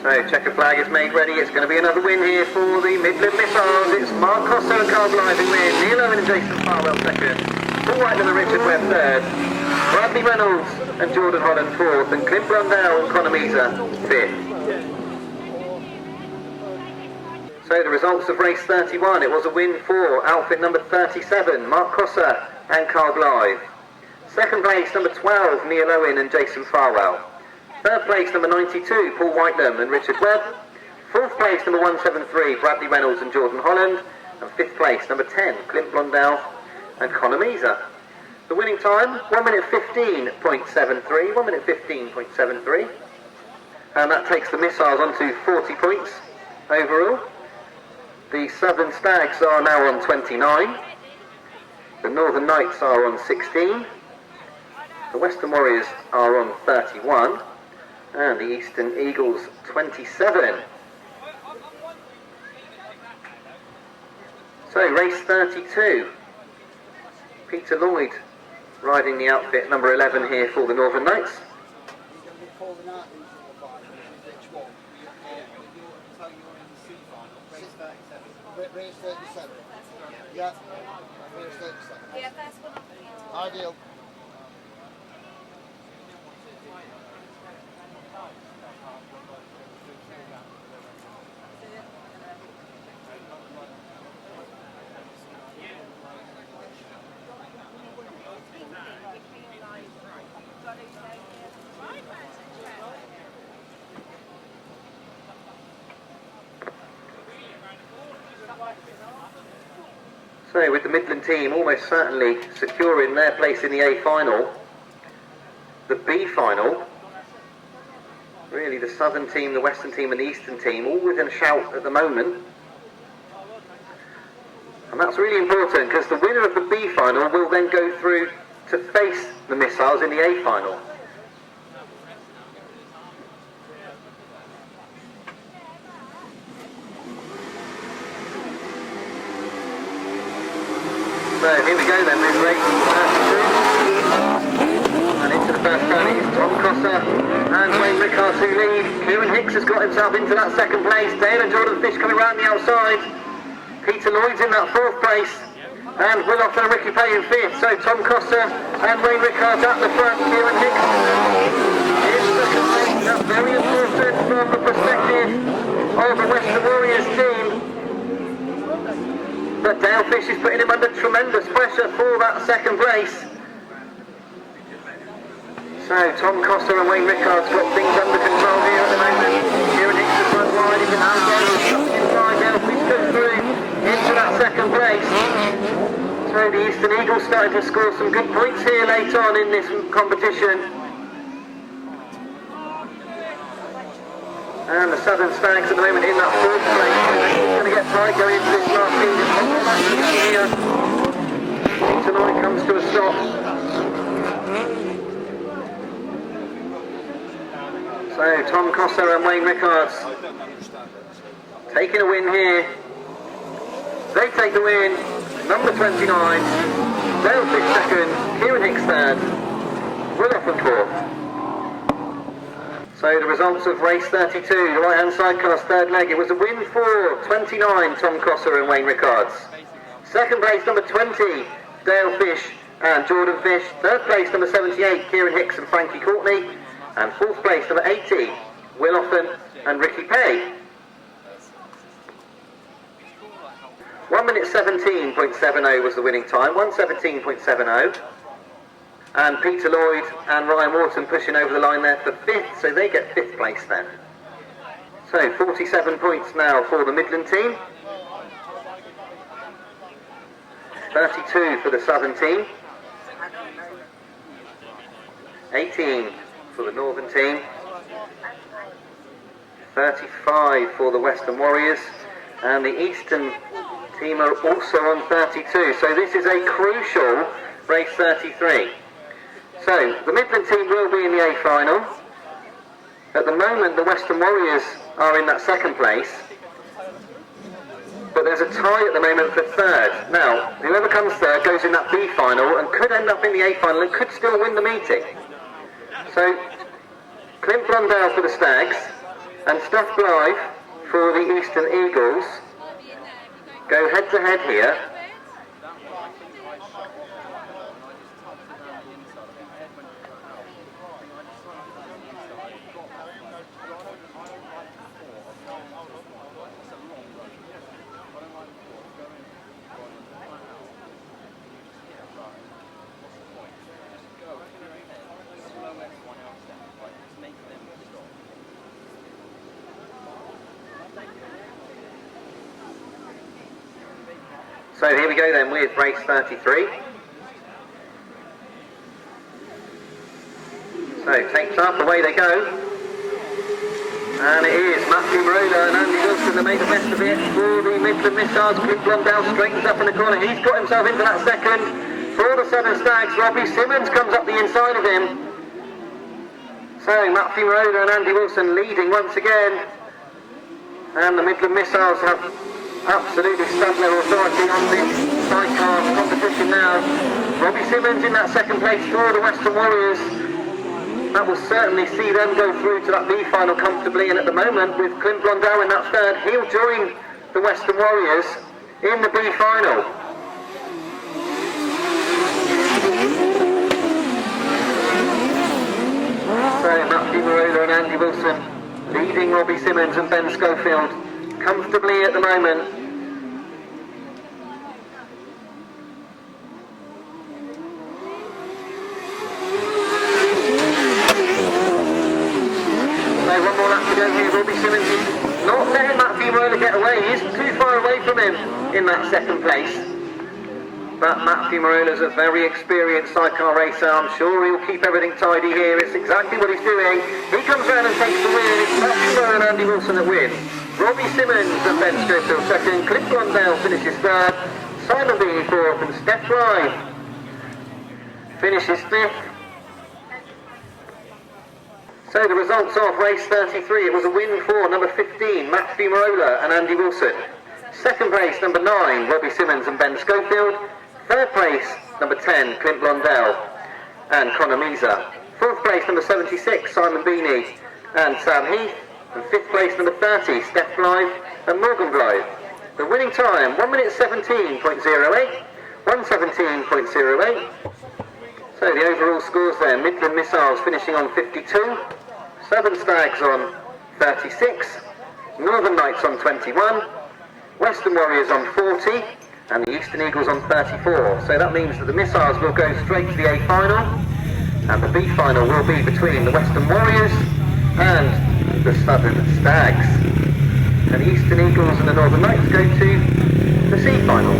[SPEAKER 17] So checker flag is made ready. It's going to be another win here for the Midland Missiles. It's Mark Cossar and Carl Blythe who win. Neal Owen and Jason Farwell second. Paul Whitelam and Richard Webb third. Bradley Reynolds and Jordan Holland fourth. And Clint Blondell and Conor Meza fifth. So the results of race 31, it was a win for outfit number 37, Mark Cossar and Carl Blythe. Second place, number 12, Neal Owen and Jason Farwell. Third place, number 92, Paul Whitelam and Richard Webb. Fourth place, number 173, Bradley Reynolds and Jordan Holland. And fifth place, number 10, Clint Blondell and Conor Meza. The winning time, 1 minute 15.73, 1 minute 15.73. And that takes the Missiles on to 40 points overall. The Southern Stags are now on 29. The Northern Knights are on 16. The Western Warriors are on 31. And the Eastern Eagles 27. So race 32. Peter Lloyd riding the outfit number 11 here for the Northern Knights.
[SPEAKER 19] Race 37. Yeah. Race 37. Yeah, first one up. Ideal.
[SPEAKER 17] So with the Midland team almost certainly securing their place in the A final, the B final, really the southern team, the western team and the eastern team all within a shout at the moment. And that's really important because the winner of the B final will then go through to face the Missiles in the A final. So here we go then, with race 32. And into the first turn is Tom Cossar and Wayne Rickards who lead. Kieran Hicks has got himself into that second place. Dale and Jordan Fish coming round the outside. Peter Lloyd's in that fourth place. And Will Off and Ricky Pay in fifth. So Tom Cossar and Wayne Rickards at the front. Kieran Hicks in second place. That's very important from the perspective of the Western Warriors team. But Dale Fish is putting him under tremendous pressure for that second place. So Tom Cossar and Wayne Rickards got things under control here at the moment. Kieran Hicks is front wide, he's now inside. Dale Fish goes through into that second place. So the Eastern Eagles starting to score some good points here later on in this competition. And the Southern Stags at the moment in that fourth place. It's going to get tight going into this last feed. Here. Tonight comes to a stop. So Tom Cossar and Wayne Rickards taking a win here. They take the win. Number 29. Dale Fish second. Kieran Hicks third. Will Off and fourth. So the results of race 32, the right-hand sidecar's third leg, it was a win for 29, Tom Cossar and Wayne Rickards. Second place, number 20, Dale Fish and Jordan Fish. Third place, number 78, Kieran Hicks and Frankie Courtney. And fourth place, number 80, Will Offen and Ricky Pay. 1 minute 17.70 was the winning time, 1:17.70. And Peter Lloyd and Ryan Wharton pushing over the line there for fifth, so they get fifth place then. So 47 points now for the Midland team. 32 for the Southern team. 18 for the Northern team. 35 for the Western Warriors. And the Eastern team are also on 32. So this is a crucial race 33. So, the Midland team will be in the A final. At the moment, the Western Warriors are in that second place. But there's a tie at the moment for third. Now, whoever comes third goes in that B final and could end up in the A final and could still win the meeting. So, Clint Blundell for the Stags and Stef Blythe for the Eastern Eagles go head to head here. So here we go then with race 33. So tapes up, away they go. And it is Matt Fumarola and Andi Wilson that made the best of it for the Midland Missiles. Clint Blundell straightens up in the corner. He's got himself into that second. For the Southern Stags, Robbie Simmons comes up the inside of him. So Matt Fumarola and Andi Wilson leading once again. And the Midland Missiles have absolutely stamped their authority on this sidecar competition now. Robbie Simmons in that second place for the Western Warriors. That will certainly see them go through to that B final comfortably, and at the moment with Clint Blundell in that third, he'll join the Western Warriors in the B final. So Matt Fumarola and Andi Wilson leading Robbie Simmons and Ben Schofield comfortably at the moment. So one more lap to go here. Robbie Simmons is not letting Matt Fumarola get away. He is too far away from him in that second place. But Matt Fumarola's a very experienced sidecar racer. I'm sure he'll keep everything tidy here. It's exactly what he's doing. He comes round and takes the win. It's Matt Fumarola and Andi Wilson that win. Robbie Simmons and Ben Schofield second. Cliff Blondell finishes third. Simon Beanie fourth and Stef Morgan Blyth finishes fifth. So the results of race 33, it was a win for number 15, Matt Fumarola and Andi Wilson. Second place, number 9, Robbie Simmons and Ben Schofield. Third place, number 10, Clint Blondell and Conor Misa. Fourth place, number 76, Simon Beanie and Sam Heath. And fifth place, number 30, Stef Blyth and Morgan Blyth. The winning time, 1 minute 17.08, 1:17.08. So the overall scores there, Midland Missiles finishing on 52, Southern Stags on 36, Northern Knights on 21, Western Warriors on 40, and the Eastern Eagles on 34. So that means that the Missiles will go straight to the A final, and the B final will be between the Western Warriors and the Southern Stags. And the Eastern Eagles and the Northern Knights go to the C final.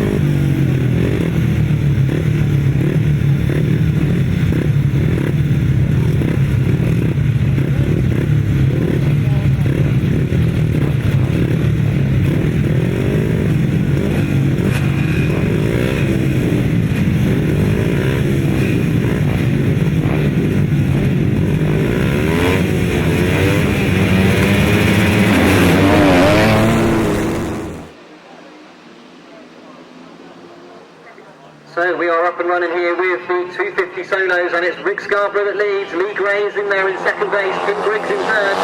[SPEAKER 17] So we are up and running here with the 250 solos, and it's Rick Scarboro that leads. Lee Gray's in there in second base, Tim Griggs in third,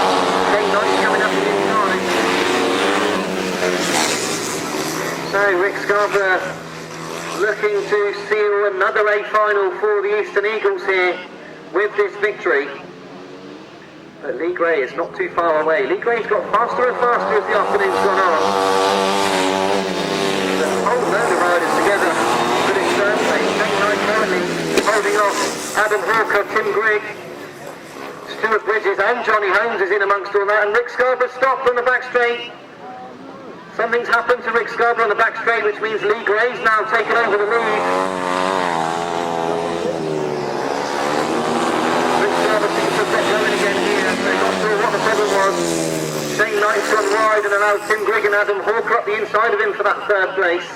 [SPEAKER 17] Jake Mulford coming up in inside. So Rick Scarboro looking to seal another A final for the Eastern Eagles here with this victory. But Lee Gray is not too far away. Lee Gray's got faster and faster as the afternoon's gone on. There's a whole load of riders together. Currently holding off Adam Hawker, Tim Greig, Stuart Bridges and Johnny Holmes is in amongst all that, and Rick Scarborough stopped on the back straight. Something's happened to Rick Scarborough on the back straight, which means Lee Gray's now taken over the lead. Rick Scarborough seems to get going again here. They're not sure what the problem was. Shane Knight's gone wide and allowed Tim Greig and Adam Hawker up the inside of him for that third place.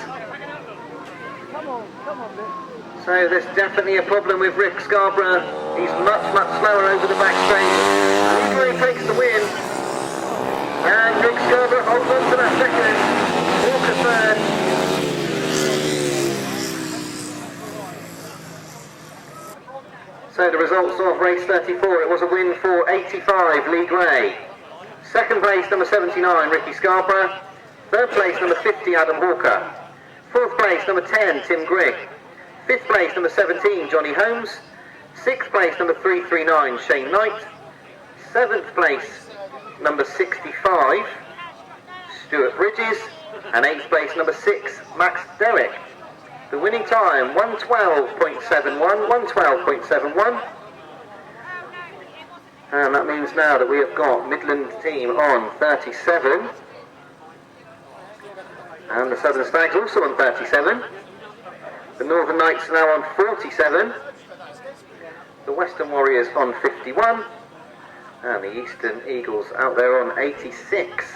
[SPEAKER 17] So there's definitely a problem with Rick Scarborough. He's much slower over the back straight. Lee Gray takes the win. And Rick Scarborough holds on to that second. Walker third. So the results of race 34, it was a win for 85, Lee Gray. Second place, number 79, Ricky Scarborough. Third place, number 50, Adam Hawker. Fourth place, number 10, Tim Greig. Fifth place, number 17, Johnny Holmes. Sixth place, number 339, Shane Knight. Seventh place, number 65, Stuart Bridges. And eighth place, number 6, Max Derrick. The winning time, 1:12.71, 1:12.71. And that means now that we have got Midland team on 37. And the Southern Stags also on 37. The Northern Knights now on 47, the Western Warriors on 51, and the Eastern Eagles out there on 86.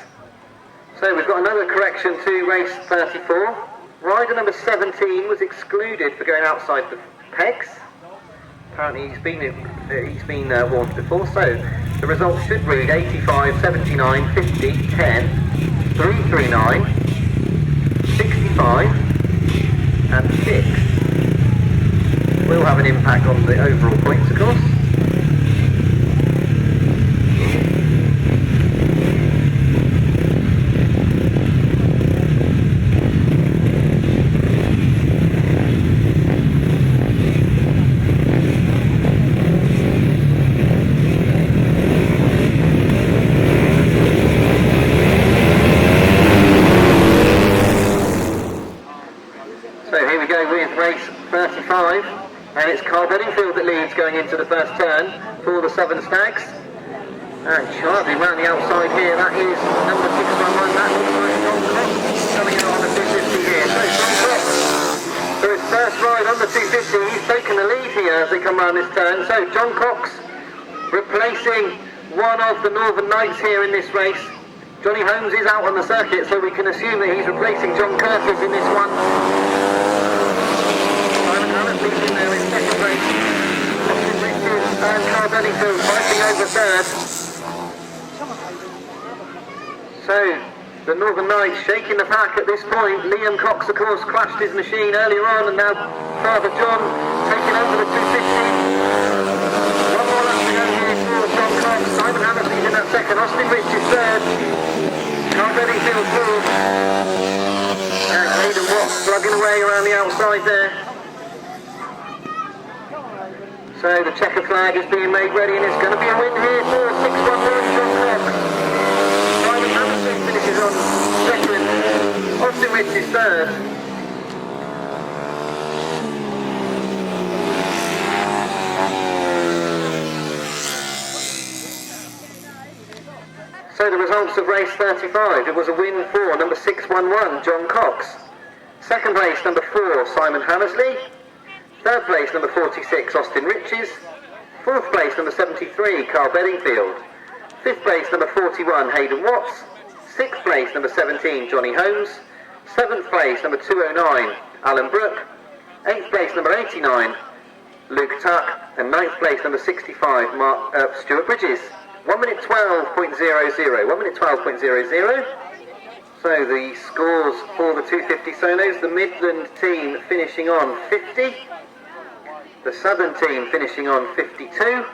[SPEAKER 17] So we've got another correction to race 34. Rider number 17 was excluded for going outside the pegs. Apparently he's been warned before, so the results should read 85, 79, 50, 10, 339, 65, and 6 will have an impact on the overall points, of course. And it's Carl Bedingfield that leads going into the first turn for the Southern Stags. And charging round the outside here, that is number 611, that looks like John Cox coming in on the 250 here. So John Cox, for his first side on the 250. He's taken the lead here as they come round this turn. So John Cox replacing one of the Northern Knights here in this race. Johnny Holmes is out on the circuit, so we can assume that he's replacing John Curtis in this one. Simon Hammersley's in there in second place. Austin Riches and Carl Benningfield fighting over third. So the Northern Knights shaking the pack at this point. Liam Cox, of course, crashed his machine earlier on, and now Father John taking over the 250. One more lap to go here for John Cox. Simon Hammersley's in that second. Austin Riches third. Carl Benningfield fourth. And Hayden Watts slugging away around the outside there. So the checker flag is being made ready, and it's going to be a win here for 6-1-1 John Cox. Simon Hammersley finishes on second. Austin Riches third. So the results of race 35, it was a win for number 611, John Cox. Second place, number 4, Simon Hammersley. Third place, number 46, Austin Riches. Fourth place, number 73, Carl Bedingfield. Fifth place, number 41, Hayden Watts. Sixth place, number 17, Johnny Holmes. Seventh place, number 209, Alan Brooke. Eighth place, number 89, Luke Tuck. And ninth place, number 65, Stuart Bridges. 1 minute 12.00. 1 minute 12.00. So the scores for the 250 solos, the Midland team finishing on 50. The Southern team finishing on 52.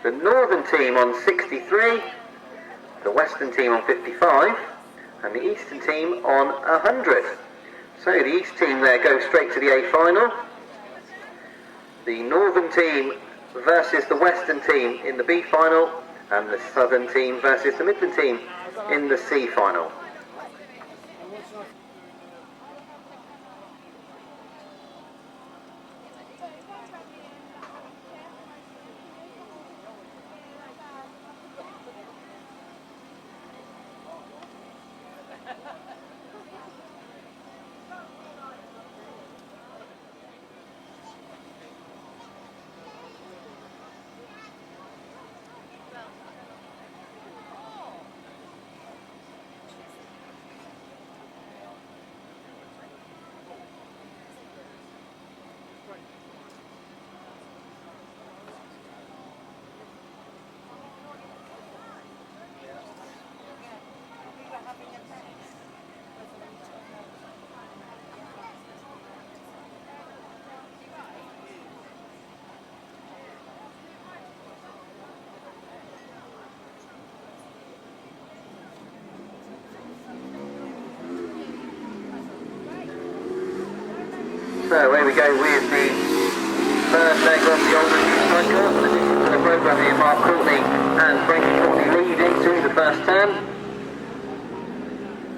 [SPEAKER 17] The Northern team on 63. The Western team on 55. And the Eastern team on 100. So the East team there goes straight to the A final. The Northern team versus the Western team in the B final. And the Southern team versus the Midland team in the C final. So away we go with the third leg of the Old RH Sidecar. For the programme here, Mark Courtney and Frankie Courtney lead into the first turn.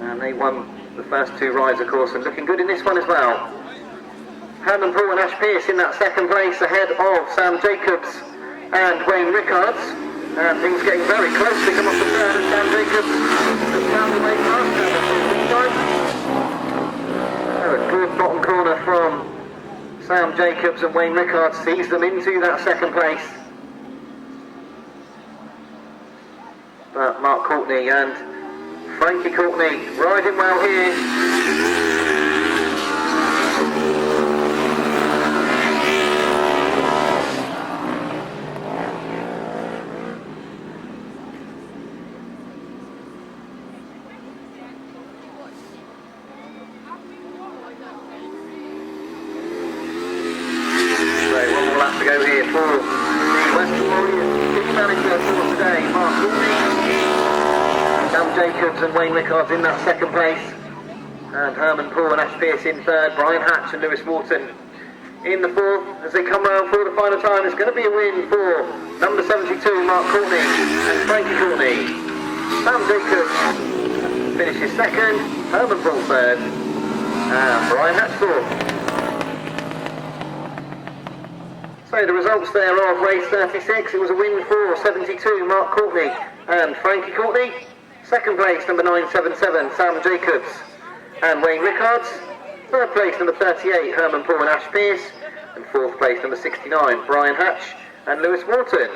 [SPEAKER 17] And they won the first two rides, of course, and looking good in this one as well. Herman Paul and Ash Pearce in that second place ahead of Sam Jacobs and Wayne Rickards. And things getting very close. They come off the turn, and Sam Jacobs has found the way past this time. A good bottom corner from Sam Jacobs, and Wayne Rickards sees them into that second place. But Mark Courtney and Frankie Courtney riding well here. Go here for the Western Warriors team manager for today, Mark Courtney, Sam Jacobs and Wayne Rickards in that second place, and Herman Paul and Ash Pearce in third, Brian Hatch and Lewis Wharton in the fourth. As they come round for the final time, it's going to be a win for number 72, Mark Courtney and Frankie Courtney. Sam Jacobs finishes second, Herman Paul third, and Brian Hatch fourth. So the results there of race 36, it was a win for 72, Mark Courtney and Frankie Courtney. Second place, number 977, Sam Jacobs and Wayne Rickards. Third place, number 38, Herman Paul and Ash Pearce. And fourth place, number 69, Brian Hatch and Lewis Wharton.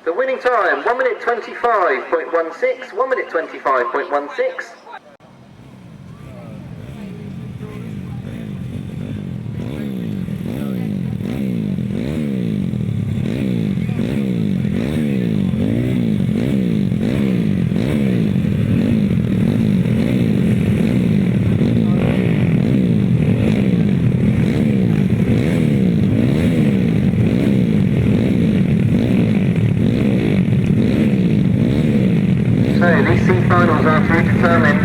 [SPEAKER 17] The winning time, 1 minute 25.16, 1 minute 25.16. So these C finals are to determine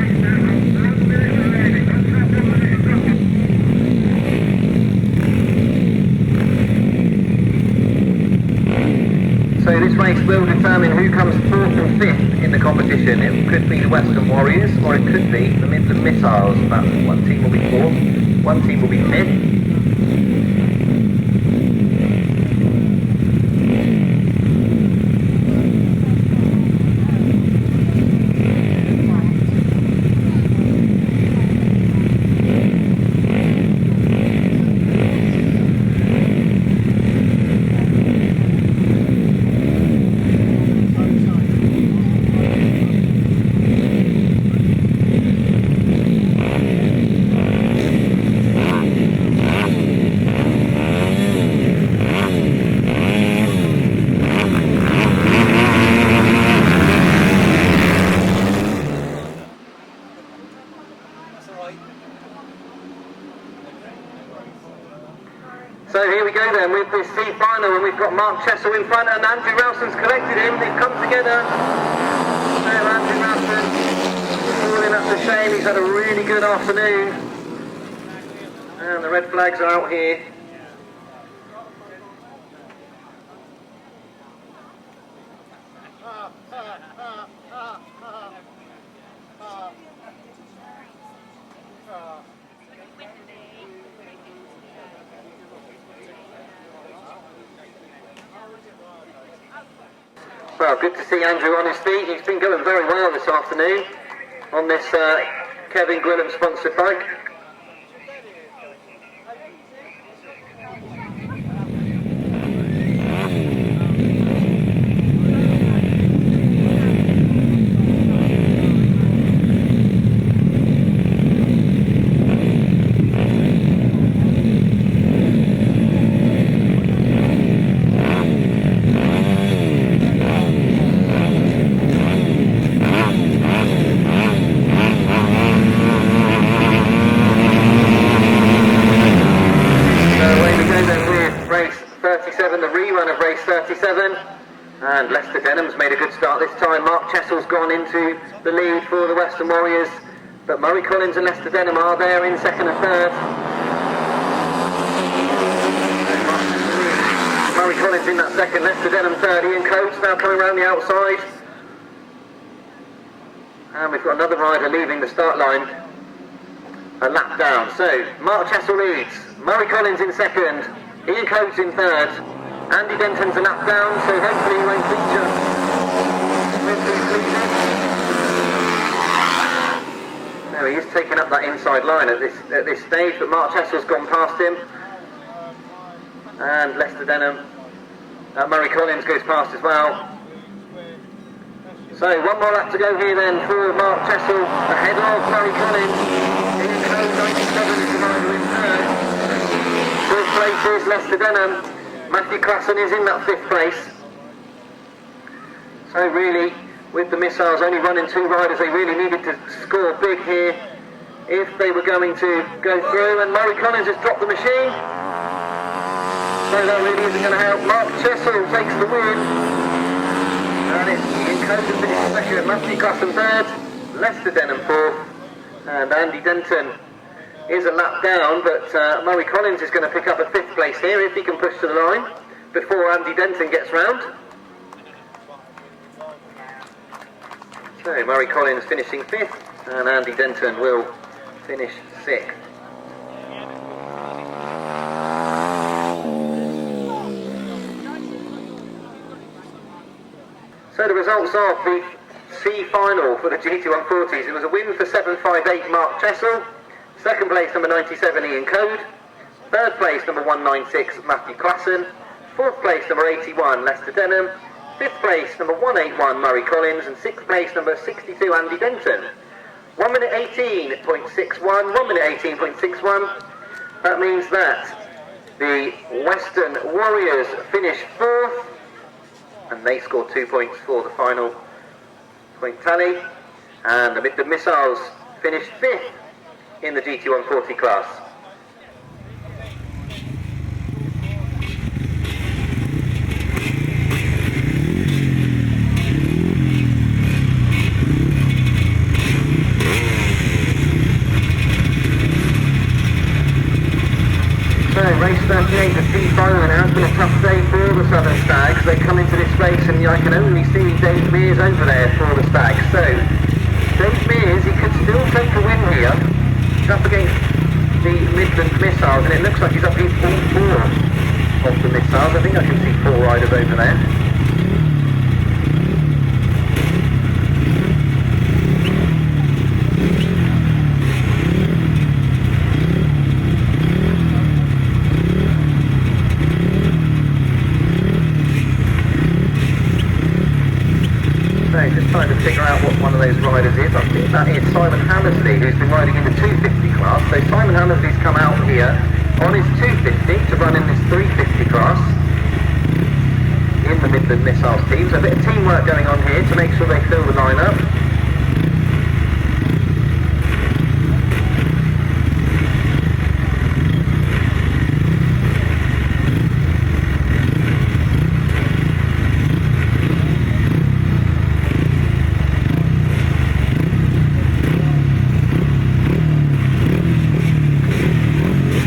[SPEAKER 17] this race will determine who comes 4th and 5th in the competition. It could be the Western Warriors or it could be the Midland Missiles. That one team will be 4th, one team will be 5th. So here we go then with this C final, and we've got Mark Chessel in front and Andrew Ralston's collected him. They've come together. So Andrew Ralston falling, that's a shame. He's had a really good afternoon. And the red flags are out here. Well, good to see Andrew on his feet. He's been going very well this afternoon on this Kevin Gwillam sponsored bike. And Lester Denham's made a good start this time. Mark Chessel's gone into the lead for the Western Warriors, but Murray Collins and Lester Denham are there in second and third. Murray Collins in that second, Lester Denham third. Ian Coates now coming around the outside. And we've got another rider leaving the start line a lap down. So Mark Chessel leads, Murray Collins in second, Ian Coates in third. Andy Denton's a lap down, so hopefully he won't feature with these leaders. Now he is taking up that inside line at this stage, but Mark Chessel's gone past him. And Lester Denham, Murray Collins goes past as well. So one more lap to go here then for Mark Chessel, ahead of Murray Collins. In code 97 is the rider in third. Fourth place is Lester Denham. Matthew Classen is in that fifth place. So really, with the Missiles only running two riders, they really needed to score big here if they were going to go through. And Murray Collins has dropped the machine. So that really isn't going to help. Mark Chessel takes the win. And it's Ian Coates finished second, Matthew Classen third, Lester Denham fourth, and Andy Denton is a lap down, but Murray Collins is going to pick up a fifth place here if he can push to the line before Andy Denton gets round. So Murray Collins finishing fifth, and Andy Denton will finish sixth. So the results of the C final for the GT140s, it was a win for 758 Mark Chessel, Second place, number 97, Ian Code. Third place, number 196, Matthew Classen. Fourth place, number 81, Lester Denham. Fifth place, number 181, Murray Collins. And sixth place, number 62, Andy Denton. 1 minute 18.61, 1 minute 18.61. That means that the Western Warriors finished 4th, and they scored 2 points for the final point tally. And the Midland Missiles finished 5th in the GT140 class. So race 38, the T-final, and it has been a tough day for the Southern Stags. They come into this race and I can only see Dave Mears over there for the Stags. So Dave Mears, he could still take a win here. He's up against the Midland Missiles, and it looks like he's up against all 4 of the Missiles. I think I can see 4 riders over there. Just trying to figure out what one of those riders is. I think that is Simon Hammersley, who's been riding in the 250 class. So Simon Hammersley's come out here on his 250 to run in this 350 class in the Midland Missiles team. So a bit of teamwork going on here to make sure they fill the lineup.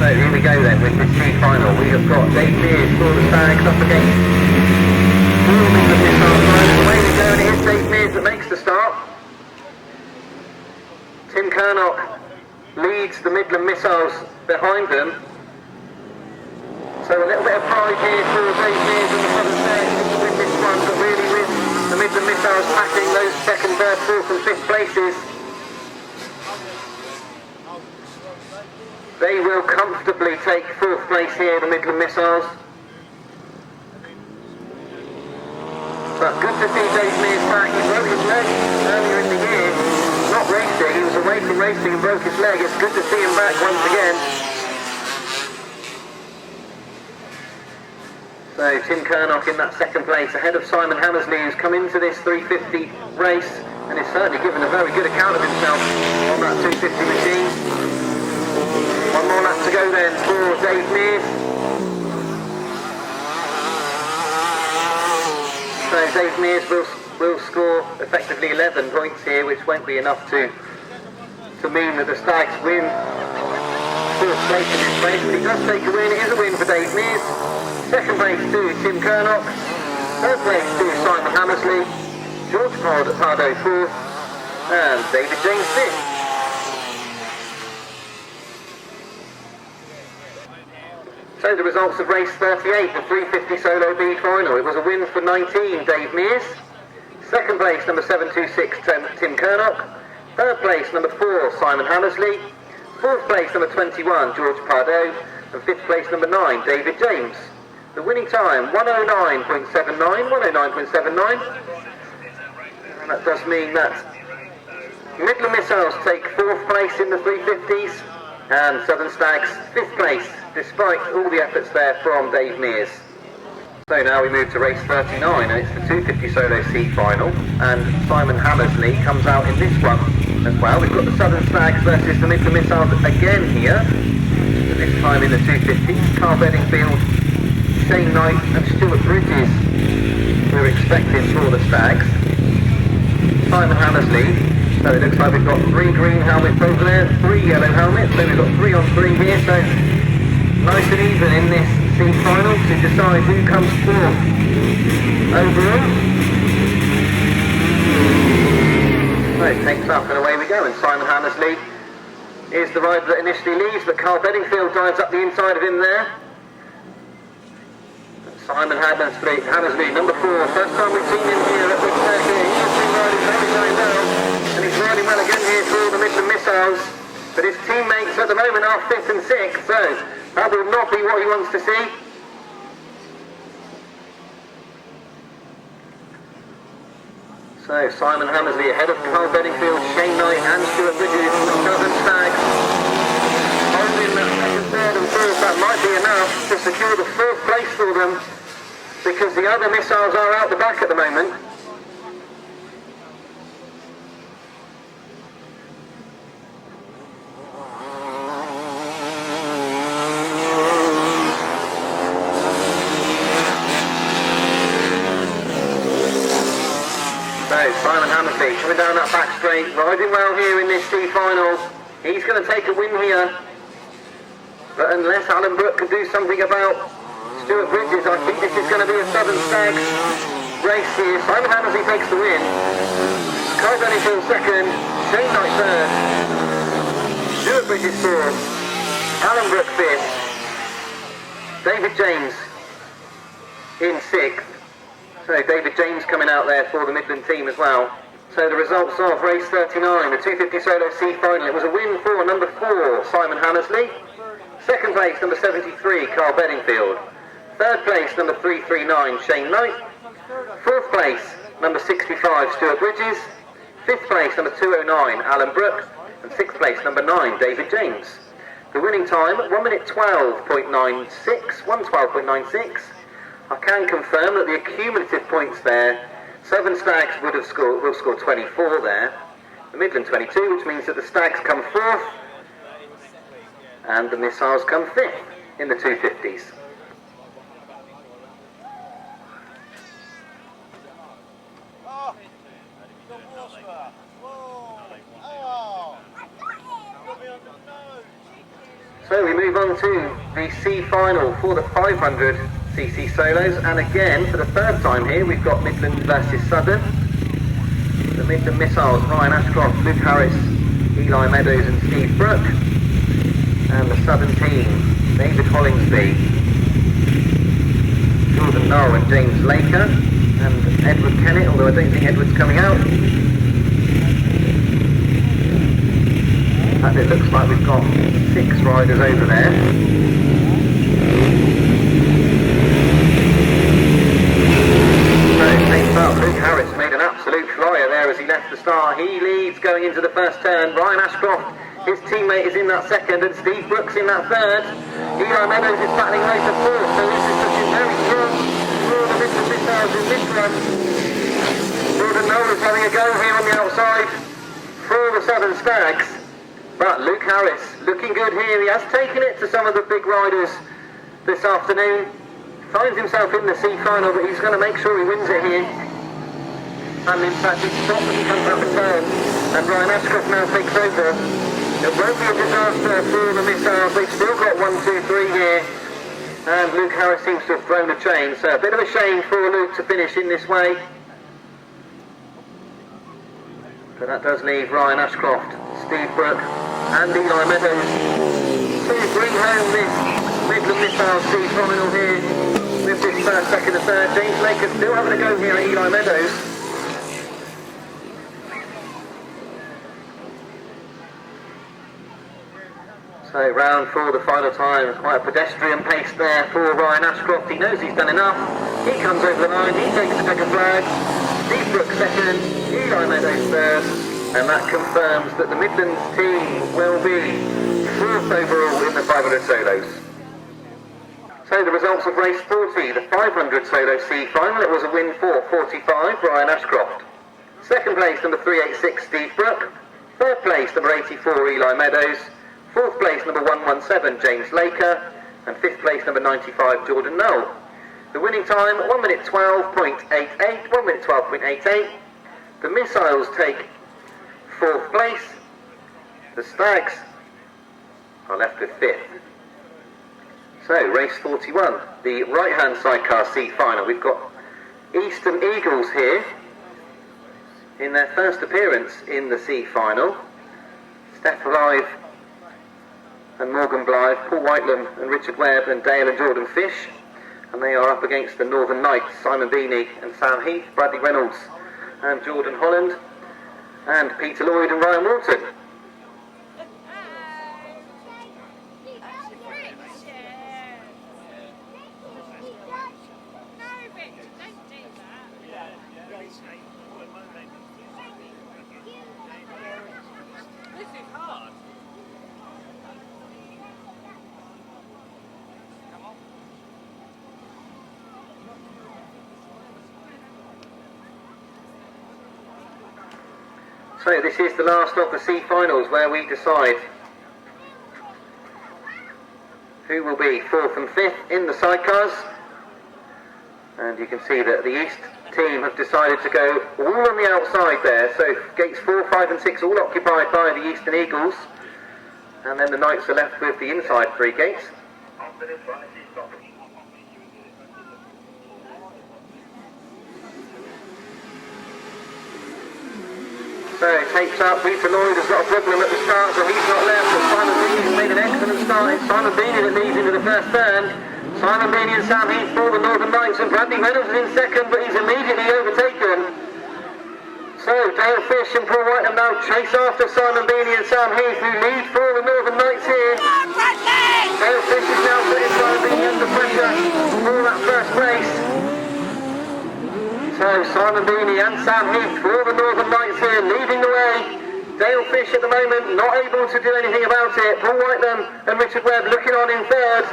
[SPEAKER 17] So here we go then with this T-final. We have got Dave Mears for the Stags up against all the Midland Missiles riders. Away we go, and it is Dave Mears that makes the start. Tim Kernock leads the Midland Missiles behind them. So a little bit of pride here for Dave Mears and the Southern Stags to win this one, but really with the Midland Missiles packing those 2nd, 3rd, 4th and 5th places. They will comfortably take 4th place here, the Midland Missiles. But good to see Dave Mears back. He broke his leg earlier in the year, not racing. He was away from racing and broke his leg. It's good to see him back once again. So Tim Kernock in that 2nd place, ahead of Simon Hammersley, who's come into this 350 race and is certainly given a very good account of himself on that 250 machine. One more lap to go then for Dave Mears. So Dave Mears will score effectively 11 points here, which won't be enough to mean that the Stags win 4th place in this race, but he does take a win. It is a win for Dave Mears. 2nd place to Tim Kernock. 3rd place to Simon Hammersley. George Pardo 4th. And David James 5th. So the results of race 38, the 350 Solo B final. It was a win for 19, Dave Mears. 2nd place, number 726, Tim Kernock. 3rd place, number 4, Simon Hammersley. 4th place, number 21, George Pardo. And 5th place, number 9, David James. The winning time, 109.79, 109.79. And that does mean that Midland Missiles take 4th place in the 350s. And Southern Stags 5th place, despite all the efforts there from Dave Mears. So now we move to race 39, and it's the 250 Solo C final, and Simon Hammersley comes out in this one as well. We've got the Southern Stags versus the Midland Missiles again here, this time in the 250s. Carl Bedingfield, Shane Knight and Stuart Bridges we're expecting for the Stags. Simon Hammersley. So it looks like we've got 3 green helmets over there, 3 yellow helmets, so we've got 3 on 3 here, so nice and even in this C final to decide who comes 4th overall. So it takes up and away we go, and Simon Hammersley is the rider that initially leads, but Carl Bedingfield dives up the inside of him there. Simon Hammersley, number 4, first time we've seen him here at the circuit. He's been riding very well. And he's riding well again here for the Midland Missiles. but his teammates at the moment are 5th and 6th, so that will not be what he wants to see. So Simon Hammersley ahead of Carl Bedingfield, Shane Knight and Stuart Bridges, the Southern Stags. Holding that second, third and fourth, that might be enough to secure the 4th place for them, because the other missiles are out the back at the moment. Simon Hammersley coming down that back straight, riding well here in this C final. He's going to take a win here, but unless Alan Brooke can do something about Stuart Bridges, I think this is going to be a Southern Stags race here. Simon Hammersley takes the win, Carl Bedingfield second, Shane Knight third, Stuart Bridges fourth, Alan Brooke fifth, David James in sixth. So David James coming out there for the Midland team as well. So the results of race 39, the 250 solo C final. It was a win for number 4, Simon Hammersley. Second place, number 73, Carl Bedingfield. Third place, number 339, Shane Knight. Fourth place, number 65, Stuart Bridges. Fifth place, number 209, Alan Brooke. And sixth place, number 9, David James. The winning time, 1 minute 12.96, 1:12.96. I can confirm that the accumulative points there, Southern Stags will score 24 there, the Midland 22, which means that the Stags come 4th and the Missiles come 5th in the 250s. So we move on to the C final for the 500cc solos, and again for the third time here we've got Midland versus Southern. The Midland Missiles, Ryan Ashcroft, Luke Harris, Eli Meadows and Steve Brooke, and the Southern team, David Hollingsby, Jordan Knoll and James Laker, and Edward Kennett, although I don't think Edward's coming out. In fact, it looks like we've got 6 riders over there. So it takes up. Luke Harris made an absolute flyer there as he left the start. He leads going into the first turn. Ryan Ashcroft, his teammate, is in that second, and Steve Brooks in that third. Eli Meadows is battling right to fourth, so this is looking very strong for the Midland Missiles in this run. Jordan Knoll is having a go here on the outside for the Southern Stags. But Luke Harris looking good here. He has taken it to some of the big riders this afternoon. Finds himself in the C final, but he's going to make sure he wins it here. And in fact, he stops as he comes up the turn, and Ryan Ashcroft now takes over. It won't be a disaster for the Missiles. They've still got 1, 2, 3 here, and Luke Harris seems to have thrown a chain. So a bit of a shame for Luke to finish in this way. But that does leave Ryan Ashcroft, Steve Brooke and Eli Meadows to bring home this Midland Missiles C final here with this first, second and third. James Laker still having a go here at Eli Meadows. So round for the final time, quite a pedestrian pace there for Ryan Ashcroft. He knows he's done enough. He comes over the line, he takes the checkered flag. Steve Brooks second, Eli Meadows third, and that confirms that the Midlands team will be 4th overall in the 500 solos. So the results of race 40, the 500 solo C final. It was a win for 45, Ryan Ashcroft. Second place, number 386, Steve Brooke. Third place, number 84, Eli Meadows. Fourth place, number 117, James Laker. And fifth place, number 95, Jordan Knoll. The winning time, 1 minute 12.88, 1 minute 12.88. The Missiles take 4th place. The Stags are left with 5th. So, race 41, the right-hand sidecar C final. We've got Eastern Eagles here in their first appearance in the C final. Stef Blythe and Morgan Blythe, Paul Whitelam and Richard Webb and Dale and Jordan Fish. And they are up against the Northern Knights, Simon Beanie and Sam Heath, Bradley Reynolds and Jordan Holland, and Peter Lloyd and Ryan Walton. So this is the last of the C finals where we decide who will be 4th and 5th in the sidecars. And you can see that the East team have decided to go all on the outside there. So gates 4, 5 and 6 all occupied by the Eastern Eagles. And then the Knights are left with the inside 3 gates. So tapes up, Peter Lloyd has got a problem at the start, so he's not left, but Simon Beanie has made an excellent start. It's Simon Beanie that leads into the first turn. Simon Beanie and Sam Heath for the Northern Knights, and Bradley Reynolds is in second, but he's immediately overtaken. So Dale Fish and Paul Whitelam now chase after Simon Beanie and Sam Heath, who lead for the Northern Knights here. Dale Fish is now putting Simon Beanie under pressure for that first place. So Simon Beanie and Sam Heath for the Northern Knights here, leading the way. Dale Fish at the moment not able to do anything about it. Paul Whitelam and Richard Webb looking on in third.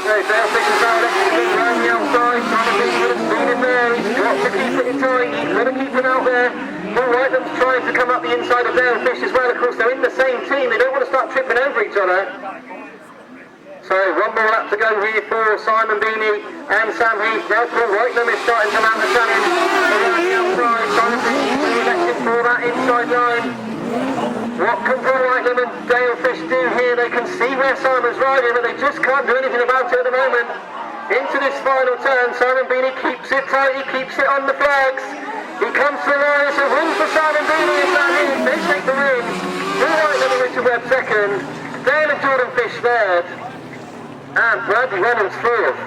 [SPEAKER 17] So Dale Fish is now left around the outside. Simon Beanie would have been in there. He's got to keep it in tight. He's got to keep him out there. Paul Whitelam's trying to come up the inside of Dale Fish as well. Of course, they're in the same team. They don't want to start tripping over each other. So one more lap to go here for Simon Beanie and Sam Heath. Now Paul Whitelam is starting to mount the challenge around the outside. Simon Beanie elected for that inside line. What can Paul Whitelam and Dale Fish do here? They can see where Simon's riding, but they just can't do anything about it at the moment. Into this final turn, Simon Beanie keeps it tight, he keeps it on the flags. He comes to the line, it's a win for Simon Beanie and Sam Heath. They take the win. Paul Whitelam and Richard Webb second. Dale and Jordan Fish third. And Bradley Reynolds 4th.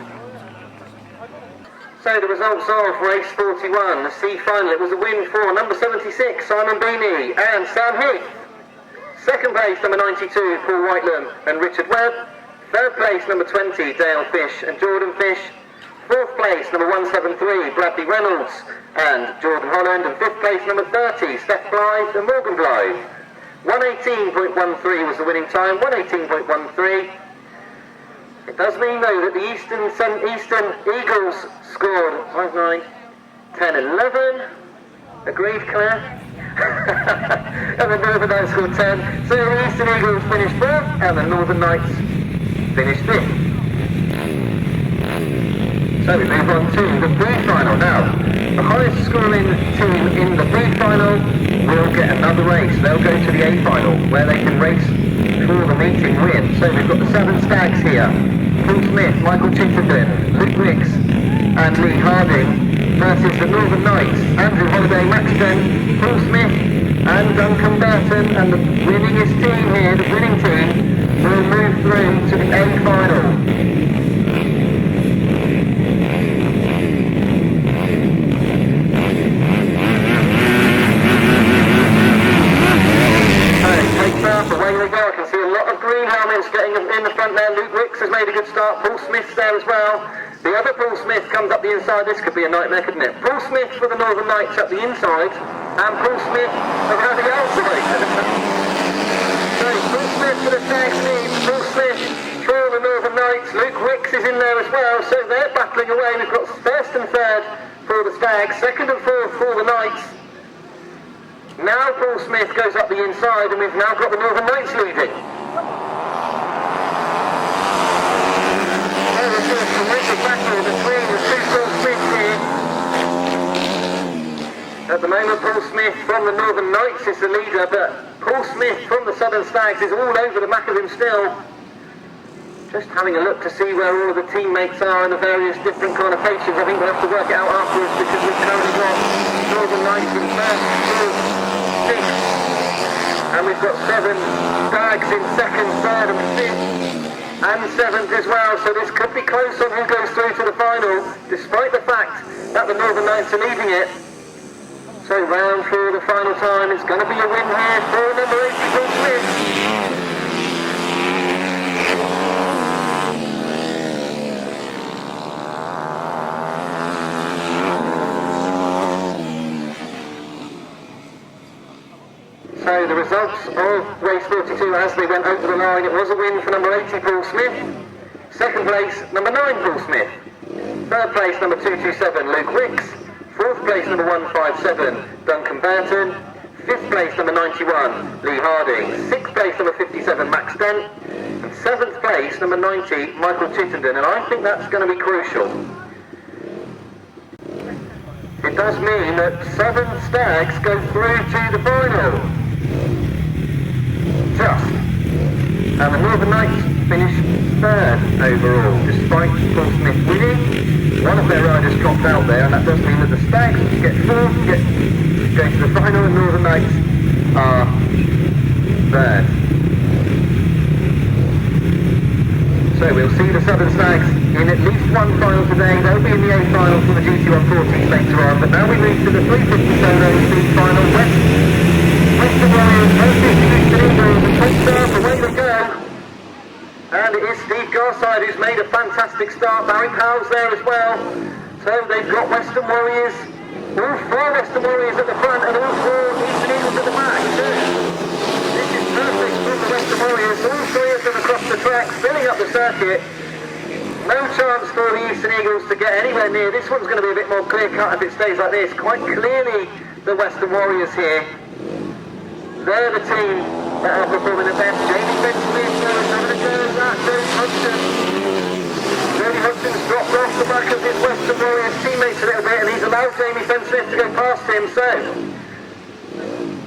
[SPEAKER 17] So the results of race 41, the C final, it was a win for number 76, Simon Beanie and Sam Heath. Second place, number 92, Paul Whitelam and Richard Webb. Third place, number 20, Dale Fish and Jordan Fish. Fourth place, number 173, Bradley Reynolds and Jordan Holland. And fifth place, number 30, Stef Blythe and Morgan Blythe. 118.13 was the winning time, 118.13. It does mean though that the Eastern Eagles scored 5, 9, 10, 11. Agreed, Claire? And the Northern Knights scored 10. So the Eastern Eagles finished 4th and the Northern Knights finished 5th. So we move on to the B final now. The highest scoring team in the B final will get another race. They'll go to the A final where they can race for the meeting win. So we've got the 7 stags here. Paul Smith, Michael Chittenden, Luke Wicks and Lee Harding versus the Northern Knights, Andrew Holiday Maxton, Paul Smith and Duncan Burton, and the winningest team here, the winning team, will move through to the A final. Away they go. I can see a lot of green helmets getting in the front there. Luke Wicks has made a good start. Paul Smith's there as well. The other Paul Smith comes up the inside. This could be a nightmare, couldn't it? Paul Smith for the Northern Knights up the inside, and Paul Smith around the outside. So Paul Smith for the Stags lead. Paul Smith for the Northern Knights. Luke Wicks is in there as well. So they're battling away. We've got first and third for the Stags, second and fourth for the Knights. Now Paul Smith goes up the inside, and we've now got the Northern Knights leading. There is a terrific battle between the 2 Paul Smiths here. At the moment, Paul Smith from the Northern Knights is the leader, but Paul Smith from the Southern Stags is all over the back of him still. Just having a look to see where all of the teammates are in the various different connotations. I think we'll have to work it out afterwards, because we've currently got Northern Knights in first, 2, 6, and we've got 7 Stags in second, third and fifth, and 7th as well. So this could be close on who goes through to the final, despite the fact that the Northern Knights are leading it. So round for the final time, it's going to be a win here for number 8, Paul Smith. So the results of race 42 as they went over the line, it was a win for number 80 Paul Smith, second place number 9 Paul Smith, third place number 227 Luke Wicks, 4th place number 157, Duncan Burton. 5th place number 91, Lee Harding. 6th place number 57, Max Dent. And 7th place number 90, Michael Chittenden. And I think that's going to be crucial. It does mean that 7 stags go through to the final. Just. And the Northern Knights finish 3rd overall, despite Paul Smith winning. One of their riders dropped out there, and that does mean that the stags get 4th, go to the final, and Northern Knights are 3rd. So we'll see the Southern Stags in at least one final today. They'll be in the A final for the GT140 later on, but now we move to the 350 solo speed final. Western Warriors versus Houston Eagles, and top start, away they go. And it is Steve Garside who's made a fantastic start. Barry Powell's there as well. So they've got Western Warriors, all 4 Western Warriors at the front and all 4 Eastern Eagles at the back. This is perfect for the Western Warriors. All 3 of them across the track, filling up the circuit. No chance for the Eastern Eagles to get anywhere near. This one's going to be a bit more clear cut if it stays like this. Quite clearly the Western Warriors here. They're the team that are performing the best. Jamie Fenn-Smith having a go at that. Jody Hudson. Jody Hudson's dropped off the back of his Western Warriors teammates a little bit, and he's allowed Jamie Fenn-Smith to go past him. So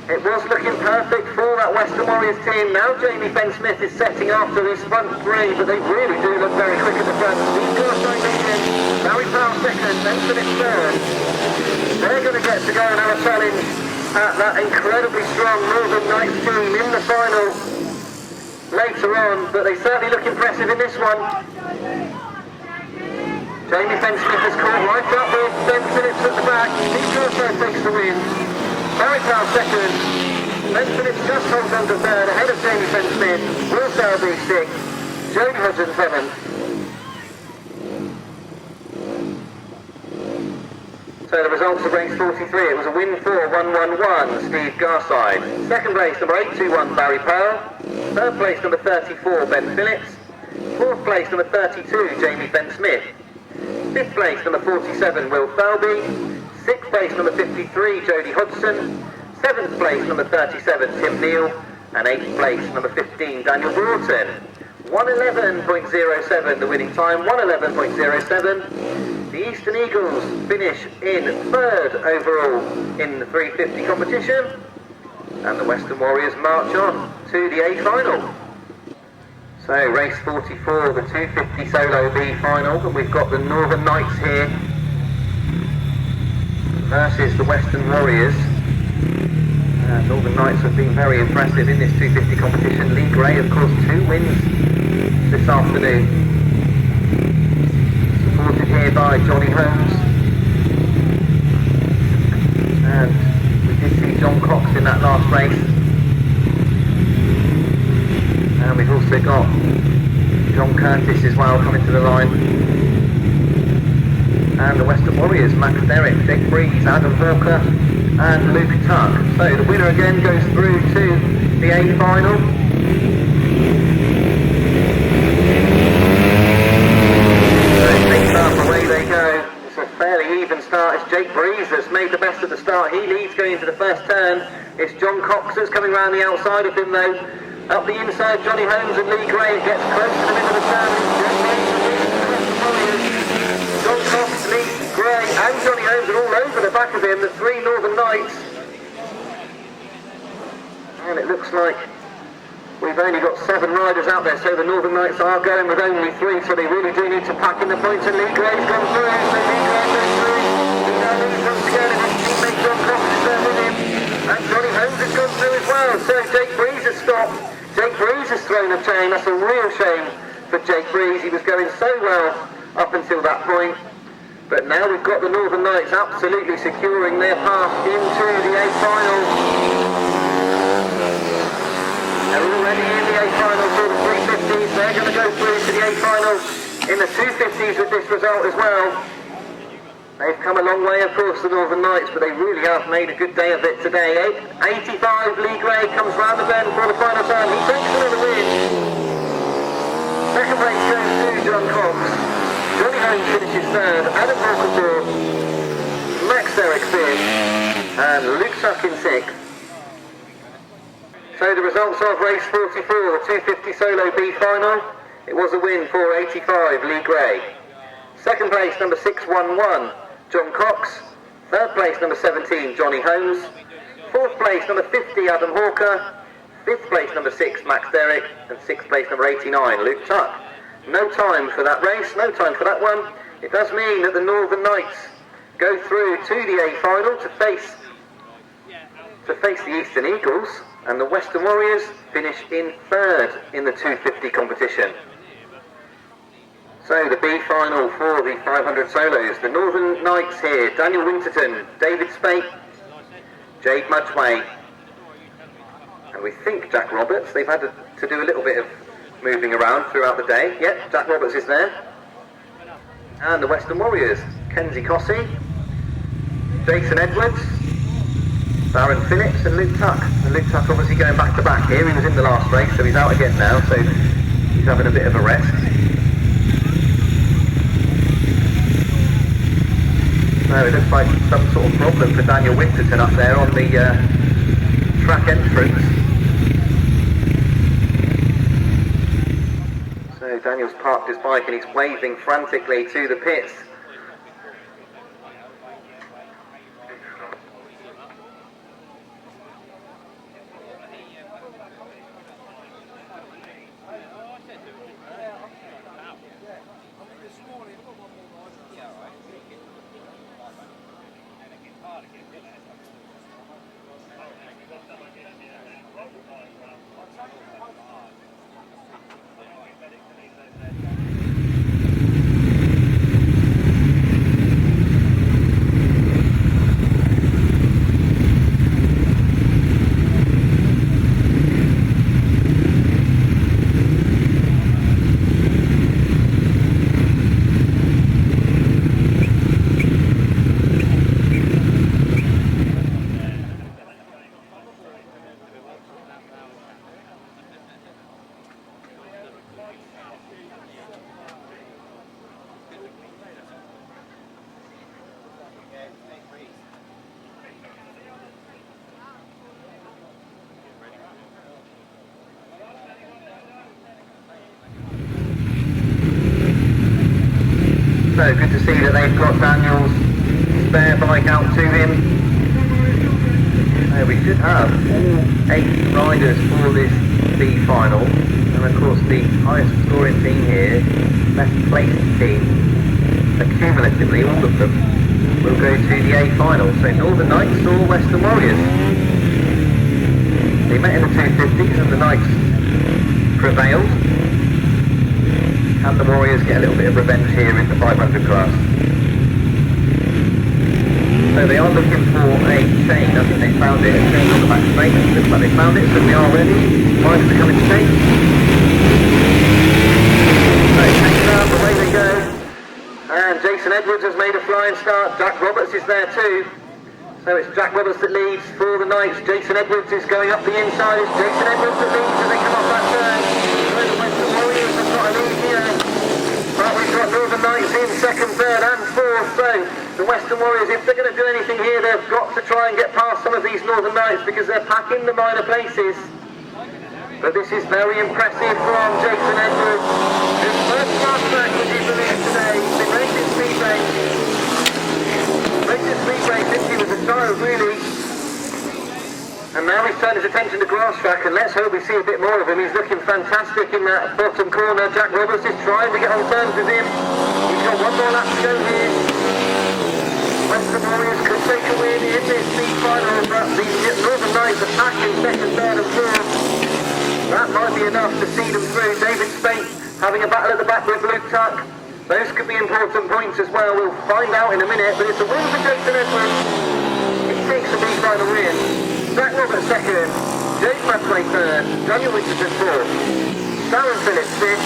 [SPEAKER 17] it was looking perfect for that Western Warriors team. Now Jamie Fenn-Smith is setting after his front 3, but they really do look very quick at the front. Steve Garside leading, Barry Powell 2nd, then Philip 3rd. They're going to get to go and have a challenge at that incredibly strong Northern Knights team in the final later on, but they certainly look impressive in this one. Jamie Fenn-Smith has caught right up with Ben Phillips at the back. Steve Garside takes the win. Barry Powell 2nd. Ben Phillips just holds on to 3rd, ahead of Jamie Fenn-Smith. Will Selby 6th. Jody Hudson 7th. So the results of race 43, it was a win for 111, Steve Garside. 2nd place, number 821, Barry Powell. 3rd place, number 34, Ben Phillips. 4th place, number 32, Jamie Fenn-Smith. 5th place, number 47, Will Falby. 6th place, number 53, Jody Hudson. 7th place, number 37, Tim Neal. And 8th place, number 15, Daniel Broughton. 111.07 the winning time, 111.07. The Eastern Eagles finish in 3rd overall in the 350 competition, and the Western Warriors march on to the A final. So race 44, the 250 solo B final, and we've got the Northern Knights here versus the Western Warriors. Northern Knights have been very impressive in this 250 competition. Lee Greig, of course, 2 wins this afternoon. Supported here by Johnny Holmes, and we did see John Cox in that last race, and we've also got John Curtis as well coming to the line, and the Western Warriors, Max Derrick, Jake Breeze, Adam Walker and Luke Tuck. So the winner again goes through to the A final. Away they go. It's a fairly even start. It's Jake Breeze that's made the best of the start. He leads going into the first turn. It's John Cox that's coming around the outside of him though. Up the inside, Johnny Holmes and Lee Greig gets close to the middle of the turn. John Cox, Lee Greig and Johnny Holmes are all over the back of him, the 3 Northern Knights. And it looks like we've only got 7 riders out there, so the Northern Knights are going with only 3, so they really do need to pack in the points, and Lee Greig's gone through, so Lee Greig goes through. He now leads once again, and his teammate John Cox is there with him, and Johnny Holmes has gone through as well, so Jake Breeze has stopped. Jake Breeze has thrown a chain. That's a real shame for Jake Breeze. He was going so well up until that point, but now we've got the Northern Knights absolutely securing their path into the A final. They're already in the A final for the 350s. They're going to go through to the A final in the 250s with this result as well. They've come a long way, of course, the Northern Knights, but they really have made a good day of it today. 85, Lee Greig comes round the bend for the final turn. He takes another win. Second place goes to John Cox. Johnny Holmes finishes 3rd. Adam Walker 4th. Max Derrick 5th, and Luke Tuck in 6th. So the results of race 44, the 250 solo B final, it was a win for 85, Lee Greig. Second place, number 611, John Cox. Third place, number 17, Johnny Holmes. Fourth place, number 50, Adam Hawker. Fifth place, number 6, Max Derrick. And sixth place, number 89, Luke Tuck. No time for that race, no time for that one. It does mean that the Northern Knights go through to the A final to face the Eastern Eagles, and the Western Warriors finish in third in the 250 competition. So the B final for the 500 solos. The Northern Knights here: Daniel Winterton, David Spate, Jade Mudgway, and we think Jack Roberts. They've had to do a little bit of moving around throughout the day. Yep, Jack Roberts is there. And the Western Warriors: Kenzie Cossey, Jason Edwards, Darren Phillips and Luke Tuck. And Luke Tuck obviously going back to back here. He was in the last race, so he's out again now, so he's having a bit of a rest. So it looks like some sort of problem for Daniel Winterton up there on the track entrance. So Daniel's parked his bike and he's waving frantically to the pits. So good to see that they've got Daniel's spare bike out to him. We should have all 8 riders for this B final, and of course the highest scoring team here, best placed team, accumulatively all of them, will go to the A final. So Northern Knights or Western Warriors. They met in the 250s and the Knights prevailed. And the Warriors get a little bit of revenge here in the 500 class. So they are looking for a chain. I think they found it. A chain on the back straight. It looks like they found it, so we are ready. Riders are coming to take. So chain up, away they go. And Jason Edwards has made a flying start. Jack Roberts is there too. So it's Jack Roberts that leads for the Knights. Jason Edwards is going up the inside. It's Jason Edwards that leads as they come off that turn. So the Western Warriors have got a lead here. But we've got Northern Knights in second, third and fourth. So the Western Warriors, if they're going to do anything here, they've got to try and get past some of these Northern Knights because they're packing the minor places. But this is very impressive from Jason Edwards. His first Grasstrack, would you believe, today. He's been racing speed race. Racing speed race since he was a child, really. And now he's turned his attention to Grasstrack, and let's hope we see a bit more of him. He's looking fantastic in that bottom corner. Jack Roberts is trying to get on terms with him. He's got one more lap to go here. Western Warriors could take a win in this league final, but the Northern Knights are back in second, third and fourth. That might be enough to see them through. David Spate having a battle at the back with Luke Tuck. Those could be important points as well. We'll find out in a minute, but it's a win for Jason Edwards. He takes the league final win. Jack Roberts second, Jake Mulford third, Daniel Winterton fourth, Darren Phillips sixth,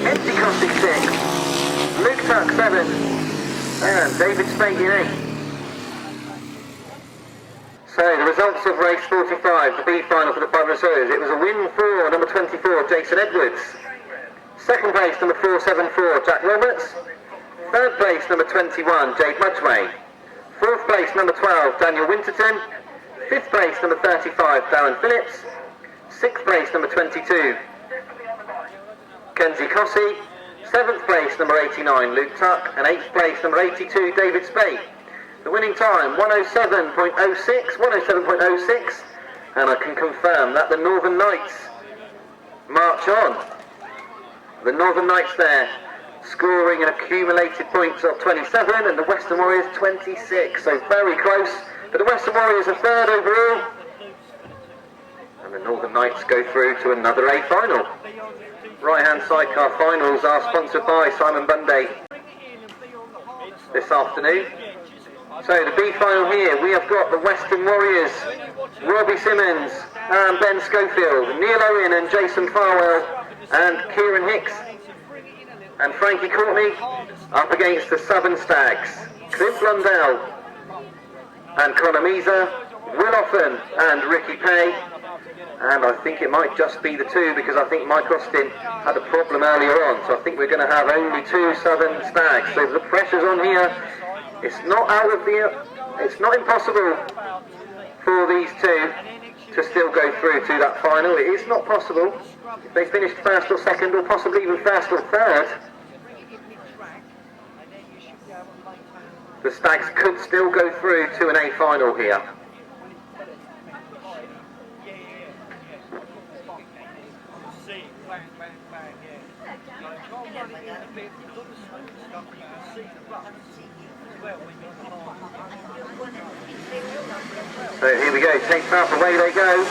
[SPEAKER 17] Andi Wilson sixth, Luke Tuck seventh, and David Spate in eighth. So the results of race 45, the B final for the 500 solos. It was a win for number 24, Jason Edwards. Second place, number 474, Jack Roberts. Third place, number 21, Jake Mulford. 4th place, number 12, Daniel Winterton. 5th place, number 35, Darren Phillips. 6th place, number 22, Kenzie Cossey. 7th place, number 89, Luke Tuck. And 8th place, number 82, David Spate. The winning time, 107.06, and I can confirm that the Northern Knights march on. The Northern Knights there, scoring an accumulated points of 27, and the Western Warriors 26, so very close. But the Western Warriors are 3rd overall, and the Northern Knights go through to another A final. Right-hand sidecar finals are sponsored by Simon Bunday this afternoon. So the B final here, we have got the Western Warriors, Robbie Simmons and Ben Schofield, Neal Owen and Jason Farwell and Kieran Hicks and Frankie Courtney up against the Southern Stags, Clint Blundell and Conor Misa, Will Offen and Ricky Pay. And I think it might just be the two, because I think Mike Austin had a problem earlier on, so I think we're going to have only 2 Southern Stags. So the pressure's on here. It's not it's not impossible for these two to still go through to that final. It is not possible. If they finished 1st or 2nd, or possibly even 1st or 3rd, the Stags could still go through to an A final here. So here we go, takes off, away they go.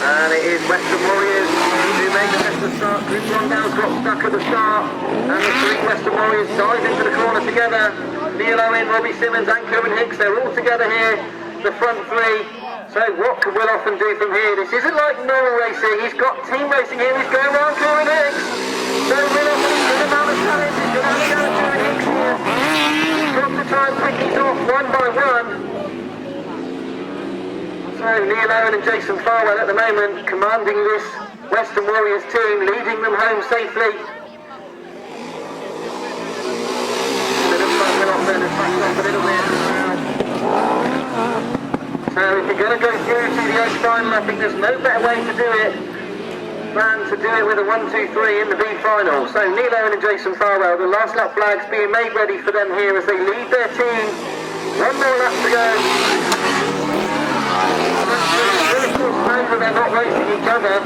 [SPEAKER 17] And it is Western Warriors who made the best of the start. Chris Rondell's got stuck at the start. And the 3 Western Warriors dive into the corner together. Neal Owen, Robbie Simmons and Kieran Hicks, they're all together here, the front 3. So what can Will Offen do from here? This isn't like normal racing, he's got team racing here, he's going around Kieran Hicks. So Will Offen is going to mount a challenge, he's going to have to go to Kieran Hicks here. He's got to try and pick these off one by one. So Neal Owen and Jason Farwell at the moment commanding this Western Warriors team, leading them home safely. So if you're going to go through to the A final, I think there's no better way to do it than to do it with a 1-2-3 in the B final. So Neal Owen and Jason Farwell, the last lap flags being made ready for them here as they lead their team. 1 more lap to go. They're not racing each other.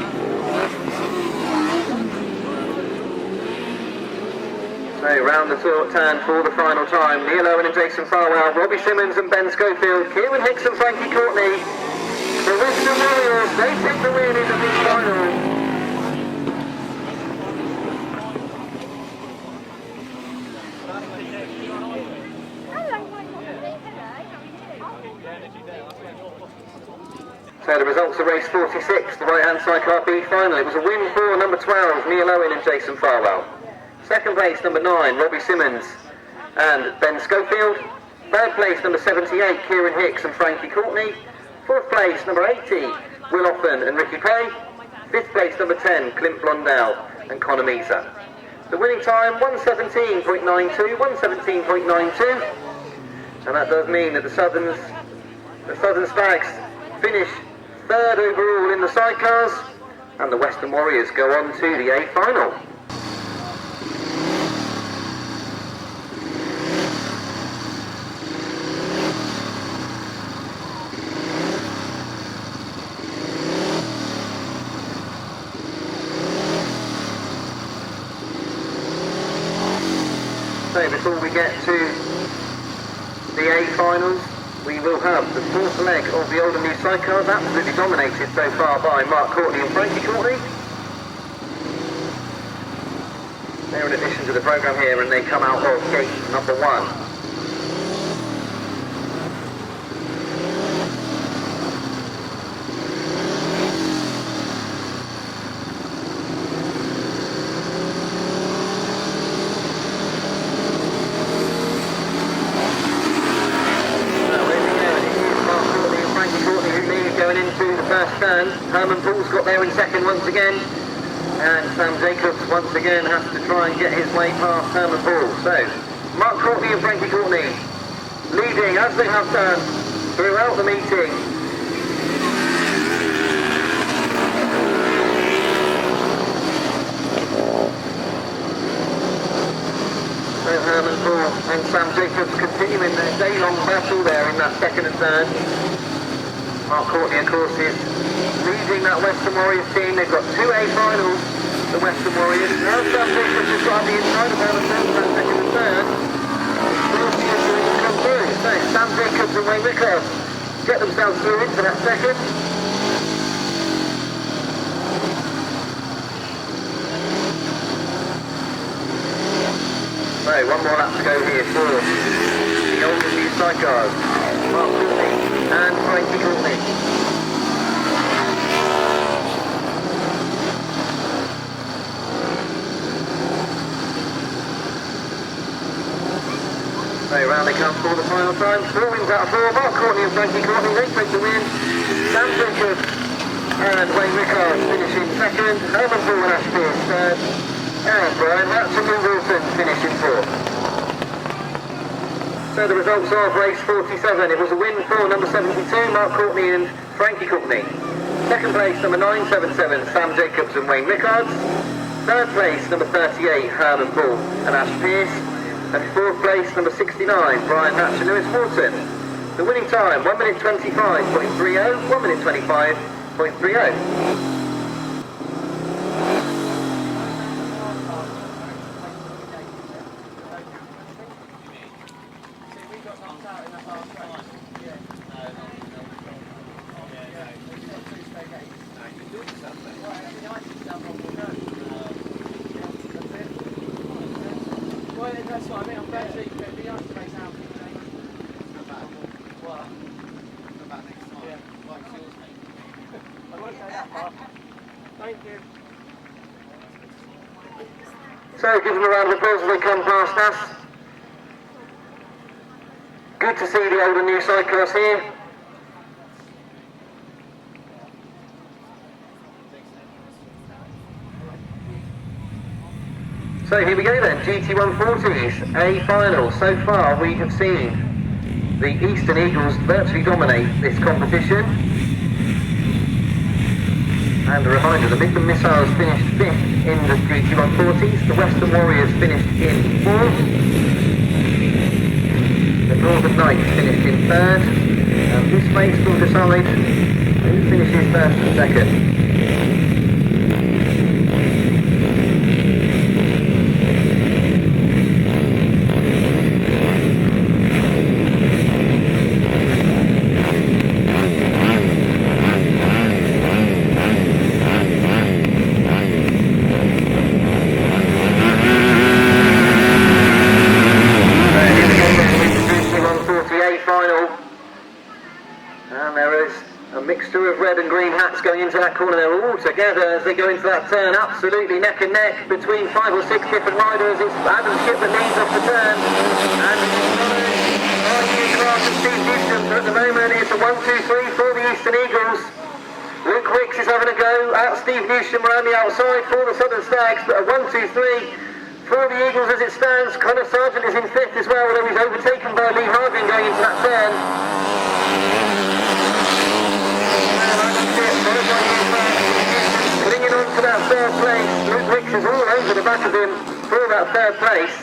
[SPEAKER 17] So round the turn for the final time. Neal Owen and Jason Farwell, Robbie Simmons and Ben Schofield, Kieran Hicks and Frankie Courtney. The Western Warriors, they take the win in the big final. So the results of race 46, the right-hand sidecar B final. It was a win for number 12, Neal Owen and Jason Farwell. 2nd place, number 9, Robbie Simmons and Ben Schofield. 3rd place, number 78, Kieran Hicks and Frankie Courtney. 4th place, number 80, Will Offen and Ricky Pay. 5th place, number 10, Clint Blundell and Conor Misa. The winning time, 117.92, 117.92. And that does mean that the Southern Stags finish 3rd overall in the sidecars, and the Western Warriors go on to the A final. So before we get to the A finals, we will have the 4th leg of the old and new sidecars, absolutely dominated so far by Mark Courtney and Frankie Courtney. They're in addition to the programme here, and they come out of gate number 1. Herman Paul's got there in 2nd once again, and Sam Jacobs once again has to try and get his way past Herman Paul. So, Mark Courtney and Frankie Courtney leading as they have done throughout the meeting. So Herman Paul and Sam Jacobs continuing their day-long battle there in that second and third. Mark Courtney, of course, is leading that Western Warriors team. They've got 2A finals, the Western Warriors. Now Sam Jacobs has got the inside of that second and third. Come through. So Sam Jacobs and Wayne Rickards get themselves through into that second. So one more lap to go here for the older new sidecars, Mark Courtney and Frankie Courtney. So round they come for the final time. 4 wins out of 4. Mark Courtney and Frankie Courtney, they take the win. Sam Jacobs and Wayne Rickards finishing second. Herman Paul and Ash Pierce third. And Brian Matt Wilson finishing fourth. So the results of race 47. It was a win for number 72, Mark Courtney and Frankie Courtney. Second place, number 977, Sam Jacobs and Wayne Rickards. Third place, number 38, Herman Paul and Ash Pierce. And fourth place, number 69, Brian Natch and Lewis Wharton. The winning time, 1 minute 25.30, 1 minute 25.30.
[SPEAKER 14] That's what I mean. I'm glad to be on to race out. Thank you.
[SPEAKER 17] So give them a round of applause as they come past us. Good to see the old and new sidecars here. So here we go then, GT140s, A final. So far we have seen the Eastern Eagles virtually dominate this competition. And a reminder, the Midland Missiles finished 5th in the GT140s, the Western Warriors finished in 4th, the Northern Knights finished in 3rd, and this race will decide who finishes 1st and 2nd. Going into that corner, they're all together as they go into that turn, absolutely neck and neck between 5 or 6 different riders. It's Adam Shipp that leads off the turn, and Steve Newsham, but at the moment it's a 1-2-3 for the Eastern Eagles. Luke Wicks is having a go at Steve Newsham around the outside for the Southern Stags, but a 1-2-3 for the Eagles as it stands. Conor Sargeant is in 5th as well, although he's overtaken by Lee Harding going into that turn. Clinging on to that 3rd place, Luke Wicks is all over the back of him for that 3rd place.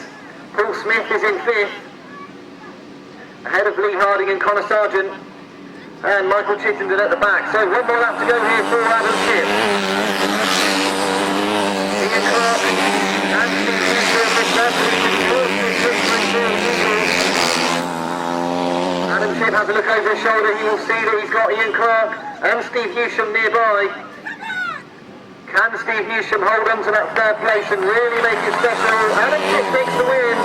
[SPEAKER 17] Paul Smith is in 5th, ahead of Lee Harding and Conor Sargeant, and Michael Chittenden at the back. So one more lap to go here for Adam Shipp. Ian Clark and Steve Adam Shipp has a look over his shoulder. He will see that he's got Ian Clark and Steve Newsham nearby. Can Steve Newsham hold on to that 3rd place and really make it special? Adam Shipp takes the win.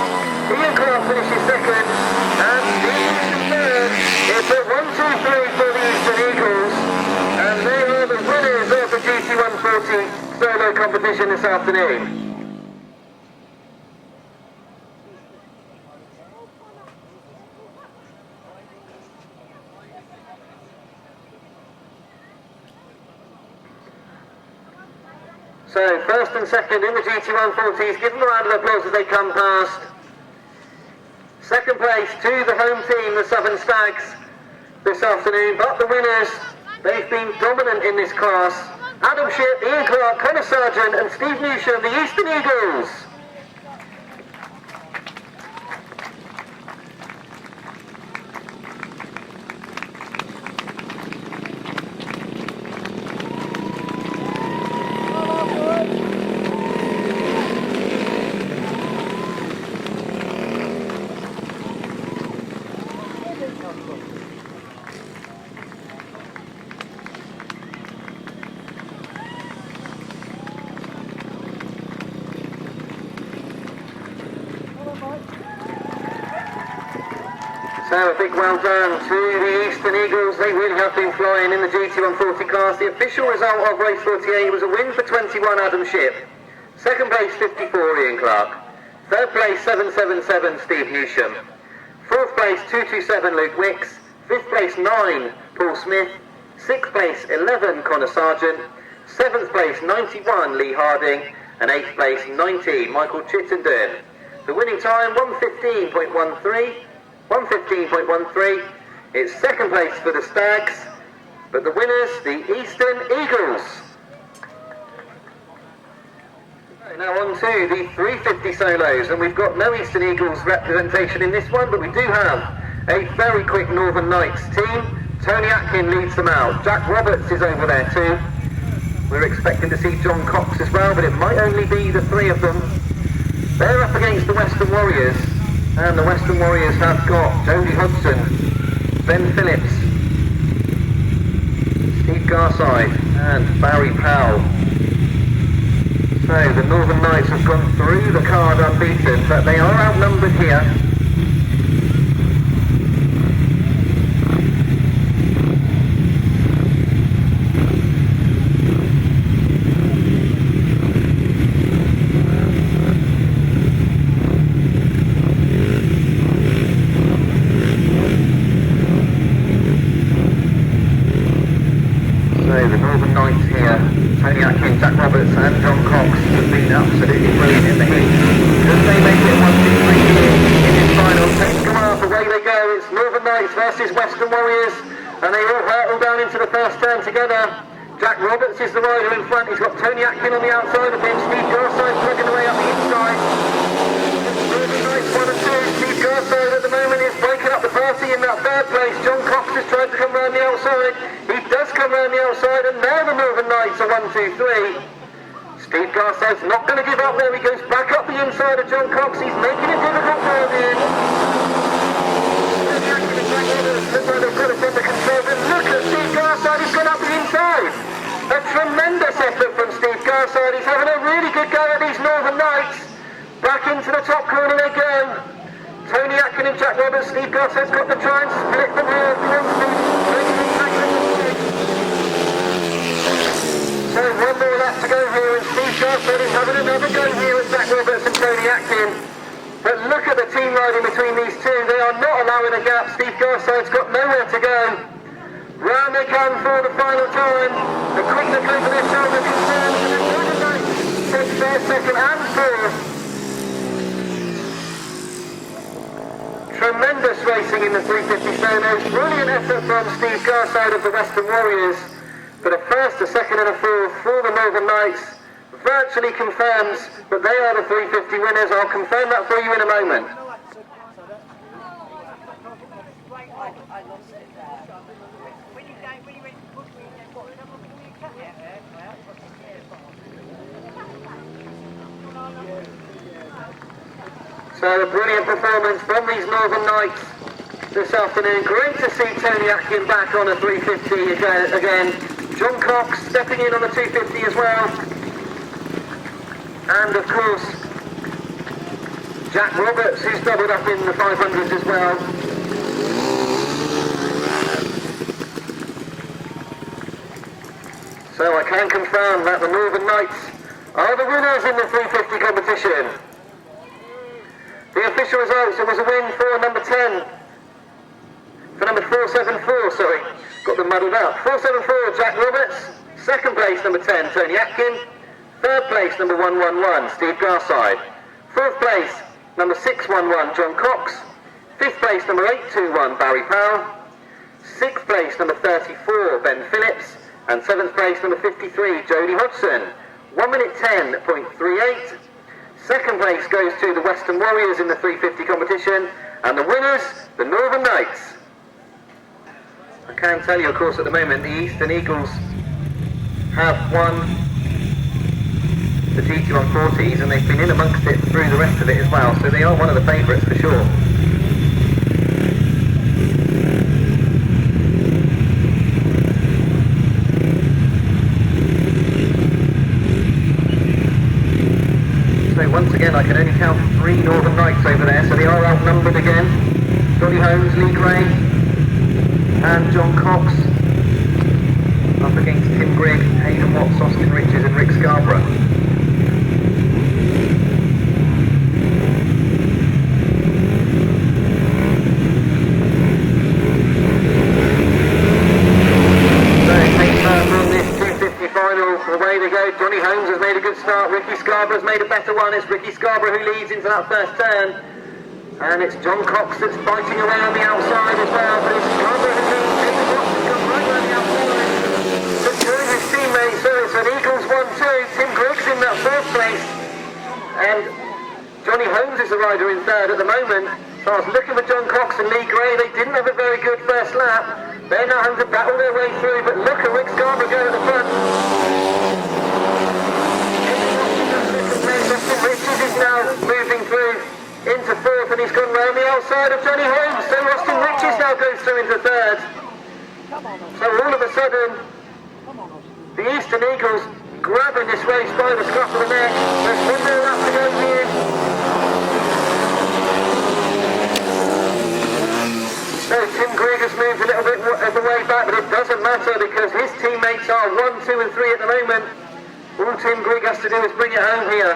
[SPEAKER 17] Ian Clark finishes 2nd. And Steve Newsham 3rd. It's a 1-2-3 for the Eastern Eagles. And they are the winners of the GT140 solo competition this afternoon. So, 1st and 2nd in the GT140s, give them a round of applause as they come past. Second place to the home team, the Southern Stags, this afternoon. But the winners, they've been dominant in this class. Adam Shipp, Ian Clark, Conor Sargeant and Steve Newsham, the Eastern Eagles. So a big well done to the Eastern Eagles. They really have been flying in the GT140 class. The official result of race 48 was a win for 21, Adam Shipp. Second place 54, Ian Clark. Third place 777, Steve Newsham. Fourth place 227, Luke Wicks. Fifth place 9, Paul Smith. Sixth place 11, Conor Sargeant. Seventh place 91, Lee Harding. And eighth place 19, Michael Chittenden. The winning time 1:15.13. 1:15.13. It's second place for the Stags, but the winners, the Eastern Eagles. Now on to the 350 solos, and we've got no Eastern Eagles representation in this one, but we do have a very quick Northern Knights team. Tony Atkin leads them out. Jack Roberts is over there too. We're expecting to see John Cox as well, but it might only be the three of them. They're up against the Western Warriors. And the Western Warriors have got Jody Hodgson, Ben Phillips, Steve Garside and Barry Powell. So the Northern Knights have gone through the card unbeaten, but they are outnumbered here. The Northern Knights here, Tony Atkin, Jack Roberts and John Cox have been absolutely brilliant in the heat. Could they make it 1, 2, 3 here in this final? Take them off, away they go. It's Northern Knights versus Western Warriors, and they all hurtle down into the first turn together. Jack Roberts is the rider in front. He's got Tony Atkin on the outside of him. Steve Garside plugging away up the inside. Northern Knights 1 and 2. Steve Garside at the moment is breaking up the party in that third place. John Cox has tried to come round the outside. He does come round the outside, and now the Northern Knights are 1, 2, 3. Steve Garside's not going to give up there. He goes back up the inside of John Cox. He's making it difficult for him. They've got it under control, but look at Steve Garside. He's gone up the inside. A tremendous effort from Steve Garside. He's having a really good go at these Northern Knights. Back into the top corner they go. Tony Atkin and Jack Roberts. Steve Garside's got to try and split them here. So one more lap to go here, and Steve Garside is having another go here with Jack Roberts and Tony Atkin. But look at the team riding between these two. They are not allowing a gap. Steve Garside's got nowhere to go. Round they come for the final time. The quick look over their shoulder confirms, and the Northern Knights takes their second and fourth. Tremendous racing in the 350 solos. Brilliant effort from Steve Garside of the Western Warriors. But a first, a second and a fourth for the Northern Knights virtually confirms that they are the 350 winners. I'll confirm that for you in a moment. So a brilliant performance from these Northern Knights this afternoon. Great to see Tony Atkin back on a 350 again. John Cox stepping in on the 250 as well. And of course, Jack Roberts, who's doubled up in the 500s as well. So I can confirm that the Northern Knights are the winners in the 350 competition. The official results, it was a win for number 10. For number 474, sorry. Got them muddled up. 474, Jack Roberts. Second place, number 10, Tony Atkin. Third place, number 111, Steve Garside. Fourth place, number 611, John Cox. 5th place, number 821, Barry Powell. 6th place, number 34, Ben Phillips. And 7th place, number 53, Jodie Hodgson. 1 minute 10.38. 2nd place goes to the Western Warriors in the 350 competition. And the winners, the Northern Knights. I can tell you, of course, at the moment, the Eastern Eagles have won the GT140s, and they've been in amongst it through the rest of it as well, so they are one of the favourites for sure. So once again, I can only count 3 Northern Knights over there, so they are outnumbered again. Johnny Holmes, Lee Greig, and John Cox up against Tim Greig, Hayden Watts, Austin Riches and Rick Scarborough. Away they go. Johnny Holmes has made a good start. Ricky Scarborough's made a better one. It's Ricky Scarborough who leads into that first turn. And it's John Cox that's fighting around the outside as well. But it's Scarborough who leads. Hayden Watts has come right around the outside. But joins his teammates. So it's an Eagles 1-2. Tim Greig's in that 4th place. And Johnny Holmes is the rider in 3rd at the moment. So I was looking for John Cox and Lee Greig. They didn't have a very good first lap. They're now having to battle their way through, but look at Rick Scarborough go at the front. Riches is now moving through into 4th, and he's gone round the outside of Johnny Holmes. So Austin Riches now goes through into 3rd. So all of a sudden, the Eastern Eagles grabbing this race by the scruff of the neck. There's one more lap to go here. So Tim Greig has moved a little bit of the way back, but it doesn't matter because his teammates are 1, 2 and 3 at the moment. All Tim Greig has to do is bring it home here.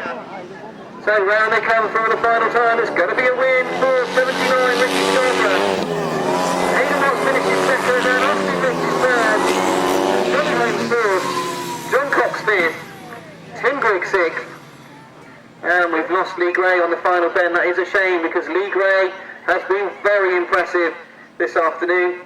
[SPEAKER 17] So round they come for the final time. It's going to be a win for 79, Ricky Scarborough. Hayden Watts finishes 2nd, and Austin Riches 3rd. Johnny Holmes 4th, John Cox 5th, Tim Greig 6th. And we've lost Lee Greig on the final bend. That is a shame because Lee Greig has been very impressive this afternoon.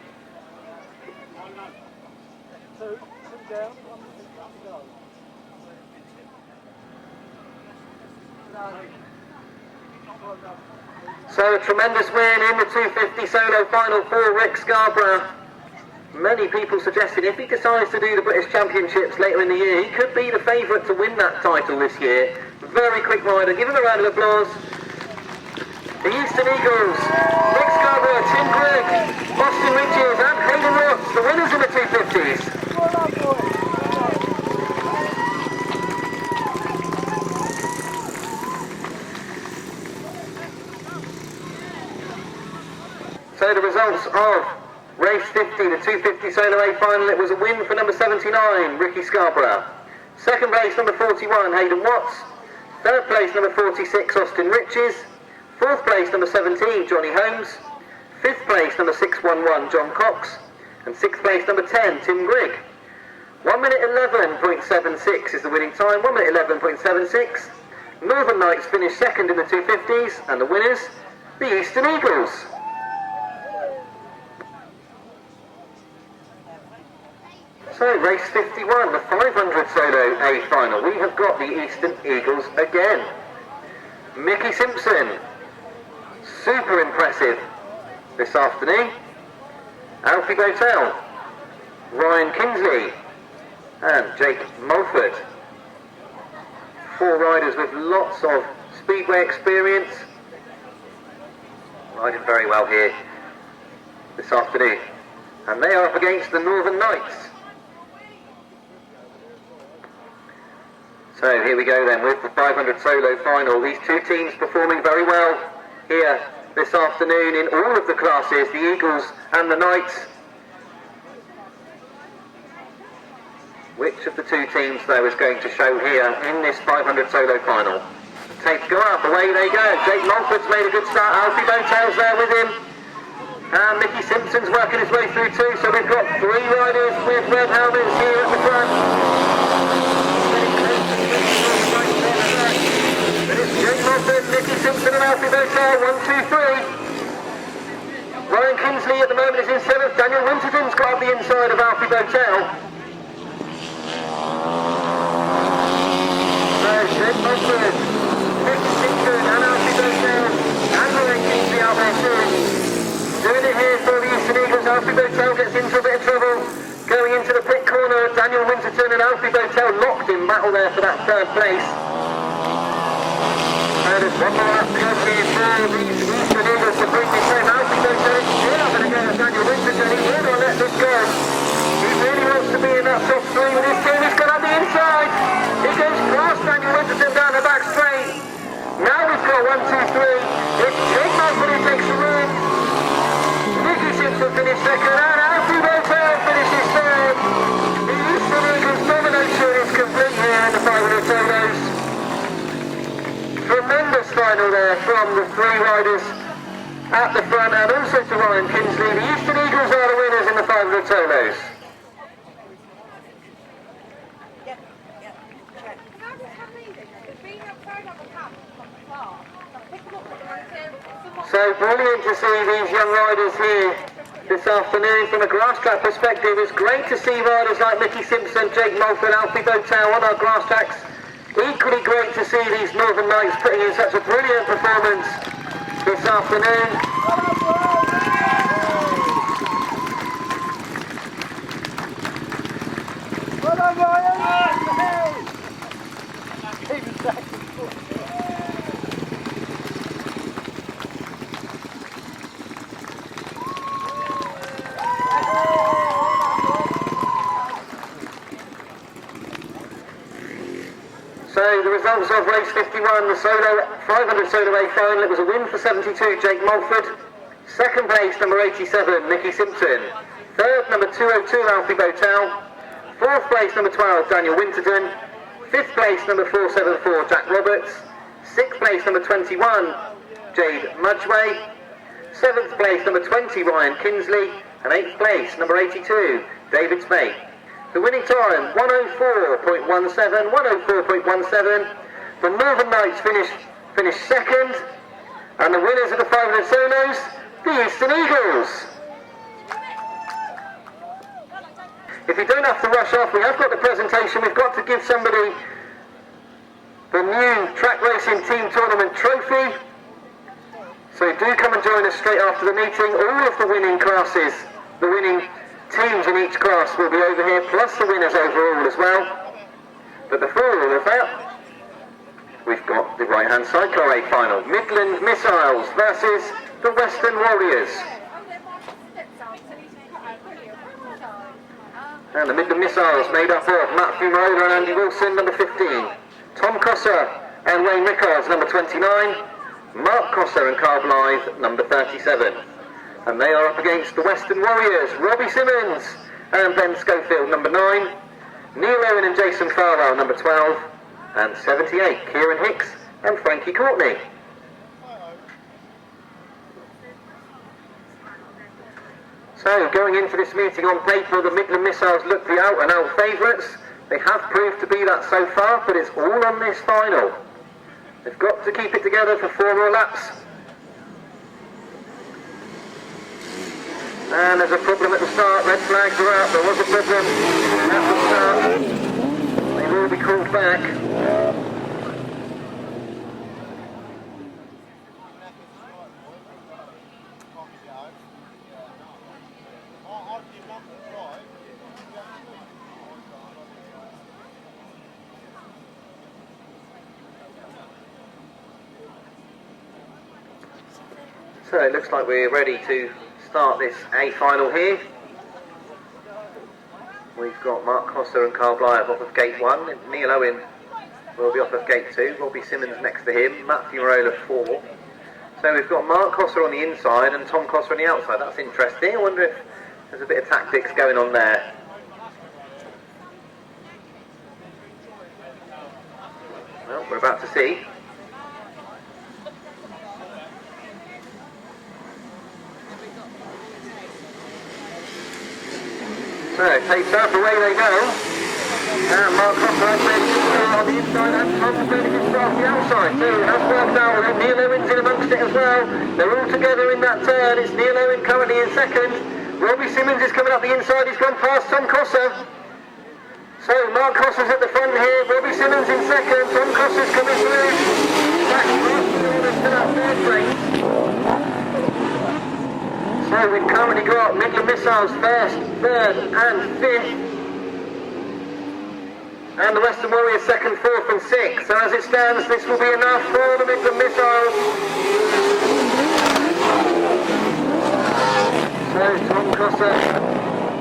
[SPEAKER 17] So a tremendous win in the 250 solo final for Rick Scarborough. Many people suggested if he decides to do the British Championships later in the year, he could be the favourite to win that title this year. Very quick rider. Give him a round of applause. The Eastern Eagles, Rick Scarborough, Tim Greig, Austin Riches and Hayden Watts, the winners in the 250s. So the results of race 50, the 250 solo A final, it was a win for number 79, Ricky Scarborough. 2nd place, number 41, Hayden Watts. 3rd place, number 46, Austin Riches. 4th place, number 17, Johnny Holmes. 5th place, number 611, John Cox. And 6th place, number 10, Tim Greig. 1 minute 11.76 is the winning time, 1 minute 11.76. Northern Knights finished 2nd in the 250s, and the winners, the Eastern Eagles. So race 51, the 500 solo A final. We have got the Eastern Eagles again. Mickie Simpson, super impressive this afternoon. Alfie Bowtell, Ryan Kinsley and Jake Mulford. 4 riders with lots of speedway experience. Riding very well here this afternoon. And they are up against the Northern Knights. So here we go then with the 500 solo final. These 2 teams performing very well here this afternoon in all of the classes, the Eagles and the Knights. Which of the 2 teams though is going to show here in this 500 solo final? Tapes go up, away they go. Jake Mulford's made a good start, Alfie Bowtell's there with him. And Mickie Simpson's working his way through too, so we've got 3 riders with red helmets here at the front. Jake Mulford, Mickie Simpson and Alfie Bowtell, 1, 2, 3. Ryan Kinsley at the moment is in 7th. Daniel Winterton's got up the inside of Alfie Bowtell. Jake Mulford, Mickie Simpson and Alfie Bowtell and Ryan Kinsley out there too. Doing it here for the Eastern Eagles. Alfie Bowtell gets into a bit of trouble. Going into the pit corner, Daniel Winterton and Alfie Bowtell locked in battle there for that 3rd place. And there's one more lap to go here for the Eastern Eagles to bring this home. Alfie Bowtell is still up and again at Daniel Winterton. He will not let this go. He really wants to be in that top 3 with this team. He's got up the inside. He goes past Daniel Winterton down the back straight. Now we've got 1, 2, 3. It's Jake Mulford who takes the win. Ricky Simpson finished 2nd and Alfie Bowtell finishes 3rd. The Eastern Eagles domination is complete here in the 500 solos. Tremendous final there from the 3 riders at the front and also to Ryan Kinsley. The Eastern Eagles are the winners in the 500 solos. So brilliant to see these young riders here this afternoon. From a grass track perspective, it's great to see riders like Mickie Simpson, Jake Mulford, Alfie Bowtell on our grass tracks. Equally great to see these Northern Knights putting in such a brilliant performance this afternoon.
[SPEAKER 19] Well done, Ryan!
[SPEAKER 17] So the results of race 51, the solo 500 solo A final. It was a win for 72, Jake Mulford. 2nd place, number 87, Mickie Simpson. 3rd, number 202, Alfie Bowtell. 4th place, number 12, Daniel Winterton. 5th place, number 474, Jack Roberts. 6th place, number 21, Jade Mudgway. 7th place, number 20, Ryan Kinsley. And 8th place, number 82, David Spate. The winning time, 104.17, 104.17. The Northern Knights finished 2nd. And the winners of the 500 solos, the Eastern Eagles. If you don't have to rush off, we have got the presentation. We've got to give somebody the new Track Racing Team Tournament trophy. So do come and join us straight after the meeting. All of the winning classes, the winning teams in each class will be over here, plus the winners overall as well. But before all of that, we've got the right-hand sidecar A final. Midland Missiles versus the Western Warriors. And the Midland Missiles made up of Matt Fumarola and Andi Wilson, number 15. Tom Cossar and Wayne Rickards, number 29. Mark Cossar and Carl Blythe, number 37. And they are up against the Western Warriors, Robbie Simmons and Ben Schofield, number 9. Neal Owen and Jason Farwell, number 12. And 78, Kieran Hicks and Frankie Courtney. So, going into this meeting on paper, the Midland Missiles look the out-and-out favourites. They have proved to be that so far, but it's all on this final. They've got to keep it together for 4 more laps. And there's a problem at the start, red flags are out, there was a problem at the start. They will be called back. So it looks like we're ready to start this A final here. We've got Mark Cossar and Carl Blythe off of gate 1. Neal Owen will be off of gate 2. Robbie Simmons next to him. Matt Fumarola 4. So we've got Mark Cossar on the inside and Tom Cossar on the outside. That's interesting. I wonder if there's a bit of tactics going on there. Well, we're about to see. So, tapes up, away they go. And Mark Cossar has made on the inside and Tom's going to just off the outside too. That's worked out. Neal Owen's in amongst it as well. They're all together in that turn. It's Neal Owen currently in second. Robbie Simmons is coming up the inside. He's gone past Tom Cossar. So Mark Cossar's at the front here. Robbie Simmons in second. Tom Cossar's coming through. Back to that third place. So we've currently got Midland Missiles first, third and fifth. And the Western Warriors second, fourth and sixth. So as it stands, this will be enough for the Midland Missiles. So Tom Cossar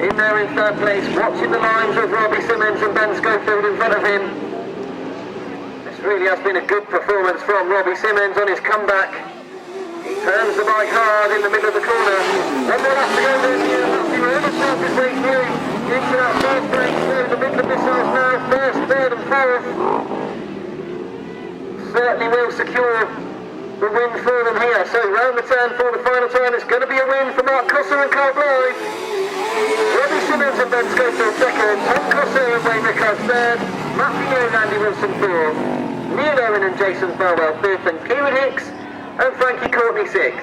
[SPEAKER 17] in there in third place, watching the lines of Robbie Simmons and Ben Schofield in front of him. This really has been a good performance from Robbie Simmons on his comeback. He turns the bike hard in the middle of the corner. One more lap to go there, Neal. He will himself his way through into that first place. So the Midland Missiles now first, third and fourth. Certainly will secure the win for them here. So round the turn for the final turn, it's going to be a win for Mark Cossar and Carl Blythe. Robbie Simmons and Ben Schofield second, Tom Cossar and Rickards third, Matt Fumarola and Andi Wilson fourth, Neal Owen and Jason Farwell fifth, and Kieran Hicks and Frankie Courtney sixth.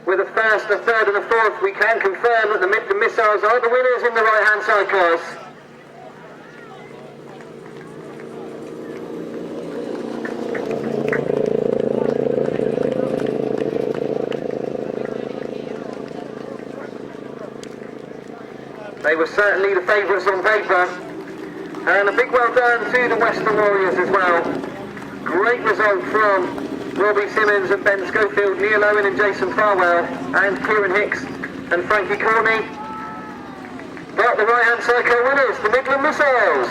[SPEAKER 17] With a first, a third and a fourth, we can confirm that the Midland Missiles are the winners in the right-hand sidecars. They were certainly the favourites on paper, and a big well done to the Western Warriors as well. Great result from Robbie Simmons and Ben Schofield, Neal Owen and Jason Farwell, and Kieran Hicks and Frankie Courtney. But the right-hand cycle winners, the Midland Missiles.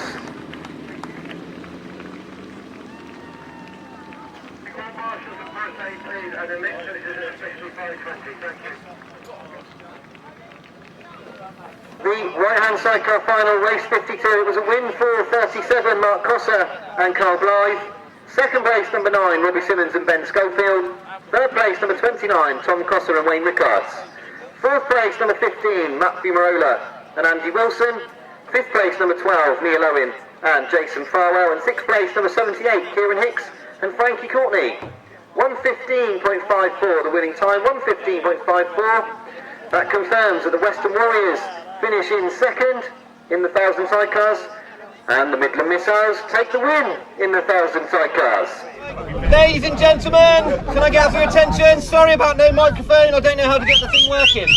[SPEAKER 17] The right-hand sidecar final, race 52, it was a win for 37, Mark Cossar and Carl Blythe. Second place, number 9, Robbie Simmons and Ben Schofield. Third place, number 29, Tom Cossar and Wayne Rickards. Fourth place, number 15, Matt Fumarola and Andi Wilson. Fifth place, number 12, Neal Owen and Jason Farwell. And sixth place, number 78, Kieran Hicks and Frankie Courtney. 1:15.54 the winning time, 1:15.54. That confirms that the Western Warriors finish in second in the 1,000 sidecars, and the Midland Missiles take the win in the 1,000 sidecars.
[SPEAKER 1] Ladies and gentlemen, can I get your attention? Sorry about no microphone, I don't know how to get the thing working.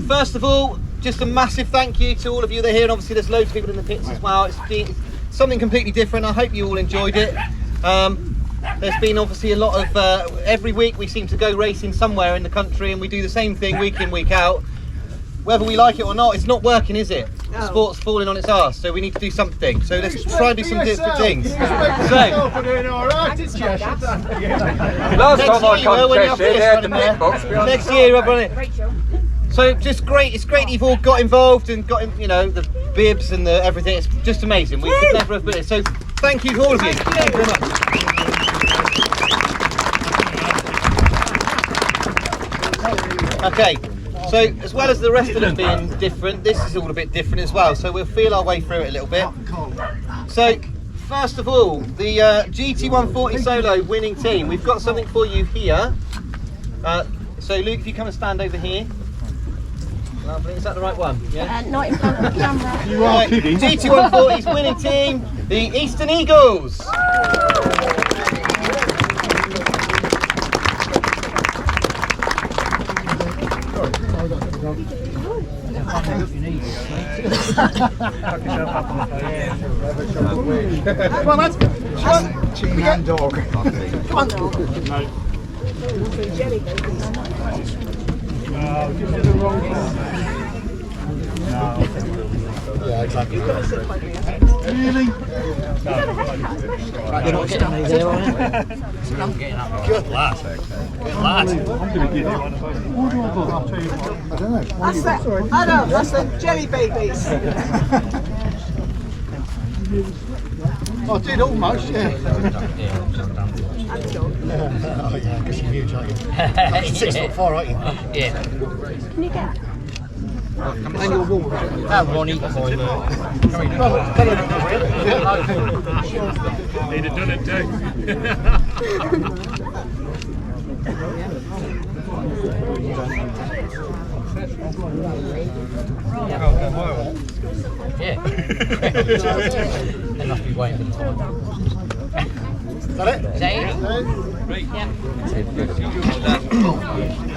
[SPEAKER 1] First of all, just a massive thank you to all of you that are here, and obviously there's loads of people in the pits as well. It's something completely different. I hope you all enjoyed it. There's been obviously a lot of, every week we seem to go racing somewhere in the country, and we do the same thing week in, week out. Whether we like it or not, it's not working, is it? The sport's falling on its arse, so we need to do something. So let's try and do some different things. So, next year I've run it. So just great, it's great you've all got involved and got, you know, the bibs and the everything. It's just amazing. We could never have put it. So thank you to all of you. Thank you very much. Okay. So, as well as the rest of them being different, this is all a bit different as well, so we'll feel our way through it a little bit. So, first of all, the GT140 Solo winning team, we've got something for you here. So, Luke, if you come and stand over here. Lovely, is that the right one? Yeah?
[SPEAKER 5] Not in front of the camera.
[SPEAKER 1] You are kidding. GT140's winning team, the Eastern Eagles.
[SPEAKER 19] Come on, lads. Cheating and dog. Come on. Yeah, exactly. Really?
[SPEAKER 14] You're not getting me there, are you? I'm getting up.
[SPEAKER 19] Good lad. Good lad. I'm going to give you one of those. I don't know.
[SPEAKER 14] I know, that's the jelly babies.
[SPEAKER 7] I did almost, yeah.
[SPEAKER 19] Oh yeah, because you're huge, aren't you? 6'4", aren't you?
[SPEAKER 5] Yeah. Can you get?
[SPEAKER 7] And your wall.
[SPEAKER 19] That Ronnie.
[SPEAKER 12] He'd have done it too.
[SPEAKER 19] Yeah. They must be waiting for time. Is that it?
[SPEAKER 5] Is that it?
[SPEAKER 19] Yeah.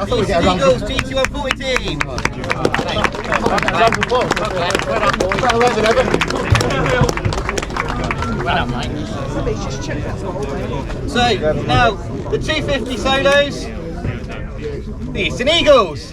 [SPEAKER 1] I thought we'd get a Eagles GT140 team. So now the 250 solos, the Eastern Eagles.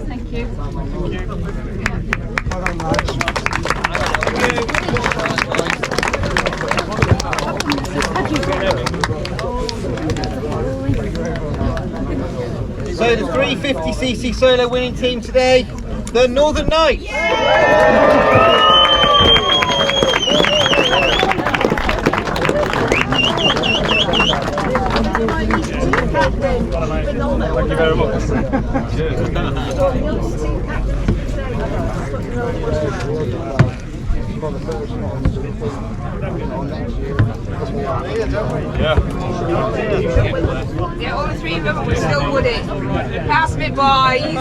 [SPEAKER 5] Thank you.
[SPEAKER 1] So the 350cc solo winning team today, the Northern Knights.
[SPEAKER 12] Thank you very much.
[SPEAKER 5] Yeah, all three of them were still would it. Pass me, boys.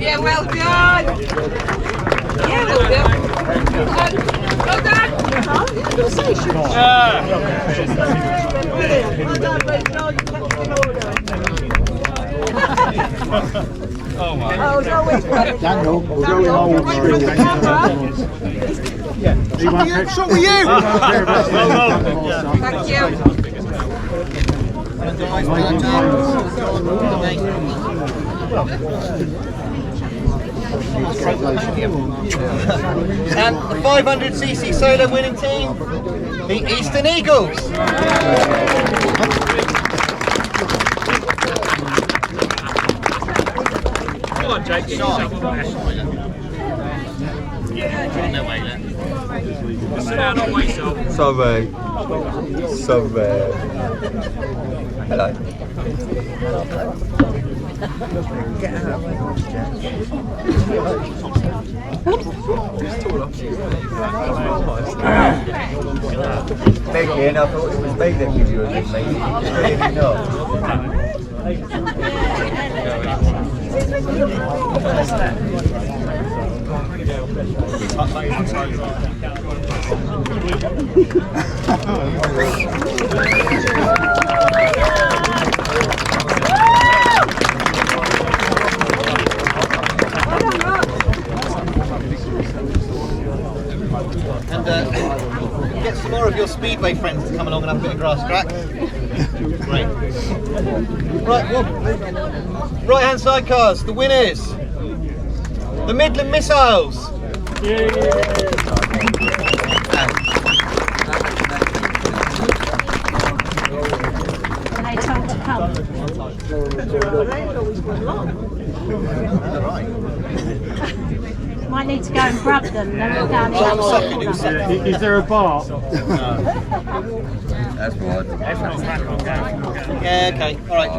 [SPEAKER 5] Yeah, well done. Yeah, well done. Well done.
[SPEAKER 12] Oh my.
[SPEAKER 5] Oh, it's always good.
[SPEAKER 7] Daniel, we're going old school.
[SPEAKER 1] So were you?
[SPEAKER 5] Thank you.
[SPEAKER 1] And the 500cc solo winning team, the Eastern Eagles.
[SPEAKER 12] Come on, Jake. Sit down on myself.
[SPEAKER 4] Sorry. Hello. Mickey, and I thought it was me that gave you a good meeting. Really not.
[SPEAKER 1] And get some more of your Speedway friends to come along and have a bit of Grasstrack. Great. Right, well, right-hand sidecars, the winners, the Midland Missiles.
[SPEAKER 5] They told to come. Might need to go and grab them, then we'll go and
[SPEAKER 2] Is there a bar?
[SPEAKER 4] That's right.
[SPEAKER 1] Yeah, okay, alright.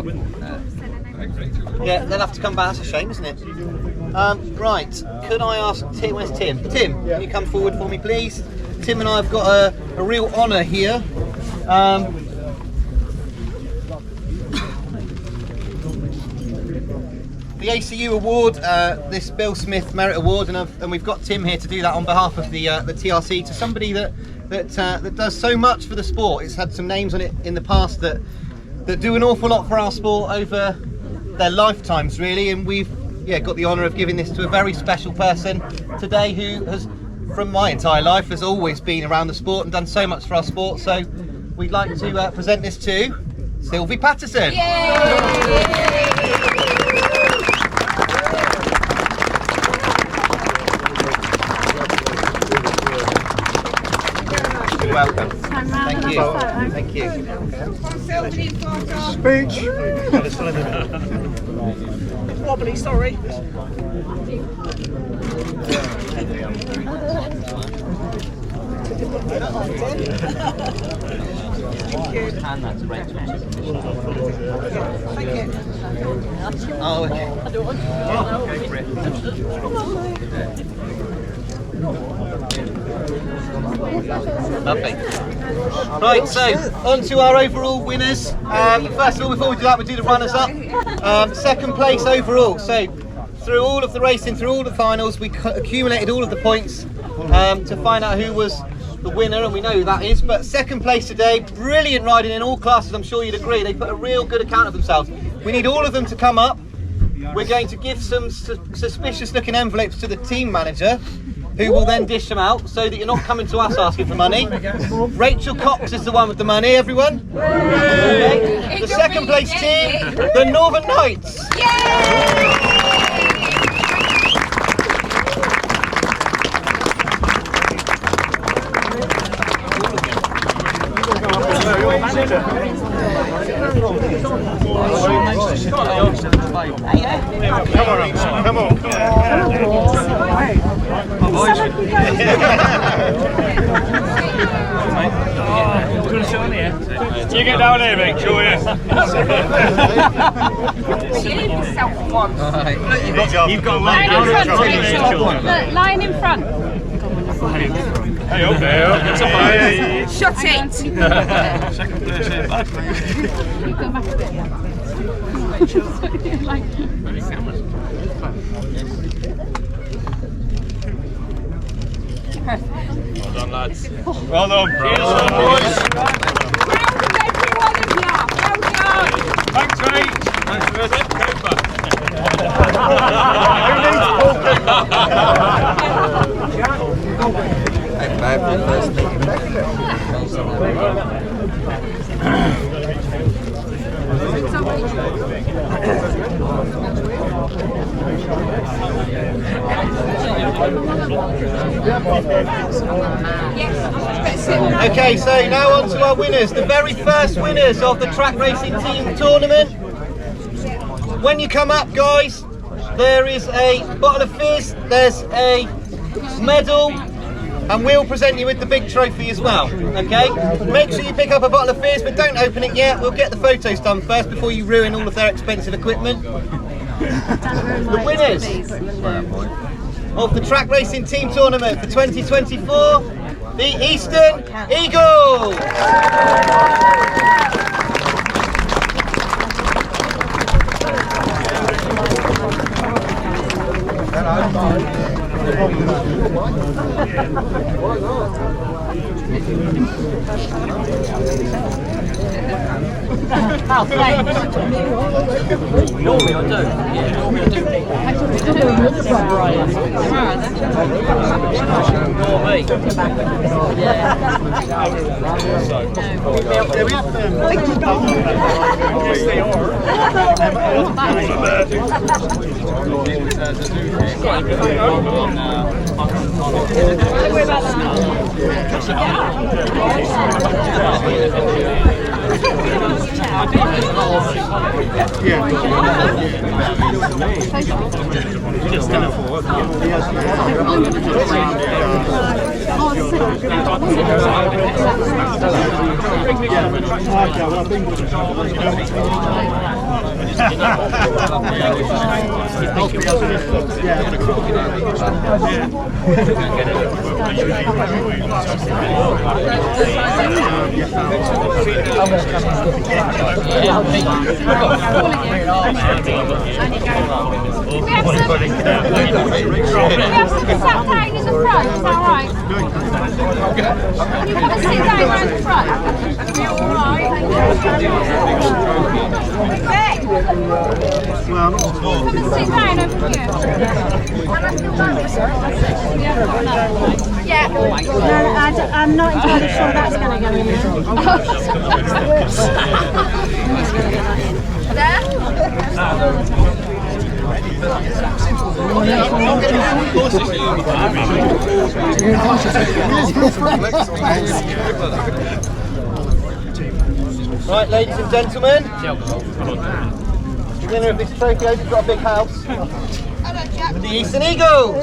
[SPEAKER 1] Yeah, they'll have to come back, that's a shame, isn't it? Right, could I ask Tim, where's Tim? Tim, can you come forward for me, please? Tim and I have got a real honour here. The ACU award, this Bill Smith Merit Award, and we've got Tim here to do that on behalf of the TRC to somebody that does so much for the sport. It's had some names on it in the past that that do an awful lot for our sport over their lifetimes, really, and we've got the honour of giving this to a very special person today who has, from my entire life, has always been around the sport and done so much for our sport. So we'd like to present this to Sylvie Patterson. You're welcome. Thank you. Thank you.
[SPEAKER 18] Speech. Wobbly, sorry.
[SPEAKER 13] Hand that to Rachel.
[SPEAKER 18] Thank you.
[SPEAKER 1] Oh, okay.
[SPEAKER 13] I don't want to. Go for it.
[SPEAKER 1] Lovely. Right, so on to our overall winners. First of all, before we do that, we do the runners up. Second place overall. So through all of the racing, through all the finals, we accumulated all of the points to find out who was the winner, and we know who that is. But second place today, brilliant riding in all classes, I'm sure you'd agree. They put a real good account of themselves. We need all of them to come up. We're going to give some suspicious looking envelopes to the team manager, who will then dish them out so that you're not coming to us asking for money. Rachel Cox is the one with the money, everyone. Okay. The second place team, the Northern Knights.
[SPEAKER 18] Come on. You get down here, mate, sure, yeah. You've got line in front, Rachel. Look, line in front. Hey, up there. Shut it. Second place here. You go back a bit, yeah. Well done, lads. Well done. Cheers, boys. Thanks, mate. Thanks for it. Who needs Paul
[SPEAKER 1] Okay, so now on to our winners, the very first winners of the track racing team tournament. When you come up, guys, there is a bottle of fizz, there's a medal, and we'll present you with the big trophy as well, okay? Make sure you pick up a bottle of fizz, but don't open it yet. We'll get the photos done first before you ruin all of their expensive equipment. The winners of the track racing team tournament for 2024, the Eastern Eagles.
[SPEAKER 13] Normally I do. Yeah, normally I do.
[SPEAKER 18] Come and sit down over here. Yeah. No, I'm not entirely sure that's going to go in there.
[SPEAKER 1] Right, ladies and gentlemen, the winner of this trophy has got a big house. The Eastern Eagles!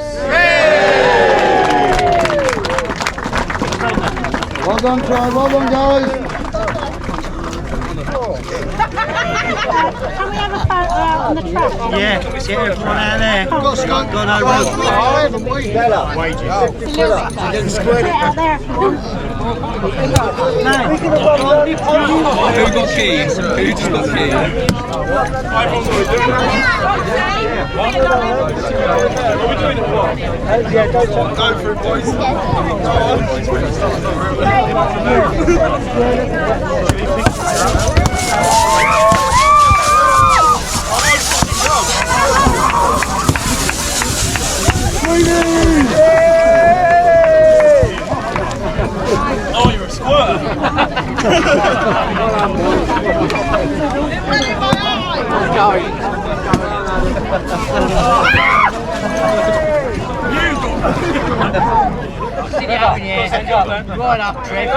[SPEAKER 19] Well done, Troy. Well done, guys.
[SPEAKER 18] Can we have a photo out on the track?
[SPEAKER 3] Yeah, get everyone out there.
[SPEAKER 18] Go,
[SPEAKER 3] Scott. Go, no,
[SPEAKER 18] Get out there if you want.
[SPEAKER 13] Who got keys? Who just got keys?
[SPEAKER 19] Go for it, boys.
[SPEAKER 13] Oh, you're a squirter.
[SPEAKER 14] Sit down, yeah. Right up, Trev.